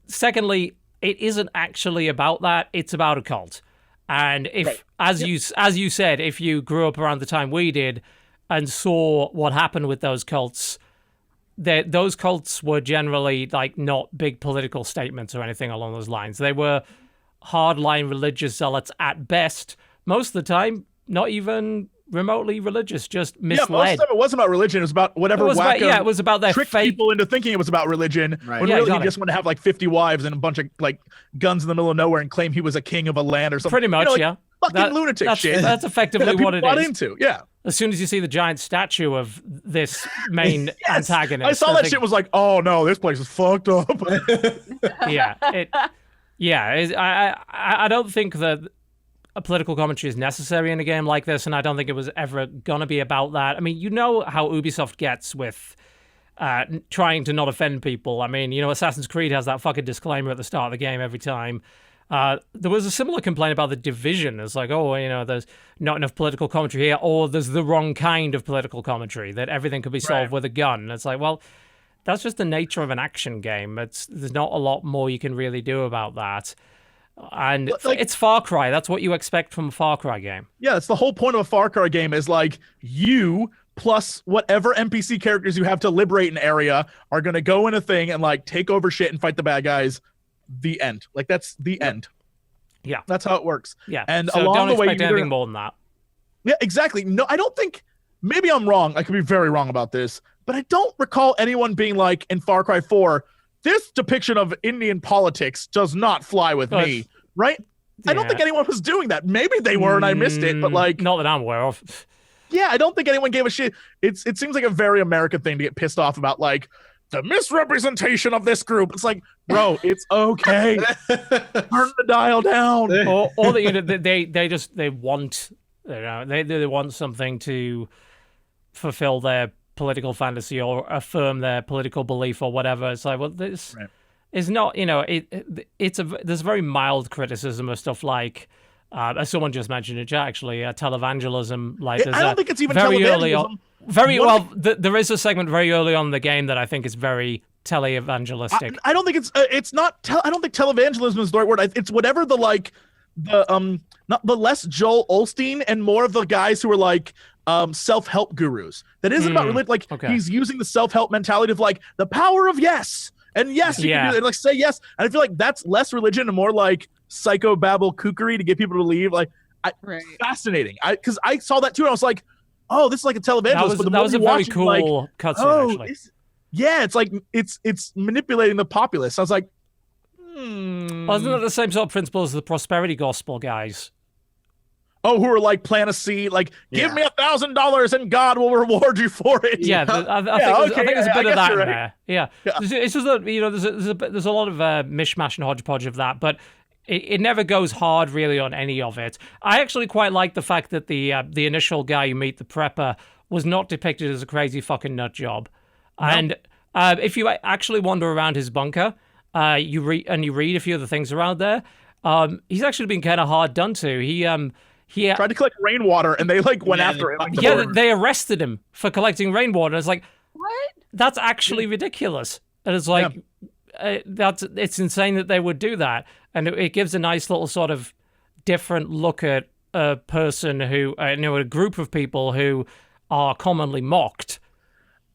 Secondly, it isn't actually about that. It's about a cult. And if, as you said, if you grew up around the time we did and saw what happened with those cults, those cults were generally like not big political statements or anything along those lines. They were hardline religious zealots at best. Most of the time, not even remotely religious, just misled. Yeah, most of it wasn't about religion. It was about whatever it was about their tricked faith. people into thinking it was about religion. Right. When really he just wanted to have like 50 wives and a bunch of like guns in the middle of nowhere and claim he was a king of a land or something. Pretty much, fucking lunatic shit. That's effectively what it is. Into. Yeah. As soon as you see the giant statue of this main antagonist, I saw that shit was like, oh no, this place is fucked up. I don't think that a political commentary is necessary in a game like this, and I don't think it was ever gonna be about that. I mean, you know how Ubisoft gets with trying to not offend people. I mean, Assassin's Creed has that fucking disclaimer at the start of the game every time. There was a similar complaint about The Division. It's like, there's not enough political commentary here, or there's the wrong kind of political commentary, that everything could be solved with a gun. And it's like, well, that's just the nature of an action game. There's not a lot more you can really do about that. And it's Far Cry. That's what you expect from a Far Cry game. Yeah, that's the whole point of a Far Cry game is like you plus whatever NPC characters you have to liberate an area are going to go in a thing and like take over shit and fight the bad guys. The end. Like that's the end. Yeah. That's how it works. Yeah. And so along don't the way, expect anything more than that. Yeah, exactly. No, I don't think, maybe I'm wrong. I could be very wrong about this, but I don't recall anyone being like in Far Cry 4, this depiction of Indian politics does not fly with me, right? Yeah. I don't think anyone was doing that. Maybe they were and I missed it, but like... Not that I'm aware of. Yeah, I don't think anyone gave a shit. It seems like a very American thing to get pissed off about, like, the misrepresentation of this group. It's like, bro, it's okay. Turn the dial down. Or they want, they want something to fulfill their political fantasy or affirm their political belief or whatever. It's like, well, this is not, there's a very mild criticism of stuff like, as someone just mentioned in chat, actually, televangelism. Like, I don't think it's even very televangelism. early on. There is a segment very early on in the game that I think is very televangelistic. I don't think it's not. I don't think televangelism is the right word. It's whatever the like not the less Joel Osteen and more of the guys who are like self-help gurus. That isn't about religion. Like he's using the self-help mentality of like the power of yes. And yes, you can do it. Like say yes. And I feel like that's less religion and more like psychobabble kookery to get people to believe. Like fascinating. Because I saw that too and I was like, oh, this is like a televangelist. That was a very cool cutscene, actually. It's like it's manipulating the populace. I was like, Well, isn't that the same sort of principle as the prosperity gospel guys? Oh, who are like plant a seed, like give me $1,000 and God will reward you for it. Yeah, I think there's a bit of that in there. Yeah, it's just that there's a lot of mishmash and hodgepodge of that, but it never goes hard really on any of it. I actually quite like the fact that the initial guy you meet, the prepper, was not depicted as a crazy fucking nut job. No. And if you actually wander around his bunker, you read a few of the things around there. He's actually been kind of hard done to. He tried to collect rainwater, and they like went after him. They arrested him for collecting rainwater. It's like, what? That's actually ridiculous. And it's like, it's insane that they would do that. And it gives a nice little sort of different look at a person who, a group of people who are commonly mocked.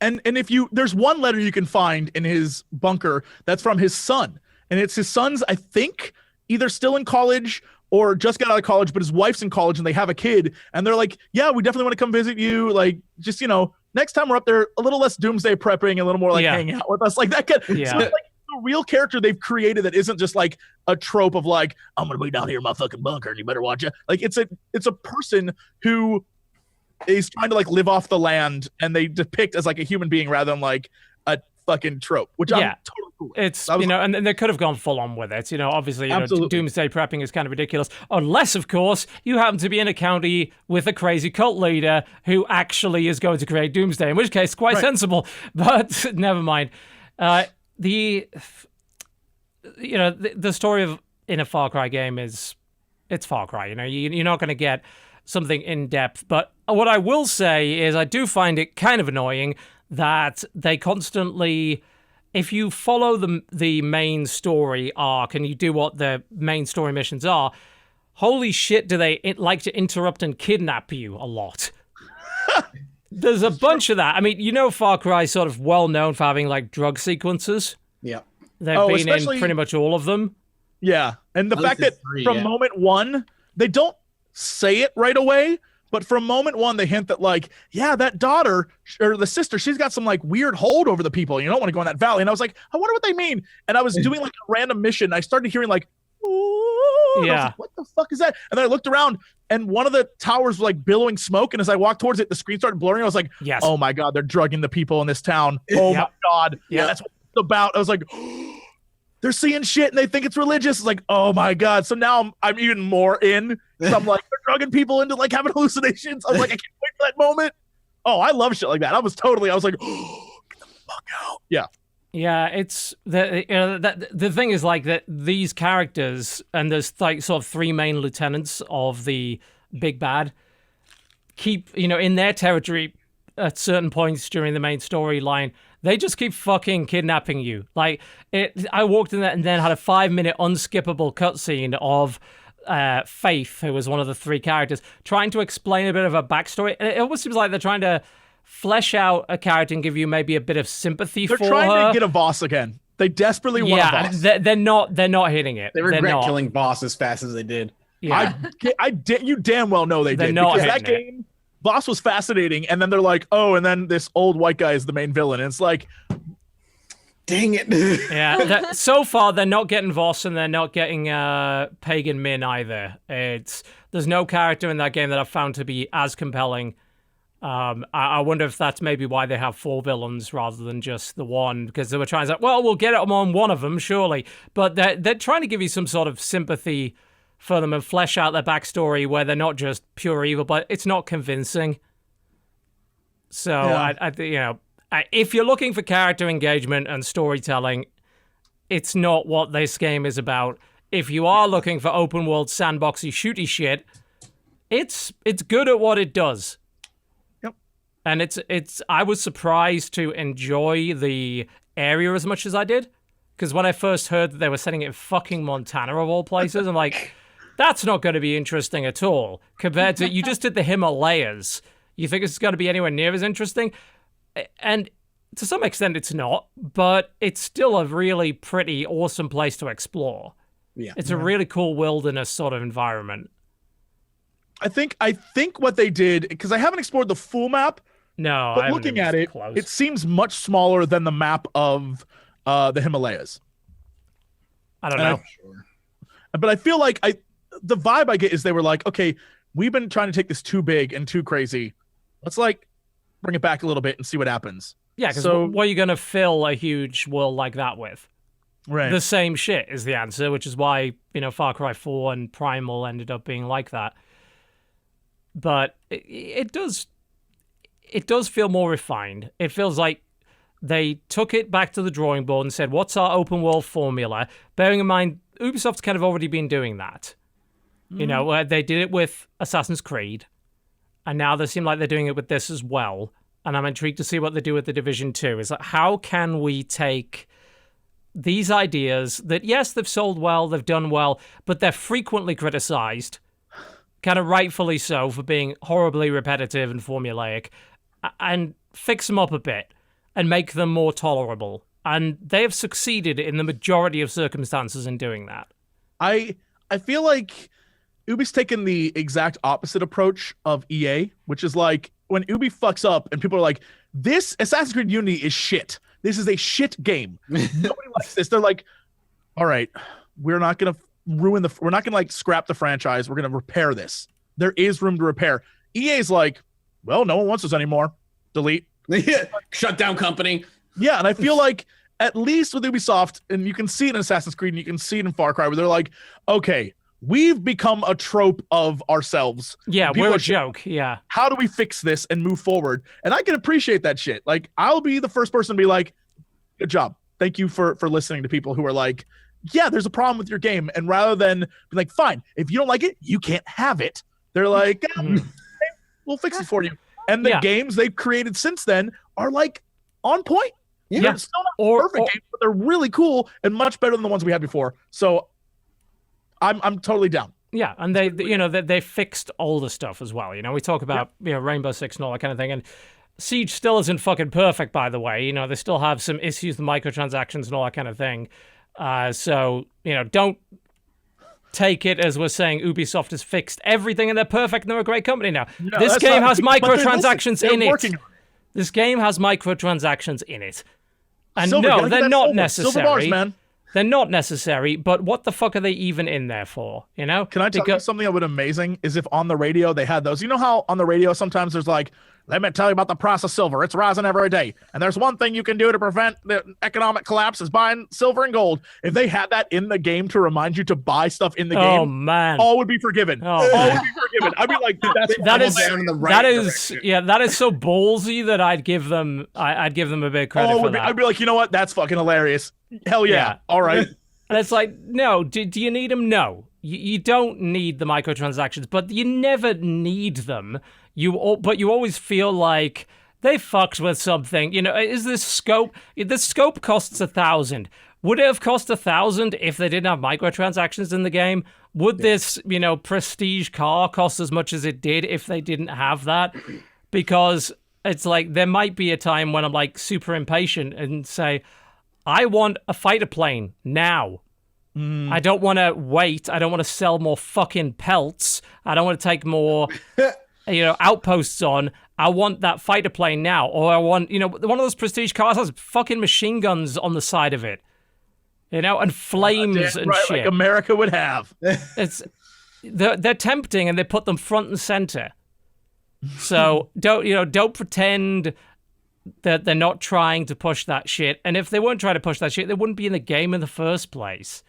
And if there's one letter you can find in his bunker that's from his son, and it's his son's, I think, either still in college or just got out of college, but his wife's in college and they have a kid, and they're like, yeah, we definitely want to come visit you. Like, just, next time we're up there, a little less doomsday prepping, a little more like hanging out with us. Like that kid. Yeah. So it's like a real character they've created that isn't just like a trope of like, I'm going to be down here in my fucking bunker and you better watch it. Like it's a person who is trying to like live off the land, and they depict as like a human being rather than like a fucking trope, which I'm totally cool with. It's, and they could have gone full on with it. Obviously, doomsday prepping is kind of ridiculous. Unless, of course, you happen to be in a county with a crazy cult leader who actually is going to create doomsday, in which case, quite sensible. But never mind. The story in a Far Cry game it's Far Cry. You're not going to get something in depth. But what I will say is I do find it kind of annoying that they constantly, if you follow the main story arc and you do what the main story missions are, holy shit, do they like to interrupt and kidnap you a lot. There's a bunch of that. I mean, Far Cry is sort of well known for having like drug sequences. Yeah. They've been in pretty much all of them. Yeah. And the fact that from moment one, they don't say it right away, but from moment one, they hint that like, yeah, that daughter or the sister, she's got some like weird hold over the people. You don't want to go in that valley. And I was like, I wonder what they mean. And I was doing like a random mission. I started hearing like, ooh, yeah, like, what the fuck is that? And then I looked around, and one of the towers was like billowing smoke. And as I walked towards it, the screen started blurring. I was like, yes. Oh my God, they're drugging the people in this town. Oh my God. Yeah, that's what it's about. I was like, they're seeing shit and they think it's religious. It's like, oh my God. So now I'm even more in. So I'm like, they're drugging people into like having hallucinations. I was like, I can't wait for that moment. Oh, I love shit like that. I was like, oh, get the fuck out. Yeah. Yeah, it's the thing is like that these characters, and there's like sort of three main lieutenants of the big bad, keep in their territory at certain points during the main storyline. They just keep fucking kidnapping you. Like I walked in there and then had a 5-minute unskippable cutscene of Faith, who was one of the three characters, trying to explain a bit of a backstory. And it almost seems like they're trying to flesh out a character and give you maybe a bit of sympathy for her. They're trying to get a boss again. They desperately want a boss. They're not hitting it. They regret killing boss as fast as they did. Yeah. You damn well know they did. Because that game, boss was fascinating, and then they're like, oh, and then this old white guy is the main villain. And it's like, dang it. Yeah. So far, they're not getting Voss, and they're not getting Pagan Min either. There's no character in that game that I've found to be as compelling. I wonder if that's maybe why they have 4 villains rather than just the one, because they were trying to say, well, we'll get it on one of them, surely. But they're trying to give you some sort of sympathy for them and flesh out their backstory where they're not just pure evil, but it's not convincing. So, yeah. If you're looking for character engagement and storytelling, it's not what this game is about. If you are looking for open world sandboxy shooty shit, it's good at what it does. And I was surprised to enjoy the area as much as I did. Because when I first heard that they were setting it in fucking Montana of all places, I'm like, that's not going to be interesting at all. Compared to, you just did the Himalayas. You think it's going to be anywhere near as interesting? And to some extent it's not, but it's still a really pretty awesome place to explore. Yeah. It's a really cool wilderness sort of environment. I think what they did, because I haven't explored the full map, no, but looking at it, it seems much smaller than the map of the Himalayas. I don't know. But I feel like the vibe I get is they were like, okay, we've been trying to take this too big and too crazy. Let's like bring it back a little bit and see what happens. Yeah, because what are you going to fill a huge world like that with? Right. The same shit is the answer, which is why, Far Cry 4 and Primal ended up being like that. But it does feel more refined. It feels like they took it back to the drawing board and said, what's our open world formula? Bearing in mind, Ubisoft's kind of already been doing that. They did it with Assassin's Creed, and now they seem like they're doing it with this as well. And I'm intrigued to see what they do with The Division 2. Is like, how can we take these ideas that, yes, they've sold well, they've done well, but they're frequently criticized, kind of rightfully so, for being horribly repetitive and formulaic, and fix them up a bit and make them more tolerable. And they have succeeded in the majority of circumstances in doing that. I feel like Ubi's taken the exact opposite approach of EA, which is like when Ubi fucks up and people are like, this Assassin's Creed Unity is shit. This is a shit game. Nobody likes this. They're like, all right, we're not going to we're not going to like scrap the franchise. We're going to repair this. There is room to repair. EA's like, well, no one wants us anymore. Delete. Shut down company. Yeah, and I feel like at least with Ubisoft, and you can see it in Assassin's Creed, and you can see it in Far Cry, where they're like, okay, we've become a trope of ourselves. Yeah, People we're a are joke. Yeah. How do we fix this and move forward? And I can appreciate that shit. Like, I'll be the first person to be like, good job. Thank you for listening to people who are like, yeah, there's a problem with your game. And rather than be like, fine, if you don't like it, you can't have it. They're like, we'll fix it for you. And the games they've created since then are like on point. Yeah. They're still not perfect games, but they're really cool and much better than the ones we had before. So I'm totally down. Yeah, and they fixed all the stuff as well. We talk about Rainbow Six and all that kind of thing, and Siege still isn't fucking perfect, by the way. They still have some issues with microtransactions and all that kind of thing. So don't take it as we're saying Ubisoft has fixed everything and they're perfect and they're a great company now. No, this game has microtransactions in it. This game has microtransactions in it. And no, they're not necessary. Silver bars, man. They're not necessary, but what the fuck are they even in there for? Can I tell you something that would be amazing is if on the radio they had those. You know how on the radio sometimes there's like, let me tell you about the price of silver. It's rising every day. And there's one thing you can do to prevent the economic collapse is buying silver and gold. If they had that in the game to remind you to buy stuff in the game, oh man, all would be forgiven. All would be forgiven. I'd be like, that is so ballsy that I'd give them a big credit for that. I'd be like, you know what? That's fucking hilarious. Hell yeah. All right. And it's like, no, do you need them? No. You don't need the microtransactions, but you never need them. But you always feel like they fucked with something. Is this scope? The scope costs 1,000. Would it have cost 1,000 if they didn't have microtransactions in the game? Would this, prestige car cost as much as it did if they didn't have that? Because it's like there might be a time when I'm like super impatient and say, I want a fighter plane now. I don't want to wait. I don't want to sell more fucking pelts. I don't want to take more, outposts on. I want that fighter plane now. Or I want, one of those prestige cars has fucking machine guns on the side of it. And flames and shit. Like America would have. They're tempting and they put them front and center. So don't pretend that they're not trying to push that shit. And if they weren't trying to push that shit, they wouldn't be in the game in the first place.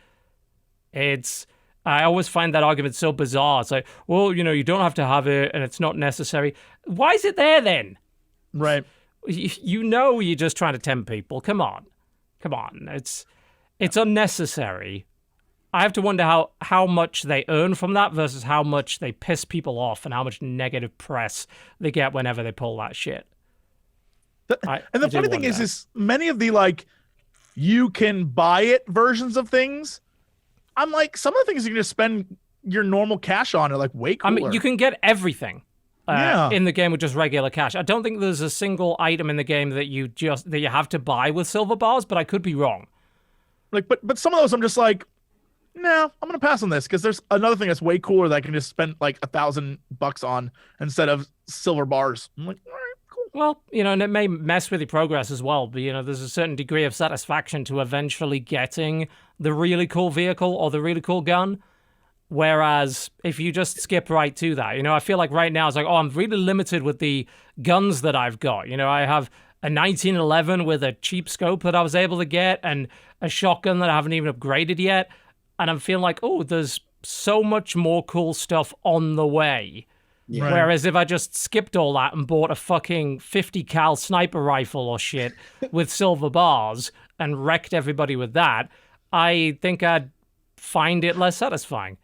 I always find that argument so bizarre. It's like, well, you don't have to have it and it's not necessary. Why is it there then? Right. You're just trying to tempt people. Come on. It's unnecessary. I have to wonder how much they earn from that versus how much they piss people off and how much negative press they get whenever they pull that shit. And the funny thing is many of the you can buy it versions of things, I'm like, some of the things you can just spend your normal cash on are like way cooler. I mean, you can get everything in the game with just regular cash. I don't think there's a single item in the game that you have to buy with silver bars, but I could be wrong. But some of those I'm just like, no, I'm gonna pass on this because there's another thing that's way cooler that I can just spend like $1,000 on instead of silver bars. I'm like, all right. Well, and it may mess with your progress as well, but, there's a certain degree of satisfaction to eventually getting the really cool vehicle or the really cool gun. Whereas if you just skip right to that, I feel like right now it's like, oh, I'm really limited with the guns that I've got. I have a 1911 with a cheap scope that I was able to get and a shotgun that I haven't even upgraded yet. And I'm feeling like, oh, there's so much more cool stuff on the way. Yeah. Right. Whereas if I just skipped all that and bought a fucking 50 cal sniper rifle or shit with silver bars and wrecked everybody with that, I think I'd find it less satisfying.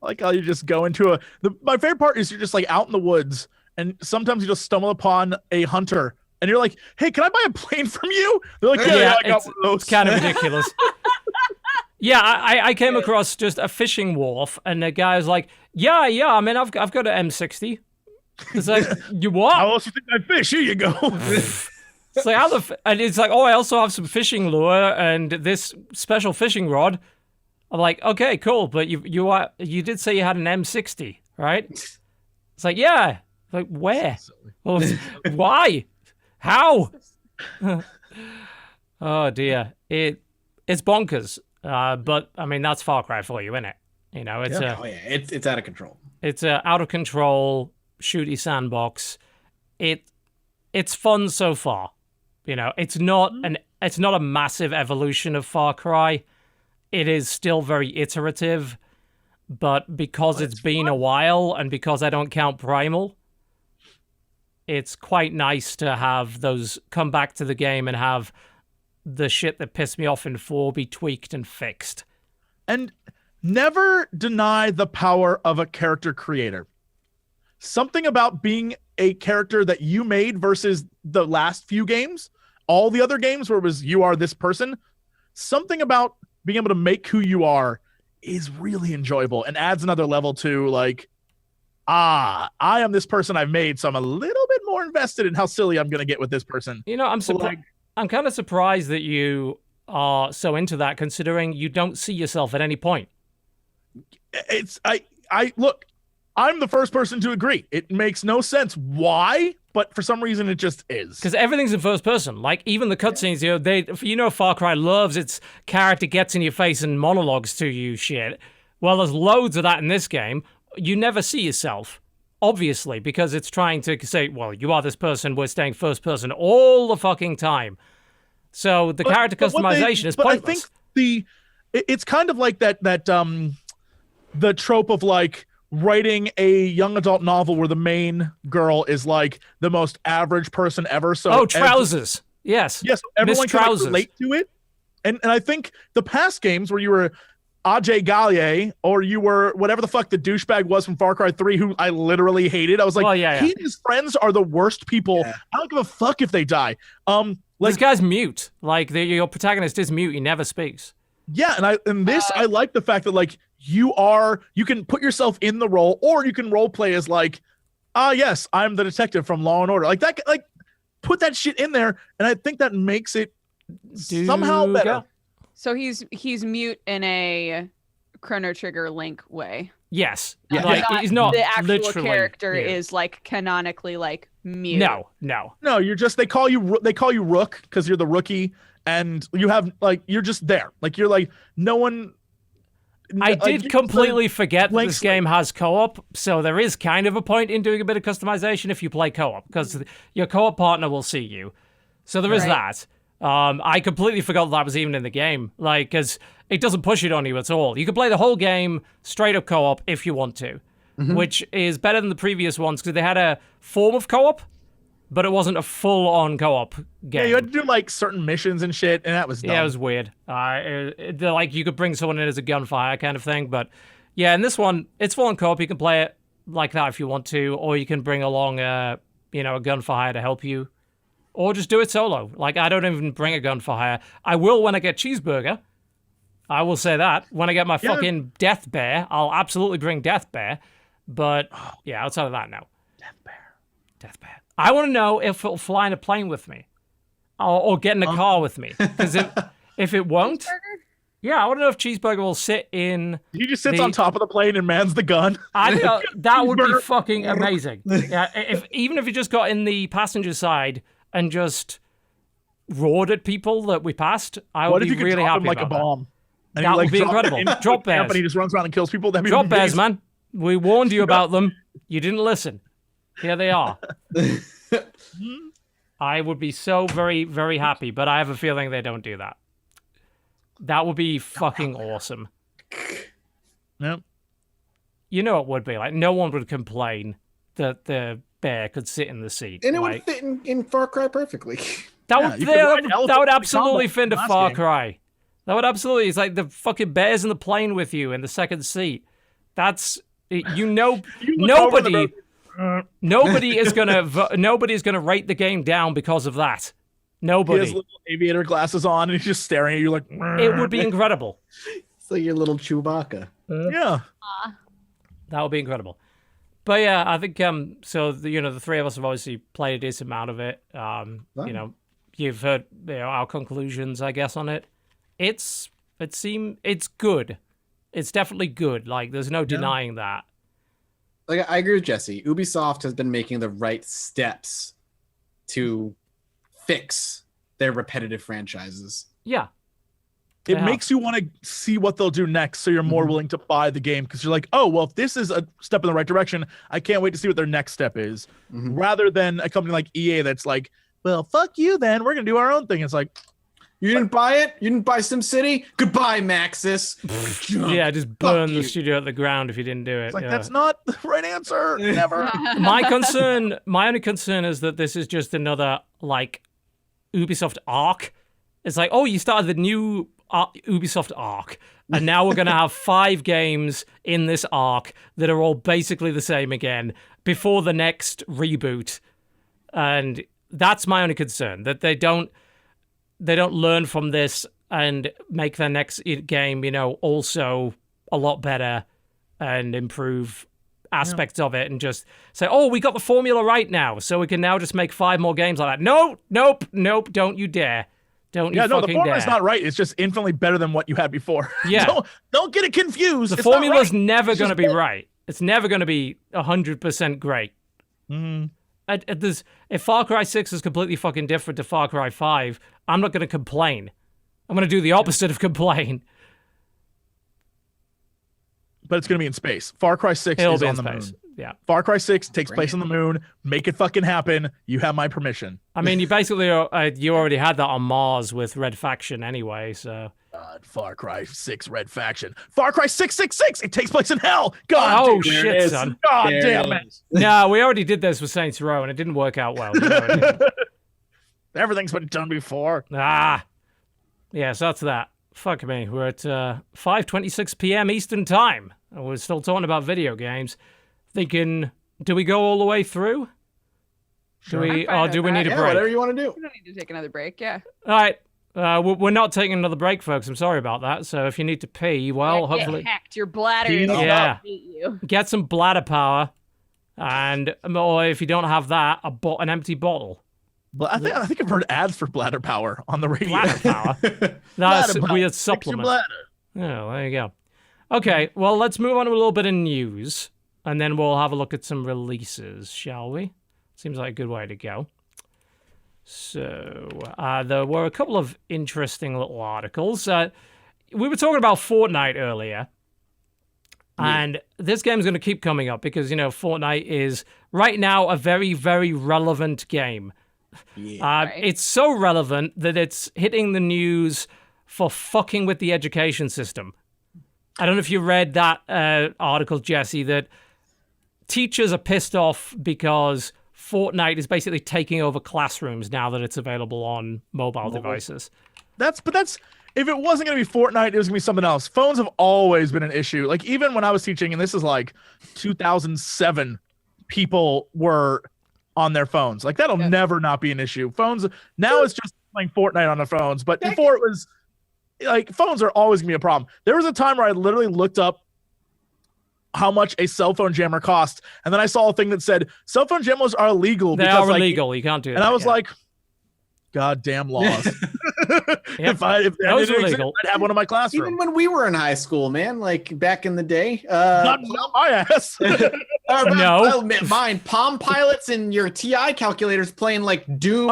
Like how you just go into my favorite part is you're just like out in the woods and sometimes you just stumble upon a hunter and you're like, hey, can I buy a plane from you? They're like, yeah, I got one of those. It's kind of ridiculous. Yeah, I came across just a fishing wharf, and the guy was like, yeah, I mean, I've got an M60. It's like, you what? How else you think I fish? Here you go. It's like, and it's like, oh, I also have some fishing lure and this special fishing rod. I'm like, okay, cool, but you did say you had an M60, right? It's like, yeah. Like, where? Well, why? How? Oh, dear. It's bonkers. But I mean, that's Far Cry for you, isn't it? It's out of control. It's a out of control shooty sandbox. it's fun so far. You know, it's not a massive evolution of Far Cry. It is still very iterative, but because it's been a while and because I don't count Primal, it's quite nice to have those come back to the game and have the shit that pissed me off in 4 be tweaked and fixed. And never deny the power of a character creator. Something about being a character that you made versus the last few games, all the other games where it was you are this person, something about being able to make who you are is really enjoyable and adds another level to like, I am this person I've made, so I'm a little bit more invested in how silly I'm going to get with this person. You know, I'm kind of surprised that you are so into that, considering you don't see yourself at any point. Look, I'm the first person to agree. It makes no sense why, but for some reason it just is. Because everything's in first person. Like, even the cutscenes, Far Cry loves its character gets in your face and monologues to you shit. Well, there's loads of that in this game. You never see yourself, obviously, because it's trying to say, well, you are this person, we're staying first person all the fucking time. So the character customization is pointless. I think it's kind of like that the trope of like writing a young adult novel where the main girl is like the most average person ever. So trousers. Yes, everyone can like relate to it. And I think the past games where you were Ajay Gallier, or you were whatever the fuck the douchebag was from Far Cry 3, who I literally hated. I was like, he and his friends are the worst people. Yeah. I don't give a fuck if they die. This guy's mute. Like, your protagonist is mute. He never speaks. Yeah, I like the fact that like you can put yourself in the role, or you can role play as like, yes, I'm the detective from Law and Order. Like that, like put that shit in there, and I think that makes it somehow better. So he's mute in a Chrono Trigger Link way. Yes. Yeah. Like, he's not the actual character is like canonically like mute. No, you're just they call you Rook because you're the rookie, and you have like you're just there. Like you're like no one. I did completely forget that this game has co-op, so there is kind of a point in doing a bit of customization if you play co-op, because your co-op partner will see you. So there is that. I completely forgot that was even in the game, like, because it doesn't push it on you at all. You can play the whole game straight up co-op if you want to, which is better than the previous ones because they had a form of co-op, but it wasn't a full-on co-op game. Yeah, you had to do like certain missions and shit, and that was dumb. Yeah, it was weird. Like you could bring someone in as a gunfire kind of thing, but yeah, in this one, it's full-on co-op. You can play it like that if you want to, or you can bring along a gunfire to help you. Or just do it solo. Like, I don't even bring a gun for hire. I will when I get Cheeseburger. I will say that. When I get my fucking Death Bear, I'll absolutely bring Death Bear. But, yeah, outside of that, no. Death Bear. I want to know if it'll fly in a plane with me. Or get in a car with me. Because if it won't... Cheeseburger? Yeah, I want to know if Cheeseburger will sit in... He just sits on top of the plane and mans the gun. I know, that would be fucking amazing. Yeah, even if he just got in the passenger side... and just roared at people that we passed, I would be really happy like a bomb. That would be incredible. Drop bears. And he just runs around and kills people. Drop bears, man. We warned you about them. You didn't listen. Here they are. I would be so very, very happy, but I have a feeling they don't do that. That would be fucking awesome. Yep. You know it would be. Like, no one would complain that the bear could sit in the seat. And it would fit in Far Cry perfectly. That would absolutely fit into Far Cry. That would absolutely. It's like the fucking bear's in the plane with you in the second seat. That's nobody. Nobody's gonna rate the game down because of that. Nobody. He has little aviator glasses on, and he's just staring at you like. It would be incredible. So your little Chewbacca. Yeah. That would be incredible. But yeah, I think so. The three of us have obviously played a decent amount of it. You've heard our conclusions, I guess, on it. It's good. It's definitely good. Like, there's no denying that. Like, I agree with Jesse. Ubisoft has been making the right steps to fix their repetitive franchises. Yeah. it makes you want to see what they'll do next, so you're more willing to buy the game because you're like, oh, well, if this is a step in the right direction, I can't wait to see what their next step is. Rather than a company like EA that's like, well, fuck you then, we're going to do our own thing. It's like, you didn't buy it? You didn't buy SimCity? Goodbye, Maxis. Yeah, just burn the studio at the ground if you didn't do it. It's like, that's not the right answer. Never. My only concern is that this is just another, like, Ubisoft arc. It's like, oh, you started the new Ubisoft arc, and now we're going to have 5 games in this arc that are all basically the same again before the next reboot. And that's my only concern, that they don't learn from this and make their next game, also a lot better and improve aspects of it, and just say, oh, we got the formula right now, so we can now just make 5 more games like that. Nope, don't you dare. Don't you fucking dare. The formula's not right. It's just infinitely better than what you had before. Yeah. don't get it confused. The formula's never going to be right. It's never going to be 100% great. If Far Cry 6 is completely fucking different to Far Cry 5, I'm not going to complain. I'm going to do the opposite of complain. But it's going to be in space. Far Cry 6 is on the moon. Yeah. Far Cry 6 takes place on the moon. Make it fucking happen. You have my permission. I mean, you basically you already had that on Mars with Red Faction anyway, so. God, Far Cry 6 Red Faction. Far Cry 666. It takes place in hell. God. Oh shit, son. God damn it. No, we already did this with Saints Row, and it didn't work out well. Everything's been done before. Yeah, so that's that. Fuck me. We're at 5:26 p.m. Eastern Time, and we're still talking about video games. Thinking, do we go all the way through? Do we need a break? Whatever you want to do. We don't need to take another break, yeah. All right. We're not taking another break, folks. I'm sorry about that. So if you need to pee, well, hopefully... Get hacked. Your bladder is not beat you. Get some bladder power. Or if you don't have that, an empty bottle. I think I've heard ads for bladder power on the radio. Bladder power? That's a weird supplement. Fix your bladder. Oh, there you go. Okay, well, let's move on to a little bit of news, and then we'll have a look at some releases, shall we? Seems like a good way to go. So, there were a couple of interesting little articles. We were talking about Fortnite earlier, and this game's going to keep coming up because, Fortnite is, right now, a very, very relevant game. It's so relevant that it's hitting the news for fucking with the education system. I don't know if you read that article, Jesse, that teachers are pissed off because Fortnite is basically taking over classrooms now that it's available on mobile devices. That's if it wasn't going to be Fortnite, it was going to be something else. Phones have always been an issue. Like, even when I was teaching, and this is like 2007, people were on their phones. Like, that'll never not be an issue. Phones, now it's just playing Fortnite on their phones. But before it was, like, phones are always going to be a problem. There was a time where I literally looked up how much a cell phone jammer cost, and then I saw a thing that said cell phone jammers are illegal. They are illegal. You can't do that. And I was like, goddamn laws. If that was illegal, I'd have one in my classroom. Even when we were in high school, man, like back in the day. Not my ass. No. Mine. Palm Pilots and your TI calculators playing like Doom.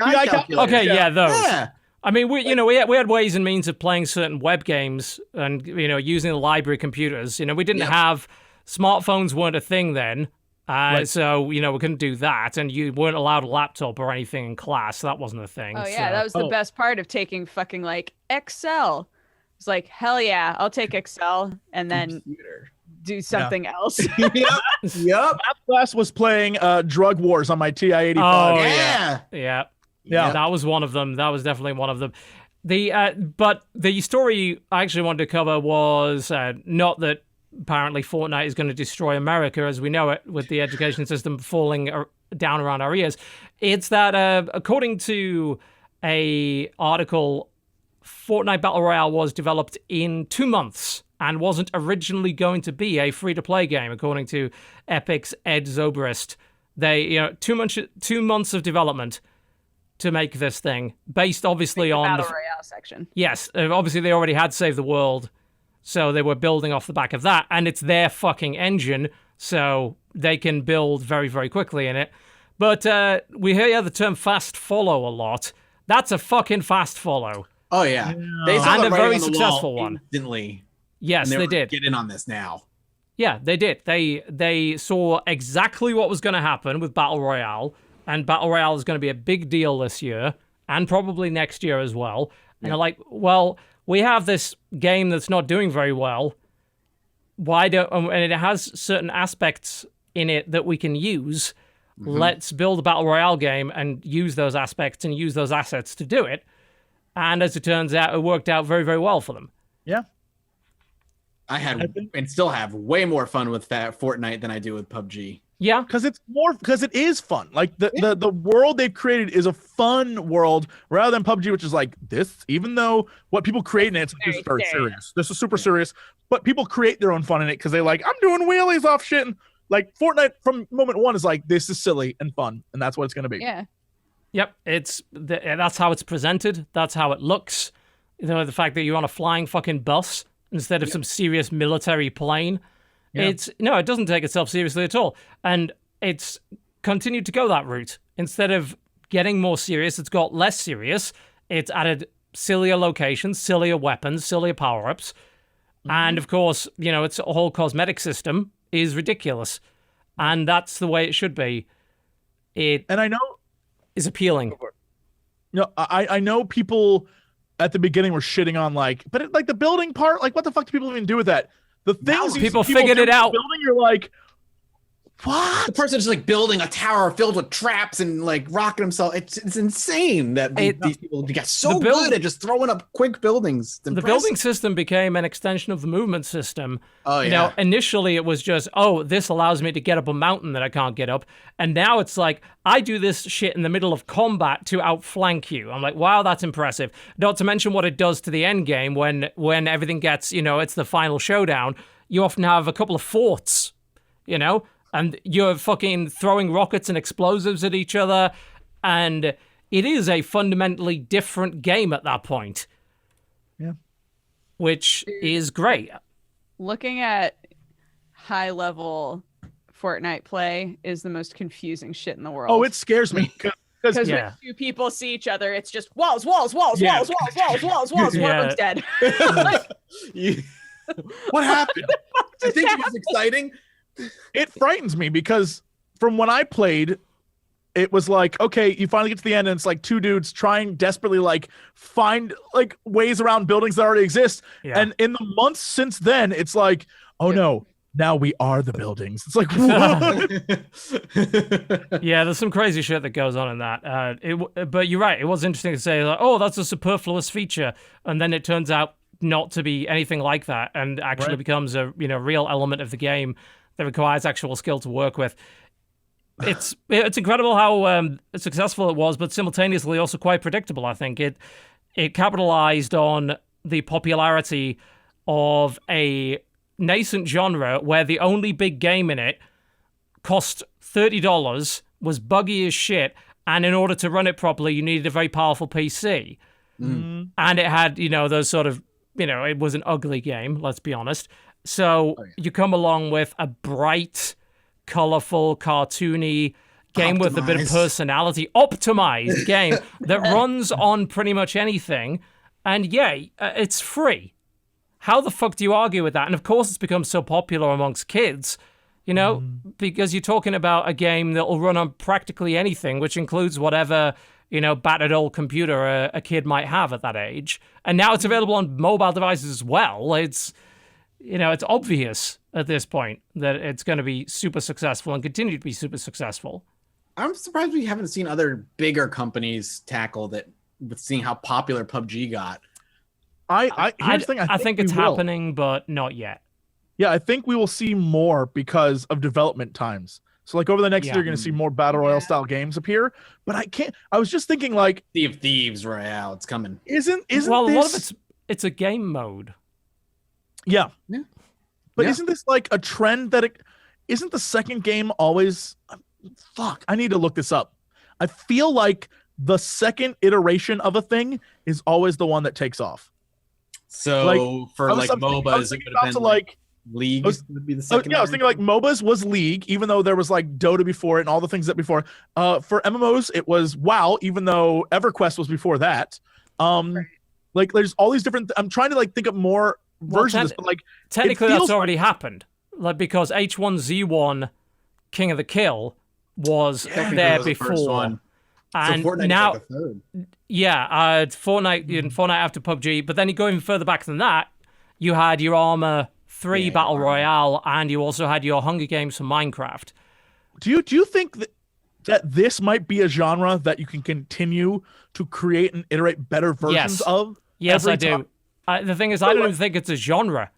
TI calculators. Okay, yeah, those. Yeah. I mean, we had ways and means of playing certain web games and, using the library computers. We didn't have, smartphones weren't a thing then. So, we couldn't do that. And you weren't allowed a laptop or anything in class. That wasn't a thing. Oh, yeah, that was the best part of taking fucking, like, Excel. It's like, hell yeah, I'll take Excel and then do something else. Yep. Math class was playing Drug Wars on my TI-85. Oh, Yeah. Yeah, that was one of them. That was definitely one of them. But the story I actually wanted to cover was not that apparently Fortnite is going to destroy America as we know it, with the education system falling down around our ears. It's that according to a article, Fortnite Battle Royale was developed in 2 months and wasn't originally going to be a free-to-play game, according to Epic's Ed Zobrist. They, 2 months of development to make this thing, based obviously on the Battle Royale section. Yes, obviously they already had Save the World, so they were building off the back of that, and it's their fucking engine, so they can build very, very quickly in it. But we hear the term fast follow a lot. That's a fucking fast follow. Oh yeah, No. they saw And the a writing very on the successful wall one. instantly. Yes, and they were, did. Get in on this now. Yeah, they did. They saw exactly what was going to happen with Battle Royale, and Battle Royale is going to be a big deal this year, and probably next year as well. And they're like, well, we have this game that's not doing very well. Why don't? And it has certain aspects in it that we can use. Let's build a Battle Royale game and use those aspects and use those assets to do it. And as it turns out, it worked out very, very well for them. Yeah. I had and still have way more fun with Fortnite than I do with PUBG. Yeah. Because it is fun. Like the world they've created is a fun world rather than PUBG, which is like this, even though what people create in it's just very serious. This is super serious, but people create their own fun in it because they like, I'm doing wheelies off shit. And like Fortnite from moment one is like, this is silly and fun. And that's what it's going to be. Yeah. Yep. That's how it's presented. That's how it looks. You know, the fact that you're on a flying fucking bus instead of some serious military plane. Yeah. It doesn't take itself seriously at all. And it's continued to go that route. Instead of getting more serious, it's got less serious. It's added sillier locations, sillier weapons, sillier power-ups. And of course, its whole cosmetic system is ridiculous. And that's the way it should be. And I know is appealing. I know people at the beginning were shitting on but the building part, like what the fuck do people even do with that? The things people figured it out. Building, you're like, what? The person's just like building a tower filled with traps and like rocking himself. It's insane that these people get so good at just throwing up quick buildings. The building system became an extension of the movement system. Oh yeah. Initially it was just, this allows me to get up a mountain that I can't get up, and now it's like I do this shit in the middle of combat to outflank you. I'm like, wow, that's impressive. Not to mention what it does to the end game when everything gets, it's the final showdown. You often have a couple of forts, and you're fucking throwing rockets and explosives at each other, and it is a fundamentally different game at that point. Yeah. Which is great. Looking at high-level Fortnite play is the most confusing shit in the world. Oh, it scares me. Because when two people see each other, it's just walls. One of them's dead. What happened? I think it was exciting. It frightens me because from when I played, it was like, okay, you finally get to the end and it's like two dudes trying desperately find ways around buildings that already exist. Yeah. And in the months since then, it's like, oh no, now we are the buildings. It's like, what? Yeah, there's some crazy shit that goes on in that. But you're right. It was interesting to say, that's a superfluous feature. And then it turns out not to be anything like that and actually becomes a real element of the game that requires actual skill to work with. It's incredible how successful it was, but simultaneously also quite predictable. I think it capitalized on the popularity of a nascent genre where the only big game in it cost $30, was buggy as shit, and in order to run it properly, you needed a very powerful PC. Mm. And it had those sort of it was an ugly game. Let's be honest. So you come along with a bright, colorful, cartoony game with a bit of personality, optimized game that runs on pretty much anything. And it's free. How the fuck do you argue with that? And of course it's become so popular amongst kids, because you're talking about a game that will run on practically anything, which includes whatever, battered old computer a kid might have at that age. And now it's available on mobile devices as well. It's obvious at this point that it's going to be super successful and continue to be super successful. I'm surprised we haven't seen other bigger companies tackle that with seeing how popular PUBG got. Here's the thing. I think it's happening, but not yet. Yeah, I think we will see more because of development times. So over the next year, you're going to see more Battle Royale style games appear. But I was just thinking Sea of Thieves Royale, it's coming. Isn't a lot of it's a game mode. Yeah. But isn't this a trend that isn't the second game always fuck, I need to look this up. I feel like the second iteration of a thing is always the one that takes off. So for MOBAs, it would have been League would be the second. I was thinking MOBAs was League, even though there was Dota before it and all the things that before. For MMOs, it was WoW, even though EverQuest was before that. Like there's all these different. I'm trying to like think of more versions of this, but like technically it feels that's already happened. Like because H1Z1 King of the Kill was there before. And so Fortnite now, is like the third. yeah, Fortnite after PUBG, but then you go even further back than that. You had your Arma 3 Battle Royale, and you also had your Hunger Games for Minecraft. Do you think that this might be a genre that you can continue to create and iterate better versions of? Yes, every I do. The thing is, I don't even think it's a genre.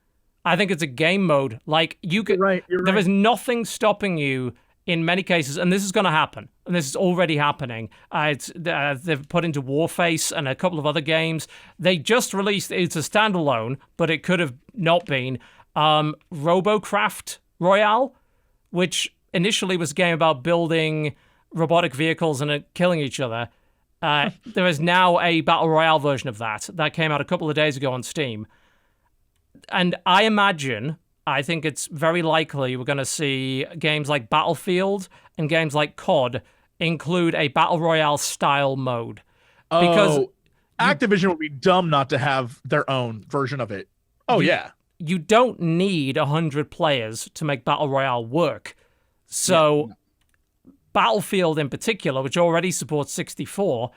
I think it's a game mode. Like you could, there is nothing stopping you in many cases, and this is going to happen, and this is already happening. They've put into Warface and a couple of other games. They just released, it's a standalone, but it could have not been, Robocraft Royale, which initially was a game about building robotic vehicles and killing each other. There is now a Battle Royale version of that came out a couple of days ago on Steam. And I think it's very likely we're going to see games like Battlefield and games like COD include a Battle Royale style mode. Because Activision would be dumb not to have their own version of it. You don't need 100 players to make Battle Royale work. So Battlefield in particular, which already supports 64,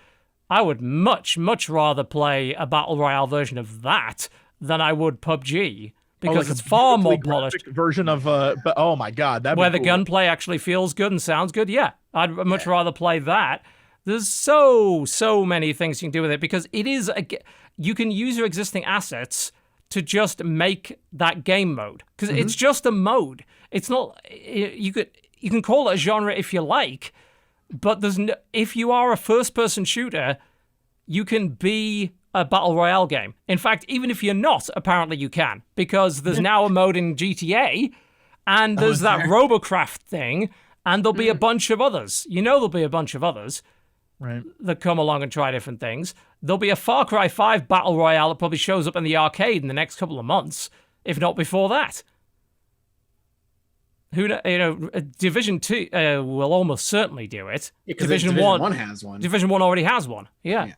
I would much, much rather play a Battle Royale version of that than I would PUBG. Because it's far more polished version of but oh my god, where the gunplay actually feels good and sounds good. Yeah, I'd much rather play that. There's so many things you can do with it because it is you can use your existing assets to just make that game mode because it's just a mode. It's not you can call it a genre if you like, but if you are a first-person shooter, you can be a Battle Royale game. In fact, even if you're not, apparently you can, because there's now a mode in GTA, and there's that Robocraft thing, and there'll be a bunch of others. There'll be a bunch of others that come along and try different things. There'll be a Far Cry 5 Battle Royale that probably shows up in the arcade in the next couple of months, if not before that. Division 2 will almost certainly do it. Yeah, Division 1 has one. Division 1 already has one, yeah.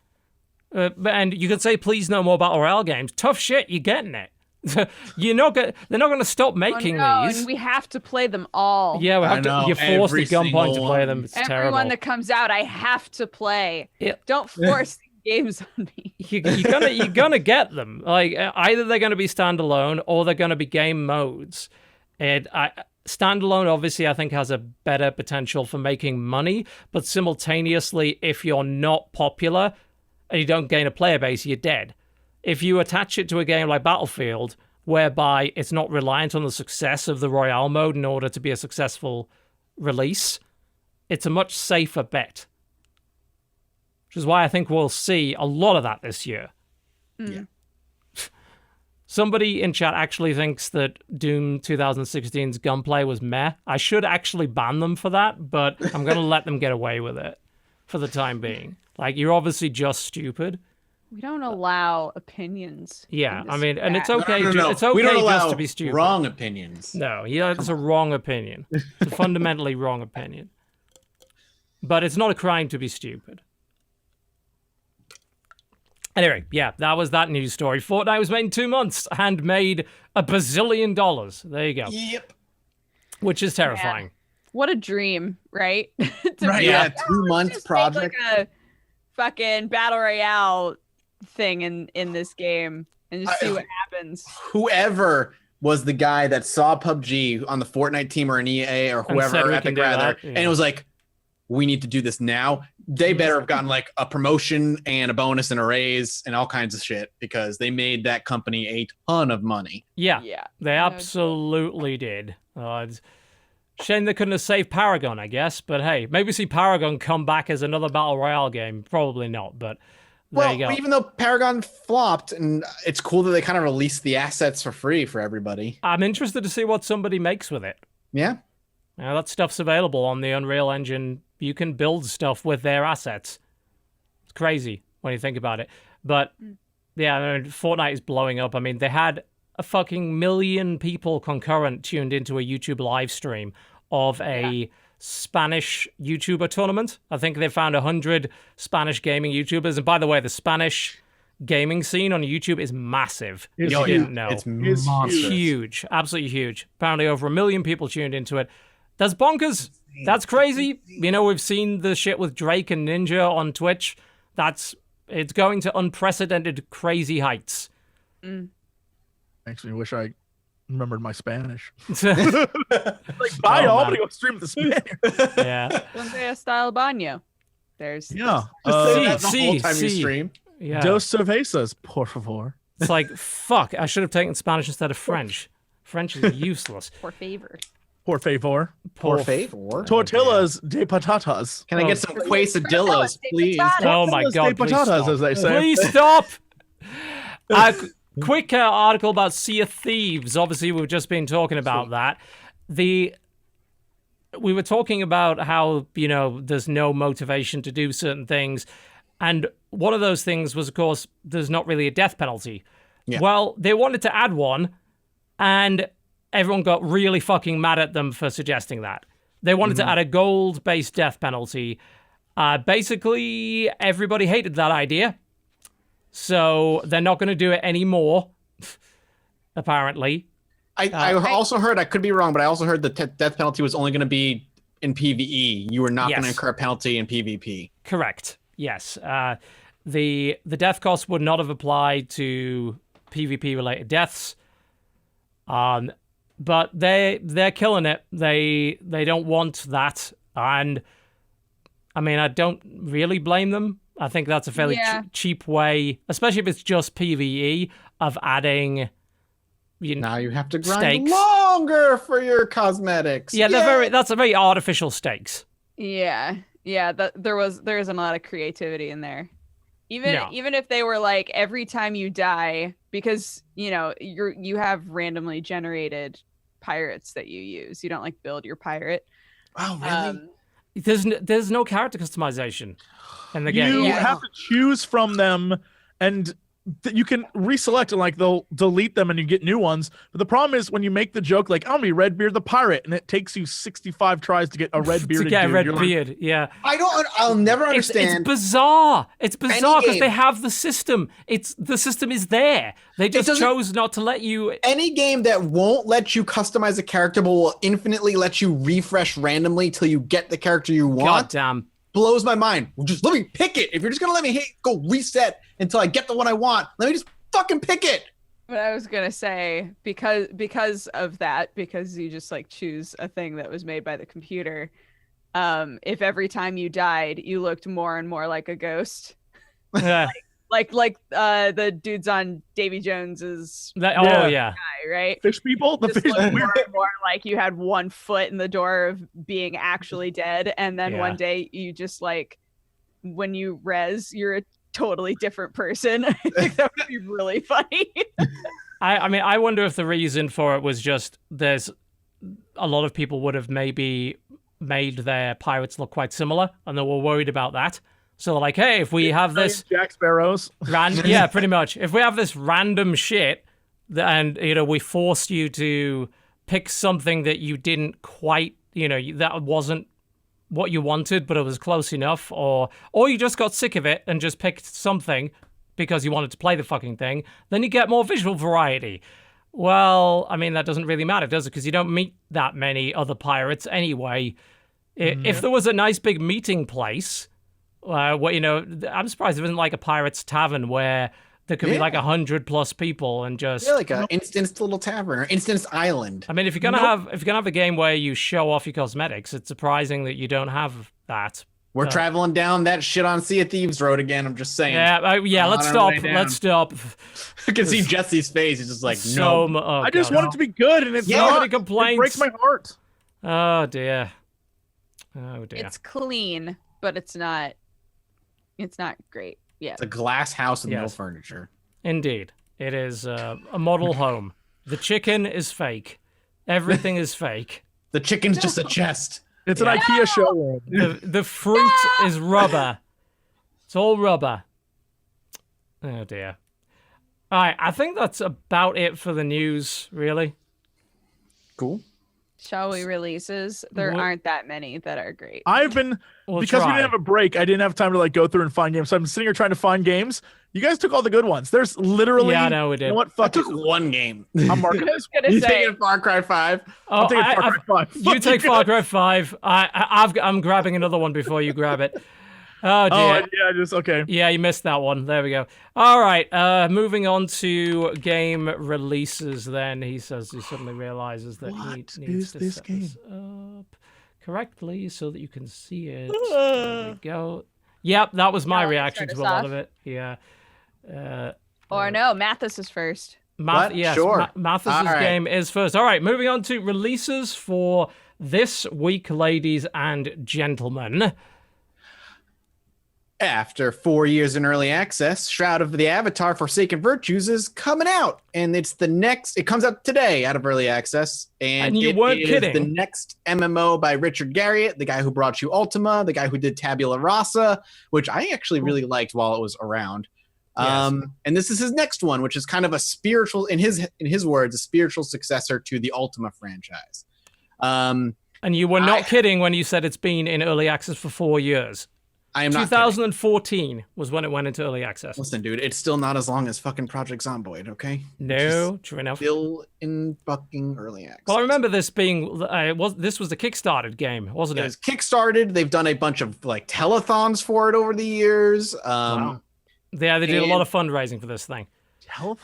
And you could say, please no more Battle Royale games. Tough shit, you're getting it. They're not going to thop making these. And we have to play them all. Yeah, you're forced at gunpoint to play them. It's terrible. Everyone that comes out, I have to play. Don't force games on me. You're gonna get them. Like either they're going to be standalone or they're going to be game modes. And standalone, obviously, I think has a better potential for making money. But simultaneously, if you're not popular and you don't gain a player base, you're dead. If you attach it to a game like Battlefield, whereby it's not reliant on the success of the Royale mode in order to be a successful release, it's a much safer bet. Which is why I think we'll see a lot of that this year. Yeah. Somebody in chat actually thinks that Doom 2016's gunplay was meh. I should actually ban them for that, but I'm going to let them get away with it for the time being. Like, you're obviously just stupid. We don't allow opinions. Yeah, I mean, and it's okay. No. It's okay we don't allow just to be stupid. Wrong opinions. No, it's a wrong opinion. It's a fundamentally wrong opinion. But it's not a crime to be stupid. Anyway, yeah, that was that news story. Fortnite was made in 2 months and made $1 bazillion. There you go. Yep. Which is terrifying. Man. What a dream, right? Right. Yeah, 2 months project. Like a fucking Battle Royale thing in this game and just see what happens. Whoever was the guy that saw PUBG on the Fortnite team or an EA or whoever, Epic rather, and it was like, we need to do this now. They better have gotten like a promotion and a bonus and a raise and all kinds of shit because they made that company a ton of money. Yeah, they absolutely did. Shame they couldn't have saved Paragon, I guess. But hey, maybe see Paragon come back as another Battle Royale game. Probably not, but there you go. Even though Paragon flopped, and it's cool that they kind of released the assets for free for everybody. I'm interested to see what somebody makes with it. Yeah. Now, that stuff's available on the Unreal Engine. You can build stuff with their assets. It's crazy when you think about it. But, yeah, I mean, Fortnite is blowing up. I mean, they had a fucking million people concurrent tuned into a YouTube live stream of a Spanish YouTuber tournament. I think they found 100 Spanish gaming YouTubers. And by the way, the Spanish gaming scene on YouTube is massive. It's If you huge. didn't know. It's It's monstrous. Huge, absolutely huge. Apparently over 1 million people tuned into it. That's bonkers. That's crazy. You know, we've seen the shit with Drake and Ninja on Twitch. It's going to unprecedented crazy heights. Makes me wish I remembered my Spanish. Yeah. Like, bye, Oh, y'all. I'm man. gonna go stream the Spanish. Donde está el baño? There's Yeah. Just say that the see, whole time you see. stream. Yeah. Dos cervezas, por favor. It's like, fuck, I should have taken Spanish instead of French. French is useless. por favor. Por favor. Por favor. Tortillas de patatas. Can I get some quesadillas, please? Oh my Tortillas god, de please patatas, stop. as they say. Please stop! Quick article about Sea of Thieves. Obviously, we've just been talking about that. We were talking about how, you know, there's no motivation to do certain things. And one of those things was, of course, there's not really a death penalty. Yeah. Well, they wanted to add one, and everyone got really fucking mad at them for suggesting that. They wanted to add a gold-based death penalty. Basically, everybody hated that idea. So they're not going to do it anymore, apparently. I also heard, I could be wrong, but I also heard the death penalty was only going to be in PvE. You were not going to Yes. incur a penalty in PvP. Correct. Yes. The death cost would not have applied to PvP-related deaths. But they're killing it. They don't want that. And, I mean, I don't really blame them. I think that's a fairly cheap way, especially if it's just PvE, of adding. Now you have to grind Stakes. longer for your cosmetics. Yeah, that's a very artificial stakes. Yeah. There isn't a lot of creativity in there. No. Even if they were like every time you die, because you know you have randomly generated pirates that you use. You don't like build your pirate. Oh, really? There's no character customization in the game. You have to choose from them, and you can reselect, and like they'll delete them and you get new ones. But the problem is when you make the joke like, I'm gonna be Redbeard the pirate, and it takes you 65 tries to get a red bearded to get a dude. red You're like, beard, yeah. I'll never understand. It's bizarre. It's bizarre because game. they have the system. The system is there. They just doesn't- chose not to let you. Any game that won't let you customize a character but will infinitely let you refresh randomly till you get the character you want Goddamn. blows my mind. Just let me pick it. If you're just gonna let me go reset until I get the one I want, let me just fucking pick it. But I was gonna say because of that, because you just like choose a thing that was made by the computer. If every time you died, you looked more and more like a ghost, Yeah. like the dudes on Davy Jones's Oh yeah. guy, right? fish people. The Just fish. looked more and more like you had one foot in the door of being actually dead, and then Yeah. one day you just like when you res, you're a totally different person. I think that would be really funny. I mean, I wonder if the reason for it was just there's a lot of people would have maybe made their pirates look quite similar, and they were worried about that. So they're like, hey, if we have this Jack Sparrows. yeah, pretty much. If we have this random shit, and you know, we forced you to pick something that you didn't quite, you know, that wasn't what you wanted, but it was close enough, or you just got sick of it and just picked something because you wanted to play the fucking thing, then you get more visual variety. Well, I mean, that doesn't really matter, does it? Because you don't meet that many other pirates anyway. If there was a nice big meeting place, where, you know, I'm surprised there isn't like a pirate's tavern where there could be like 100+ people and just like an instanced little tavern or instanced island. I mean, if you're gonna have a game where you show off your cosmetics, it's surprising that you don't have that. We're traveling down that shit on Sea of Thieves road again. I'm just saying. Yeah. Let's on stop. our way down. Let's stop. I can see Jesse's face. He's just like, no. I just want it to be good, and it's So not. many complaints. It breaks my heart. Oh dear. Oh dear. It's clean, but it's not great. Yeah. It's a glass house with no Yes. furniture. Indeed, it is a model home. The chicken is fake. Everything is fake. The chicken's just a chest. It's an IKEA showroom. The fruit is rubber. It's all rubber. Oh dear. All right, I think that's about it for the news, really. Cool. Shall we releases? There What? aren't that many that are great. I've been We'll because we try. didn't have a break. I didn't have time to like go through and find games. So I'm sitting here trying to find games. You guys took all the good ones. There's literally Yeah, I know we You did. know what? I Fuck took it. one game. I'm marking I this. was gonna You say, taking Far Cry 5? Oh, I'm taking Far Cry 5. you Fuck take Far guys. Cry 5. I'm grabbing another one before you grab it. Oh, Oh dear. yeah, just okay. Yeah, you missed that one. There we go. All right, moving on to game releases then. He says he suddenly realizes that What he needs is to this set game? this up correctly so that you can see it. There we go. Yep, that was my Alex, reaction start to a us lot off. of it. Yeah. or no, Mathas is first. What? Yes, Sure. Mathas' All right. game is first. All right, moving on to releases for this week, ladies and gentlemen. After 4 years in early access, Shroud of the Avatar Forsaken Virtues is coming out, and it comes out today out of early access, And you it weren't is kidding. the next MMO by Richard Garriott, the guy who brought you Ultima, the guy who did Tabula Rasa, which I actually really liked while it was around. Yes. And this is his next one, which is kind of a spiritual, in his words, a spiritual successor to the Ultima franchise. And you were not kidding when you said it's been in early access for 4 years. I am not kidding. 2014 was when it went into early access. Listen, dude, it's still not as long as fucking Project Zomboid, okay? No, true enough. Still in fucking early access. Well, I remember this being this was the Kickstarted game, wasn't It it? was kickstarted. They've done a bunch of like telethons for it over the years. Wow. Yeah, they did a lot of fundraising for this thing. Help.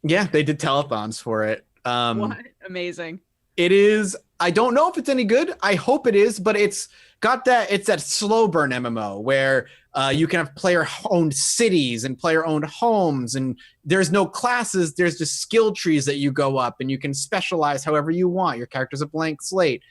Yeah, they did telethons for it. What? Amazing. It is. I don't know if it's any good. I hope it is, but it's that slow burn MMO where you can have player-owned cities and player-owned homes, and there's no classes. There's just skill trees that you go up, and you can specialize however you want. Your character's a blank slate.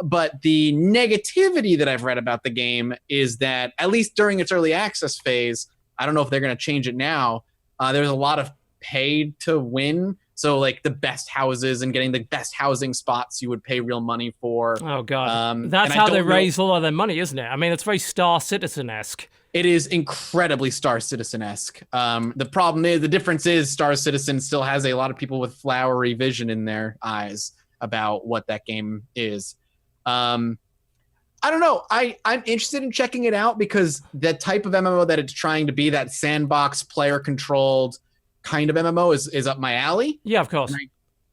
But the negativity that I've read about the game is that, at least during its early access phase, I don't know if they're going to change it now. There's a lot of pay to win. So like the best houses and getting the best housing spots you would pay real money for. Oh god, and that's I how they don't know- raise a lot of their money, isn't it? I mean, it's very Star Citizen-esque. It is incredibly Star Citizen-esque. The problem is, the difference is Star Citizen still has a lot of people with flowery vision in their eyes about what that game is. I don't know. I'm interested in checking it out because the type of MMO that it's trying to be, that sandbox player-controlled kind of MMO, is up my alley. Yeah, of course.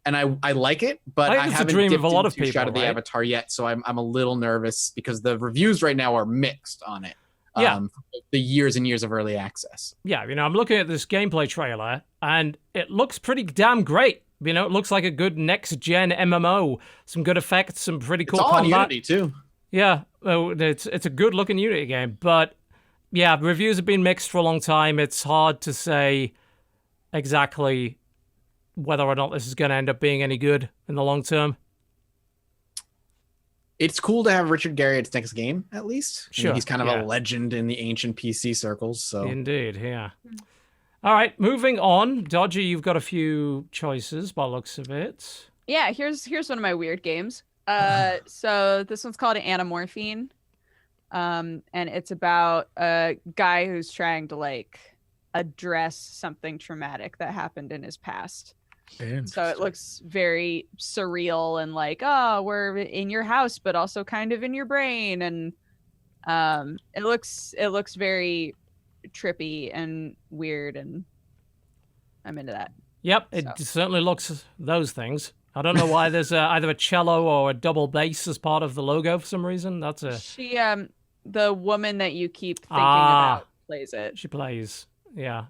And I like it, but I think I it's a haven't dream of dipped a lot of into Shroud people, of the right? Avatar yet, so I'm a little nervous because the reviews right now are mixed on it. Yeah. For the years and years of early access. Yeah, I'm looking at this gameplay trailer, and it looks pretty damn great. It looks like a good next-gen MMO. Some good effects, some pretty cool It's all on combat. Unity too. Yeah, it's a good-looking Unity game, but yeah, reviews have been mixed for a long time. It's hard to say exactly whether or not this is going to end up being any good in the long term. It's cool to have Richard Garriott's next game, at least. Sure, He's kind of yeah. a legend in the ancient PC circles. So Indeed, yeah. All right, moving on. Dodgy, you've got a few choices by the looks of it. Yeah, here's one of my weird games. So this one's called Anamorphine. And it's about a guy who's trying to like address something traumatic that happened in his past. So it looks very surreal and like, oh, we're in your house, but also kind of in your brain. And it looks very trippy and weird, and I'm into that. Yep, it certainly looks those things. I don't know why there's either a cello or a double bass as part of the logo for some reason. That's a She the woman that you keep thinking about plays it. she plays a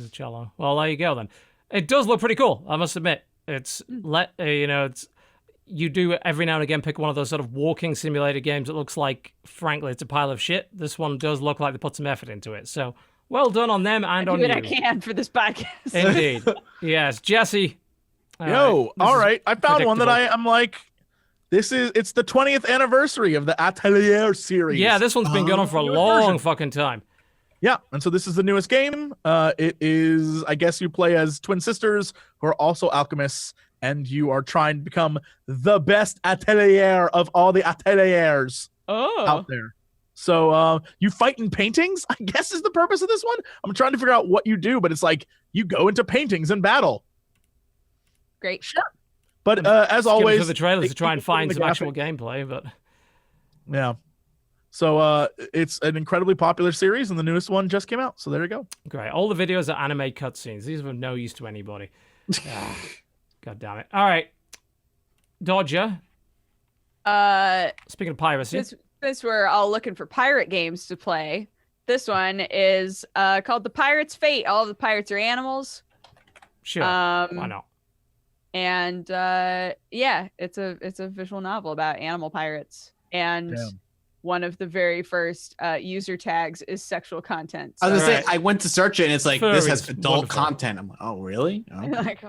cello. Well, there you go then. It does look pretty cool, I must admit. It's it's you do every now and again pick one of those sort of walking simulator games that looks like, frankly, it's a pile of shit. This one does look like they put some effort into it. So well done on them and on Do you. what I can for this podcast. Indeed. Yes, Jesse. Yo, all right. I found one that predictable. I'm like, it's the 20th anniversary of the Atelier series. Yeah, this one's been going on for a Newest long version. fucking time. Yeah, and so this is the newest game. It is, I guess you play as twin sisters who are also alchemists, and you are trying to become the best atelier of all the ateliers out there. So you fight in paintings, I guess is the purpose of this one. I'm trying to figure out what you do, but it's like you go into paintings and battle. Great. Sure. But as always, for the trailers they to try and keep improving find the some actual graphics. gameplay, but Yeah. So it's an incredibly popular series, and the newest one just came out. So there you go. great. All the videos are anime cutscenes. These are of no use to anybody. God damn it. All right. Dodger, speaking of piracy. Since we're all looking for pirate games to play, this one is called The Pirate's Fate. All of the pirates are animals. Sure. Why not? And yeah, it's a visual novel about animal pirates. And Damn. one of the very first user tags is sexual content. I was So- gonna say, I went to search it and it's like, this has Furries, adult wonderful. content. I'm like, oh, really? Oh. like,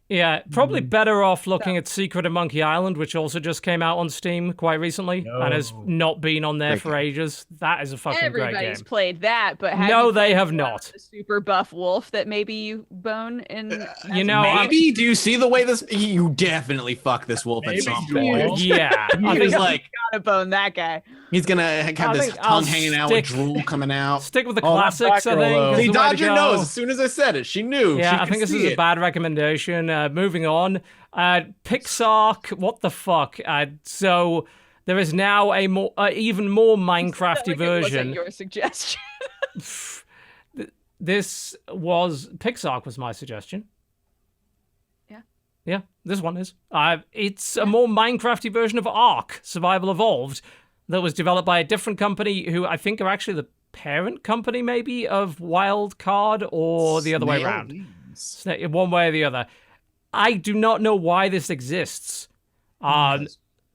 Yeah, probably better off looking at Secret of Monkey Island, which also just came out on Steam quite recently and has not been on there Great for ages. That is a fucking great everybody's game. played that, but No, you they played have the one not. with the super buff wolf that maybe you bone in. You know, Maybe. Do you see the way this? You definitely fuck this wolf at Maybe some you point. will. Yeah, I He think was like, gotta bone that guy. he's gonna have I this think I'll tongue hanging out with stick- drool coming out. stick with the Oh, that classics, I Batgirl, think. though. is See, the way to Dodger go. knows. As soon as I said it, she knew. Yeah, She I could think this is see a it. bad recommendation. Moving on, Pixar. What the fuck? So there is now a more, even more Minecrafty Like it wasn't version. your suggestion. This was Pixar was my suggestion. Yeah. Yeah, this one is. It's a more Minecrafty version of Ark: Survival Evolved that was developed by a different company who I think are actually the parent company, maybe, of Wild Card, or the other way Snail around. wings. One way or the other. I do not know why this exists.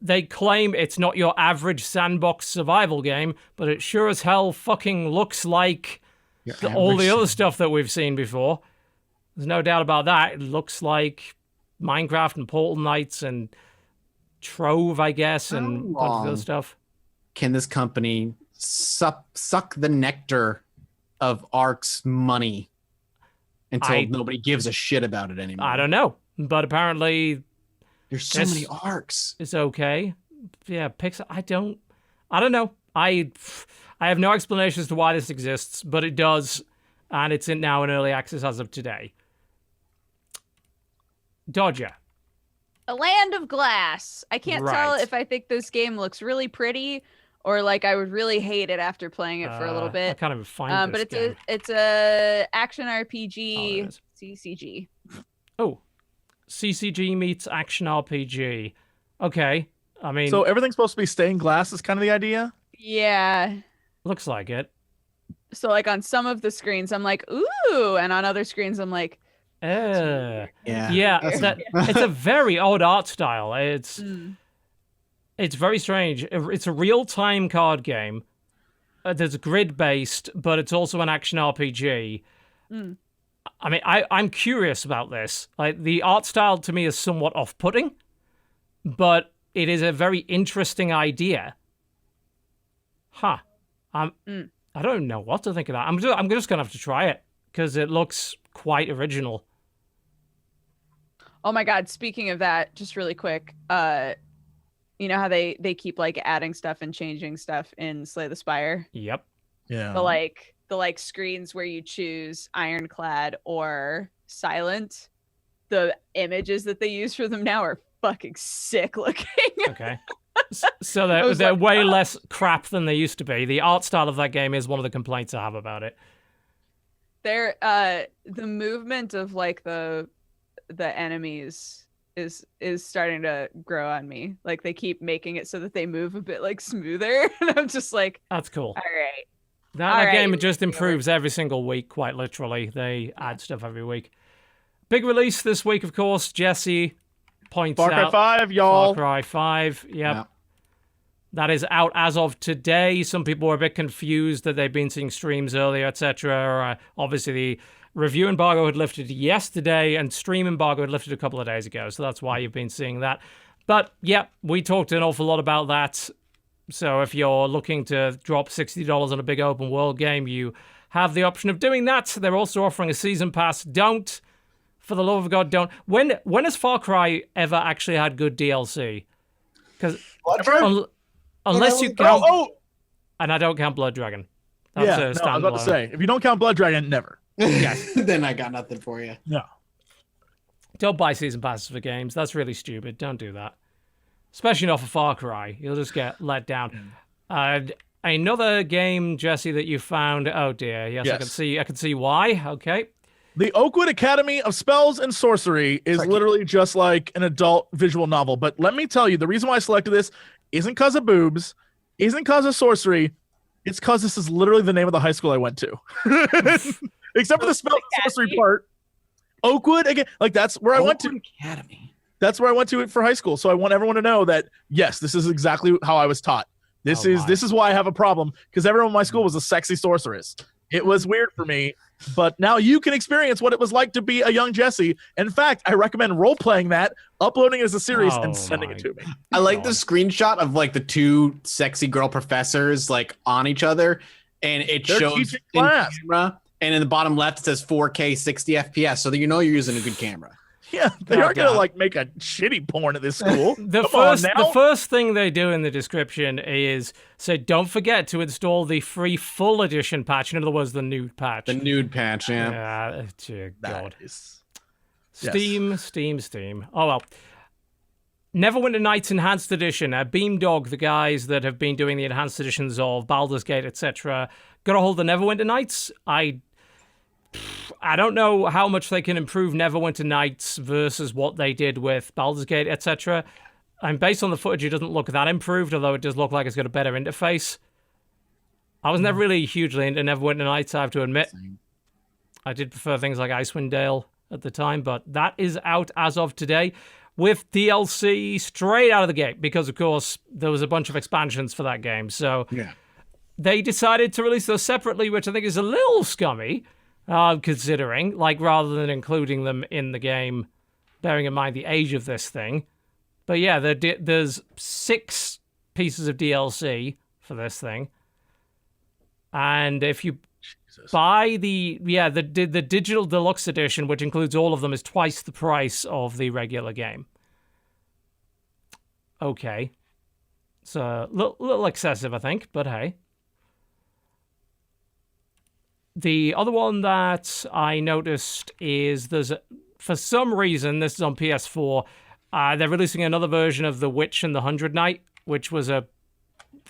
They claim it's not your average sandbox survival game, but it sure as hell fucking looks like all the other stuff that we've seen before. There's no doubt about that. It looks like Minecraft and Portal Knights and Trove, I guess, and a bunch of other stuff. Can this company suck the nectar of Ark's money until nobody gives a shit about it anymore? I don't know, but apparently There's so This- many Arks. it's okay. Yeah, Pixar. I don't know. I have no explanation as to why this exists, but it does, and it's now in early access as of today. Dodger. A Land of Glass. I can't tell Right. if I think this game looks really pretty or like I would really hate it after playing it for a little I bit. can't even find But this it's game. a action Oh, RPG there it is. CCG. Oh, CCG meets action RPG. Okay, I mean, So everything's supposed to be stained glass is kind of the idea. Yeah. looks like it. So like on some of the screens I'm like, ooh, and on other screens I'm like, Yeah, That's- it's a very odd art style. It's very strange. It's a real-time card game. There's grid-based, but it's also an action RPG. I mean, I'm curious about this. Like, the art style to me is somewhat off-putting, but it is a very interesting idea. Huh. I don't know what to think of that. I'm just gonna have to try it because it looks quite original. oh my God, speaking of that, just really quick, you know how they keep like adding stuff and changing stuff in Slay the Spire? Yep. Yeah. The like screens where you choose ironclad or silent, the images that they use for them now are fucking sick looking. Okay. So was they're like, way less crap than they used to be. The art style of that game is one of the complaints I have about it. They're the movement of like the enemies is starting to grow on me. Like they keep making it so that they move a bit like smoother, and I'm just like, That's cool. all right. That All right, game you just can do it. improves every single week, quite literally. They add stuff every week. Big release this week, of course. Jesse points Far Cry out 5, y'all. Far Cry 5. Yep. Yeah. That is out as of today. Some people were a bit confused that they've been seeing streams earlier, etc. Obviously, the review embargo had lifted yesterday, and stream embargo had lifted a couple of days ago. So that's why you've been seeing that. But yeah, we talked an awful lot about that. So if you're looking to drop $60 on a big open world game, you have the option of doing that. They're also offering a season pass. Don't, for the love of God, don't. When has Far Cry ever actually had good DLC? Because unless you count, and I don't count Blood Dragon. That's Yeah, a no, I was standalone. about to say, if you don't count Blood Dragon, never. Then I got nothing for you. No. Don't buy season passes for games. That's really stupid. Don't do that. Especially not for Far Cry. You'll just get let down. Another game, Jesse, that you found. Oh dear. Yes, I can see why. Okay. The Oakwood Academy of Spells and Sorcery is literally just like an adult visual novel. But let me tell you, the reason why I selected this isn't because of boobs, isn't because of sorcery. It's because this is literally the name of the high school I went to. Except for the spell and sorcery part. Oakwood, again, like that's where I went to. Academy. That's where I went to it for high school. So I want everyone to know that, yes, this is exactly how I was taught. This is why I have a problem, because everyone in my school was a sexy sorceress. It was weird for me, but now you can experience what it was like to be a young Jesse. In fact, I recommend role-playing that, uploading it as a series, and sending it to me. I like the screenshot of like the two sexy girl professors like on each other, and it shows in camera, and in the bottom left it says 4K 60 FPS, so that you know you're using a good camera. Yeah, they aren't gonna like make a shitty porn at this school. The first thing they do in the description is say, don't forget to install the free full edition patch. In other words, the nude patch. The nude patch, yeah. Yeah, dear God. Steam. Oh well. Neverwinter Nights Enhanced Edition. Beamdog, the guys that have been doing the enhanced editions of Baldur's Gate, etc., got a hold of the Neverwinter Nights. I don't know how much they can improve Neverwinter Nights versus what they did with Baldur's Gate, etc. And based on the footage, it doesn't look that improved, although it does look like it's got a better interface. I was never really hugely into Neverwinter Nights, I have to admit. I did prefer things like Icewind Dale at the time, but that is out as of today with DLC straight out of the gate, because, of course, there was a bunch of expansions for that game. So they decided to release those separately, which I think is a little scummy. Considering, like, rather than including them in the game, bearing in mind the age of this thing. But yeah, there's 6 pieces of DLC for this thing. And if you buy the digital deluxe edition, which includes all of them, is twice the price of the regular game. Okay. It's a little excessive, I think, but hey. The other one that I noticed is for some reason, this is on PS4, they're releasing another version of The Witch and the Hundred Knight, which was a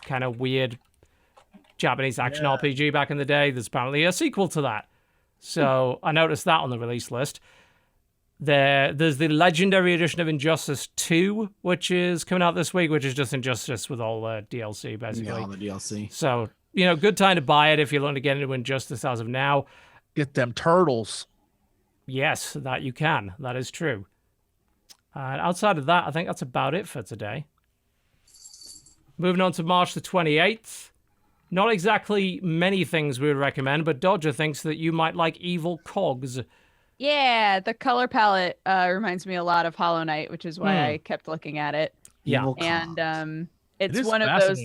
kind of weird Japanese action RPG back in the day. There's apparently a sequel to that. So I noticed that on the release list. There's the Legendary Edition of Injustice 2, which is coming out this week, which is just Injustice with all the DLC, basically. Yeah, all the DLC. So, good time to buy it if you're looking to get into Injustice as of now. Get them turtles. Yes, that you can. That is true. Outside of that, I think that's about it for today. Moving on to March the 28th. Not exactly many things we would recommend, but Dodger thinks that you might like Evil Cogs. Yeah, the color palette reminds me a lot of Hollow Knight, which is why I kept looking at it. Yeah. And it's one of those...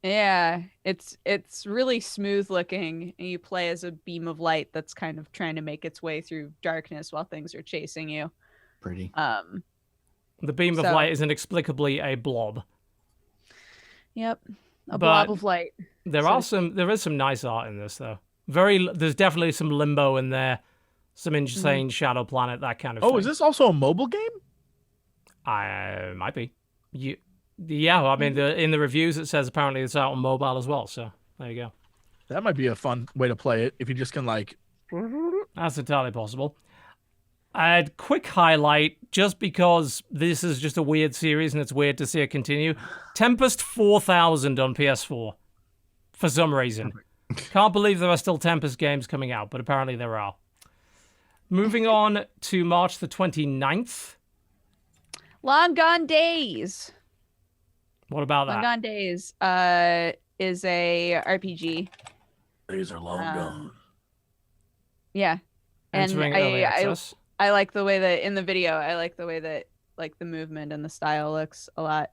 Yeah, it's really smooth looking, and you play as a beam of light that's kind of trying to make its way through darkness while things are chasing you. Pretty. The beam of light is inexplicably a blob. Yep, blob of light. There is some nice art in this though. There's definitely some limbo in there, some insane Shadow Planet, that kind of thing. Oh, is this also a mobile game? Might be. Yeah, I mean, in the reviews it says apparently it's out on mobile as well, so there you go. That might be a fun way to play it, if you just can, like... That's entirely possible. A quick highlight, just because this is just a weird series and it's weird to see it continue. Tempest 4000 on PS4, for some reason. Can't believe there are still Tempest games coming out, but apparently there are. Moving on to March the 29th. Long Gone Days. What about that? Long Gone Days is a RPG. Days are long gone. Yeah. And I like the way that in the video, I like the way that like the movement and the style looks a lot.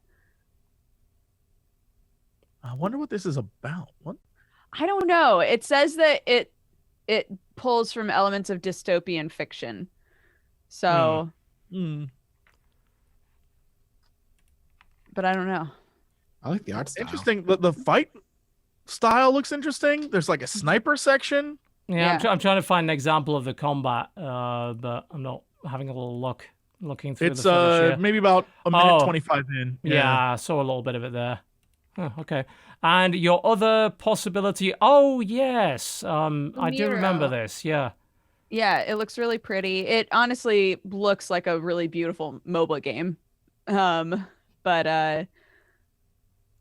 I wonder what this is about. What? I don't know. It says that it pulls from elements of dystopian fiction. So but I don't know. I like the art style. Interesting. The fight style looks interesting. There's like a sniper section. Yeah. I'm trying to find an example of the combat, but I'm not having a little looking through It's the footage here. maybe about a minute Oh. 25 in. Yeah, I saw a little bit of it there. Huh, okay. And your other possibility, oh yes, I do remember Miro. this, yeah. Yeah, it looks really pretty. It honestly looks like a really beautiful MOBA game. But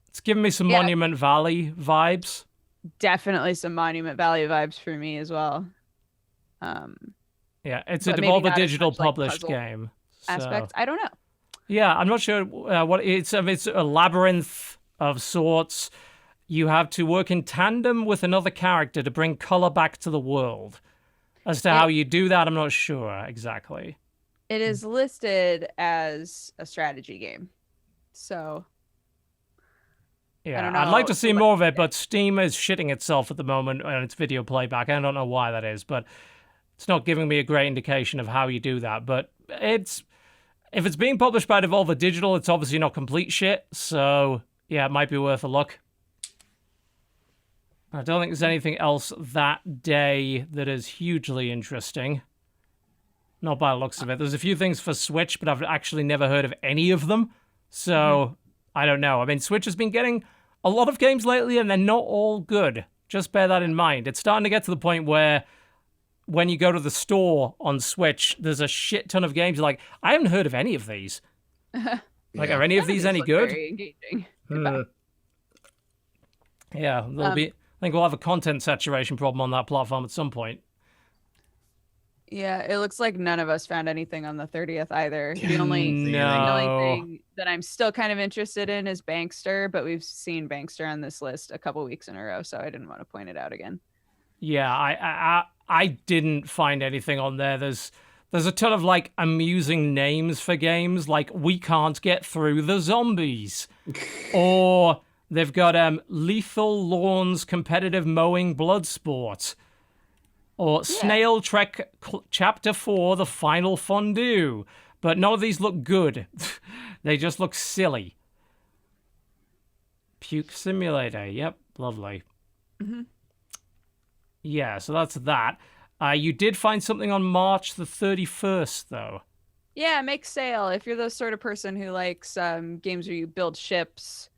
It's giving me some Yeah. Monument Valley vibes. definitely some Monument Valley vibes for me as well. Yeah, it's a But maybe Devolver not as Digital much, like, published puzzle game. So. Aspects. I don't know. Yeah, I'm not sure what it's. It's a labyrinth of sorts. You have to work in tandem with another character to bring color back to the world. As to how you do that, I'm not sure exactly. It is listed as a strategy game. So Yeah, don't I'd like know to see what- more of it, but Steam is shitting itself at the moment on its video playback. I don't know why that is, but it's not giving me a great indication of how you do that. But if it's being published by Devolver Digital, it's obviously not complete shit. So yeah, it might be worth a look. I don't think there's anything else that day that is hugely interesting. Not by the looks of it. There's a few things for Switch, but I've actually never heard of any of them. So, I don't know. I mean, Switch has been getting a lot of games lately, and they're not all good. Just bear that in mind. It's starting to get to the point where when you go to the store on Switch, there's a shit ton of games. You're like, I haven't heard of any of these. Like, are any of these any look good? Very engaging. Goodbye. Yeah, there'll be. I think we'll have a content saturation problem on that platform at some point. Yeah, it looks like none of us found anything on the 30th either. The only No. thing that I'm still kind of interested in is Bankster, but we've seen Bankster on this list a couple weeks in a row, so I didn't want to point it out again. Yeah, I didn't find anything on there. There's a ton of like amusing names for games, like We Can't Get Through the Zombies, or they've got Lethal Lawns Competitive Mowing Bloodsport, or Snail Trek Chapter 4 The Final Fondue. But none of these look good. They just look silly. Puke Simulator. Yep, lovely. Yeah, so that's that. You did find something on March the 31st, though. Yeah, make sail. If you're the sort of person who likes games where you build ships,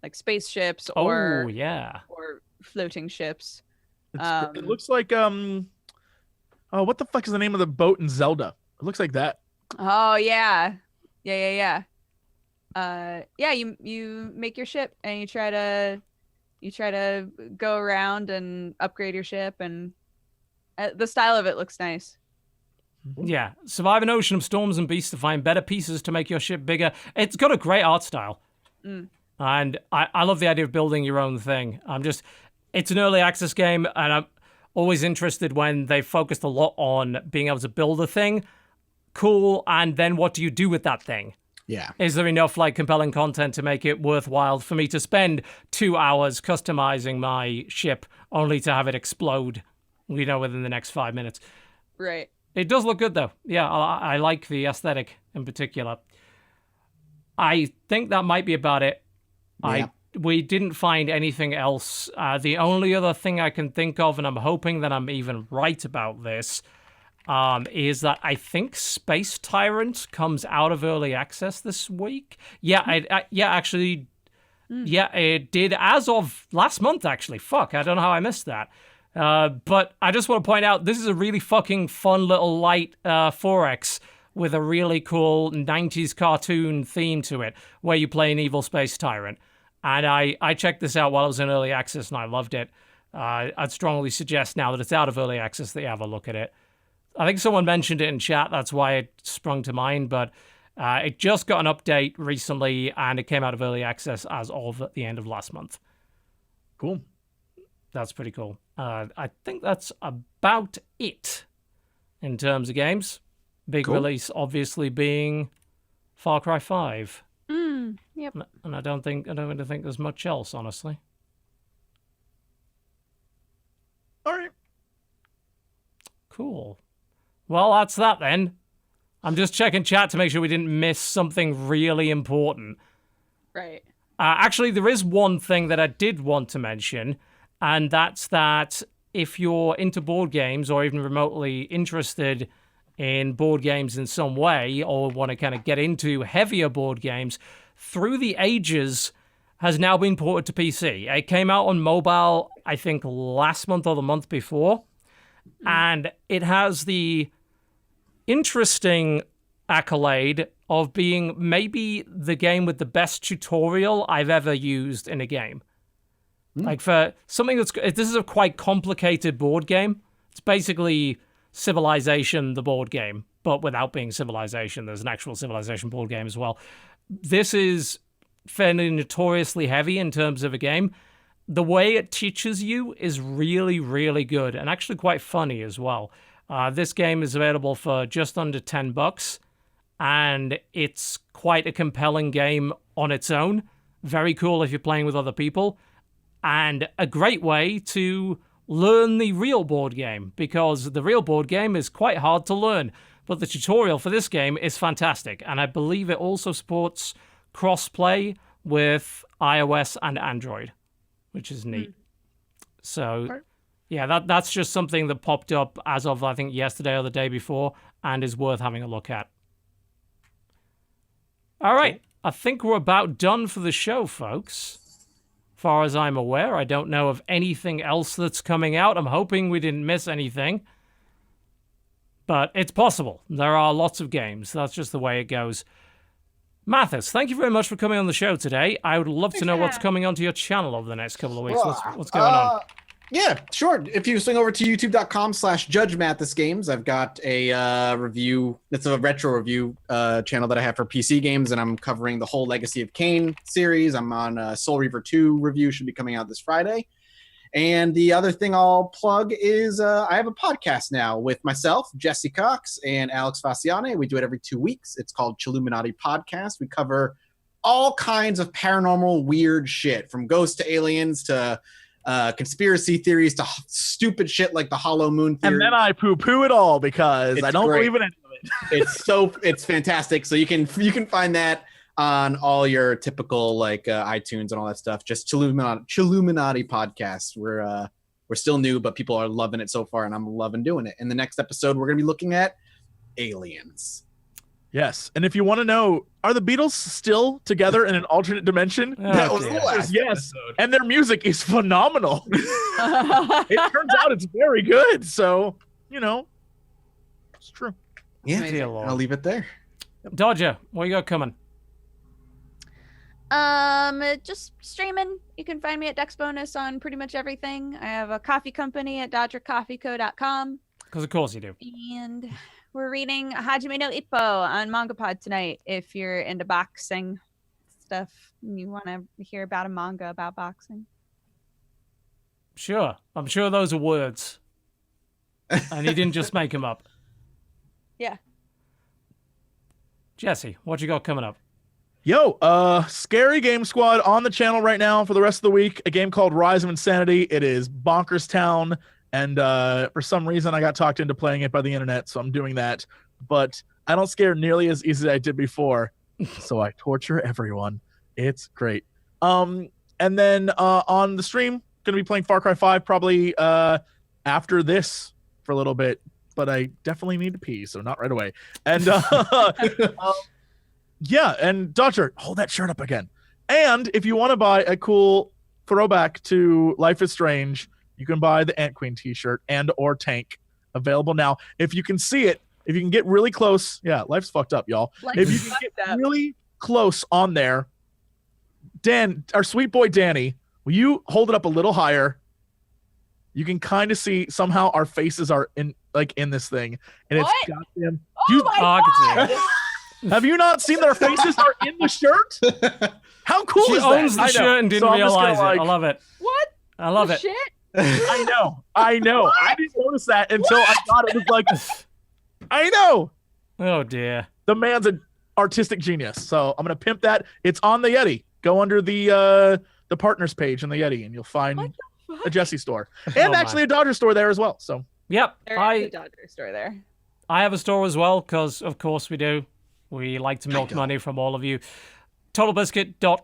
like spaceships Oh, yeah. or floating ships. It looks like oh, what the fuck is the name of the boat in Zelda? It looks like that. Oh yeah. Yeah. You make your ship and you try to go around and upgrade your ship, and the style of it looks nice. Yeah, survive an ocean of storms and beasts to find better pieces to make your ship bigger. It's got a great art style. And I love the idea of building your own thing. It's an early access game, and I'm always interested when they focused a lot on being able to build a thing. Cool, and then what do you do with that thing? Yeah. Is there enough like compelling content to make it worthwhile for me to spend 2 hours customizing my ship only to have it explode, within the next 5 minutes? Right. It does look good, though. Yeah, I like the aesthetic in particular. I think that might be about it. Yeah. We didn't find anything else. The only other thing I can think of, and I'm hoping that I'm even right about this, is that I think Space Tyrant comes out of early access this week. Yeah, it did as of last month, actually. Fuck, I don't know how I missed that. But I just want to point out, this is a really fucking fun little light 4X with a really cool 90s cartoon theme to it, where you play an evil space tyrant. And I checked this out while I was in early access, and I loved it. I'd strongly suggest now that it's out of early access that you have a look at it. I think someone mentioned it in chat, that's why it sprung to mind, but it just got an update recently, and it came out of early access as of the end of last month. Cool. That's pretty cool. I think that's about it in terms of games. Big release, obviously, being Far Cry 5. Yep. And I don't really think there's much else, honestly. All right. Cool. Well, that's that then. I'm just checking chat to make sure we didn't miss something really important. Right. Actually, there is one thing that I did want to mention, and that's that if you're into board games or even remotely interested in board games in some way, or want to kind of get into heavier board games, Through the Ages has now been ported to PC. It came out on mobile, I think, last month or the month before, and it has the interesting accolade of being maybe the game with the best tutorial I've ever used in a game. Like, for something this is a quite complicated board game. It's basically Civilization, the board game, but without being Civilization. There's an actual Civilization board game as well. This is fairly notoriously heavy in terms of a game. The way it teaches you is really, really good, and actually quite funny as well. This game is available for just under $10, and it's quite a compelling game on its own. Very cool if you're playing with other people, and a great way to learn the real board game, because the real board game is quite hard to learn. But the tutorial for this game is fantastic, and I believe it also supports cross-play with iOS and Android, which is neat. So, yeah, that's just something that popped up as of, I think, yesterday or the day before, and is worth having a look at. All right, I think we're about done for the show, folks. Far as I'm aware, I don't know of anything else that's coming out. I'm hoping we didn't miss anything. But it's possible. There are lots of games. That's just the way it goes. Mathas, thank you very much for coming on the show today. I would love to know what's coming onto your channel over the next couple of weeks. What's going on? Yeah, sure. If you swing over to youtube.com/judgeMathasGames, I've got a review. It's a retro review channel that I have for PC games, and I'm covering the whole Legacy of Kain series. I'm on Soul Reaver 2 review, should be coming out this Friday. And the other thing I'll plug is I have a podcast now with myself, Jesse Cox, and Alex Fasciane. We do it every 2 weeks. It's called Chilluminati Podcast. We cover all kinds of paranormal weird shit, from ghosts to aliens to conspiracy theories to stupid shit like the Hollow Moon theory. And then I poo-poo it all because I don't believe in any of it. It's fantastic. So you can find that on all your typical like iTunes and all that stuff. Just Chilluminati Podcast. We're still new, but people are loving it so far, and I'm loving doing it. In the next episode, we're gonna be looking at aliens. Yes, and if you want to know, are the Beatles still together in an alternate dimension? That was the last yes, and their music is phenomenal. It turns out it's very good, so it's true. Yeah, I'll leave it there. Dodger, what you got coming? Just streaming. You can find me at Dex Bonus on pretty much everything. I have a coffee company at DodgerCoffeeCo.com. Because of course you do. And we're reading Hajime no Ippo on MangaPod tonight. If you're into boxing stuff and you want to hear about a manga about boxing. Sure. I'm sure those are words. And he didn't just make them up. Yeah. Jesse, what you got coming up? Scary Game Squad on the channel right now for the rest of the week. A game called Rise of Insanity. It is Bonkers Town. And for some reason, I got talked into playing it by the internet, so I'm doing that. But I don't scare nearly as easy as I did before, so I torture everyone. It's great. And then on the stream, going to be playing Far Cry 5 probably after this for a little bit, but I definitely need to pee, so not right away. And yeah, and Dodger, hold that shirt up again. And if you want to buy a cool throwback to Life is Strange, you can buy the Ant Queen t-shirt and or tank, available now. If you can see it, if you can get really close, yeah, life's fucked up, y'all. If you can get really close on there, Dan, our sweet boy Danny, will you hold it up a little higher? You can kind of see somehow our faces are in this thing, and it's goddamn. My God. Have you not seen that our faces are in the shirt? How cool is that? She owns the shirt and didn't realize it. I love it. What? I love it. Shit? I know. I didn't notice that until I thought it was like, I know. Oh, dear. The man's an artistic genius. So I'm going to pimp that. It's on the Yeti. Go under the partners page in the Yeti, and you'll find a Jesse store. And actually a Dodger store there as well. So yep. There's a Dodger store there. I have a store as well, because of course we do. We like to milk money from all of you. TotalBiscuit.co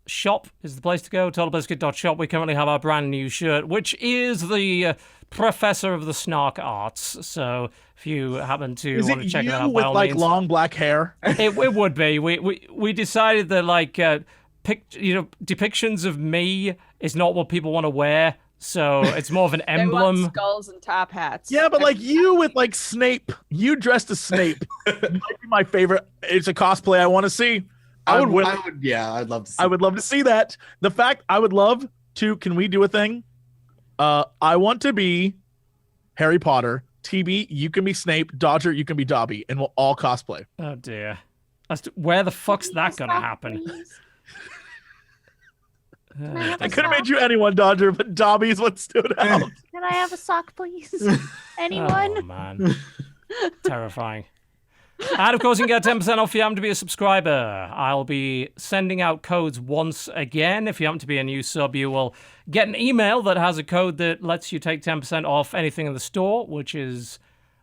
shop is the place to go. TotalBiscuit.shop. We currently have our brand new shirt, which is the Professor of the Snark Arts. So if you happen to want to check it out, with by all like means. long black hair? It would be. We decided that like depictions of me is not what people want to wear. So it's more of an They want emblem. skulls and top hats. Yeah, but like you with like Snape, you dressed as Snape. Might be my favorite. It's a cosplay I want to see. I would. Yeah, I'd love to see. I would love to see that. The fact I would love to. Can we do a thing? I want to be Harry Potter. TB, you can be Snape. Dodger, you can be Dobby, and we'll all cosplay. Oh dear. Where the fuck's that gonna happen? I could have made you anyone, Dodger, but Dobby is what stood out. Can I have a sock, please? Oh Anyone? man. Terrifying. And of course, you can get 10% off if you happen to be a subscriber. I'll be sending out codes once again. If you happen to be a new sub, you will get an email that has a code that lets you take 10% off anything in the store, which is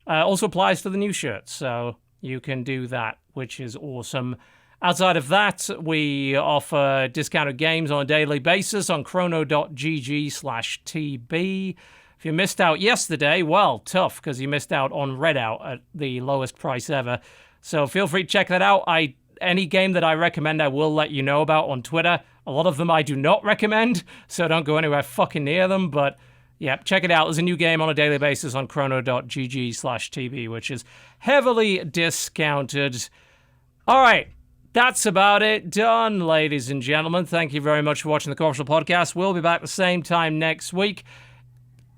also applies to the new shirts. So you can do that, which is awesome. Outside of that, we offer discounted games on a daily basis on chrono.gg/TB. If you missed out yesterday, well, tough, because you missed out on Redout at the lowest price ever. So feel free to check that out. Any game that I recommend, I will let you know about on Twitter. A lot of them I do not recommend, so don't go anywhere fucking near them. But yeah, check it out. There's a new game on a daily basis on chrono.gg/TB, which is heavily discounted. All right. That's about it. Done, ladies and gentlemen. Thank you very much for watching the Corpsal Podcast. We'll be back the same time next week.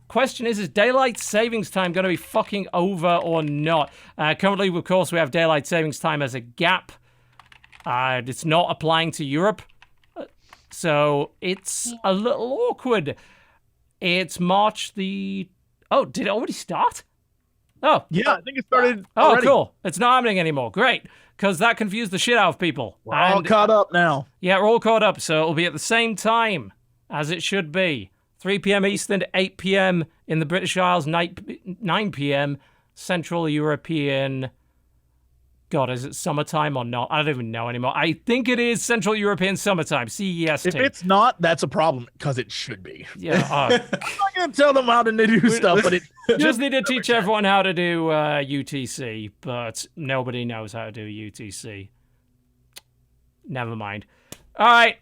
Question is daylight savings time going to be fucking over or not? Currently, of course, we have daylight savings time as a gap. It's not applying to Europe. So it's a little awkward. It's March the... Oh, did it already start? Oh. Yeah, I think it started Oh, already. cool. It's not happening anymore. Great. Because that confused the shit out of people. We're all caught up now. Yeah, we're all caught up, so it'll be at the same time as it should be. 3 p.m. Eastern, 8 p.m. in the British Isles, 9 p.m. Central European... God, is it summertime or not? I don't even know anymore. I think it is Central European summertime, CEST. If it's not, that's a problem, because it should be. Yeah, I'm not going to tell them how to do stuff, but it just need to teach everyone how to do UTC, but nobody knows how to do UTC. Never mind. All right,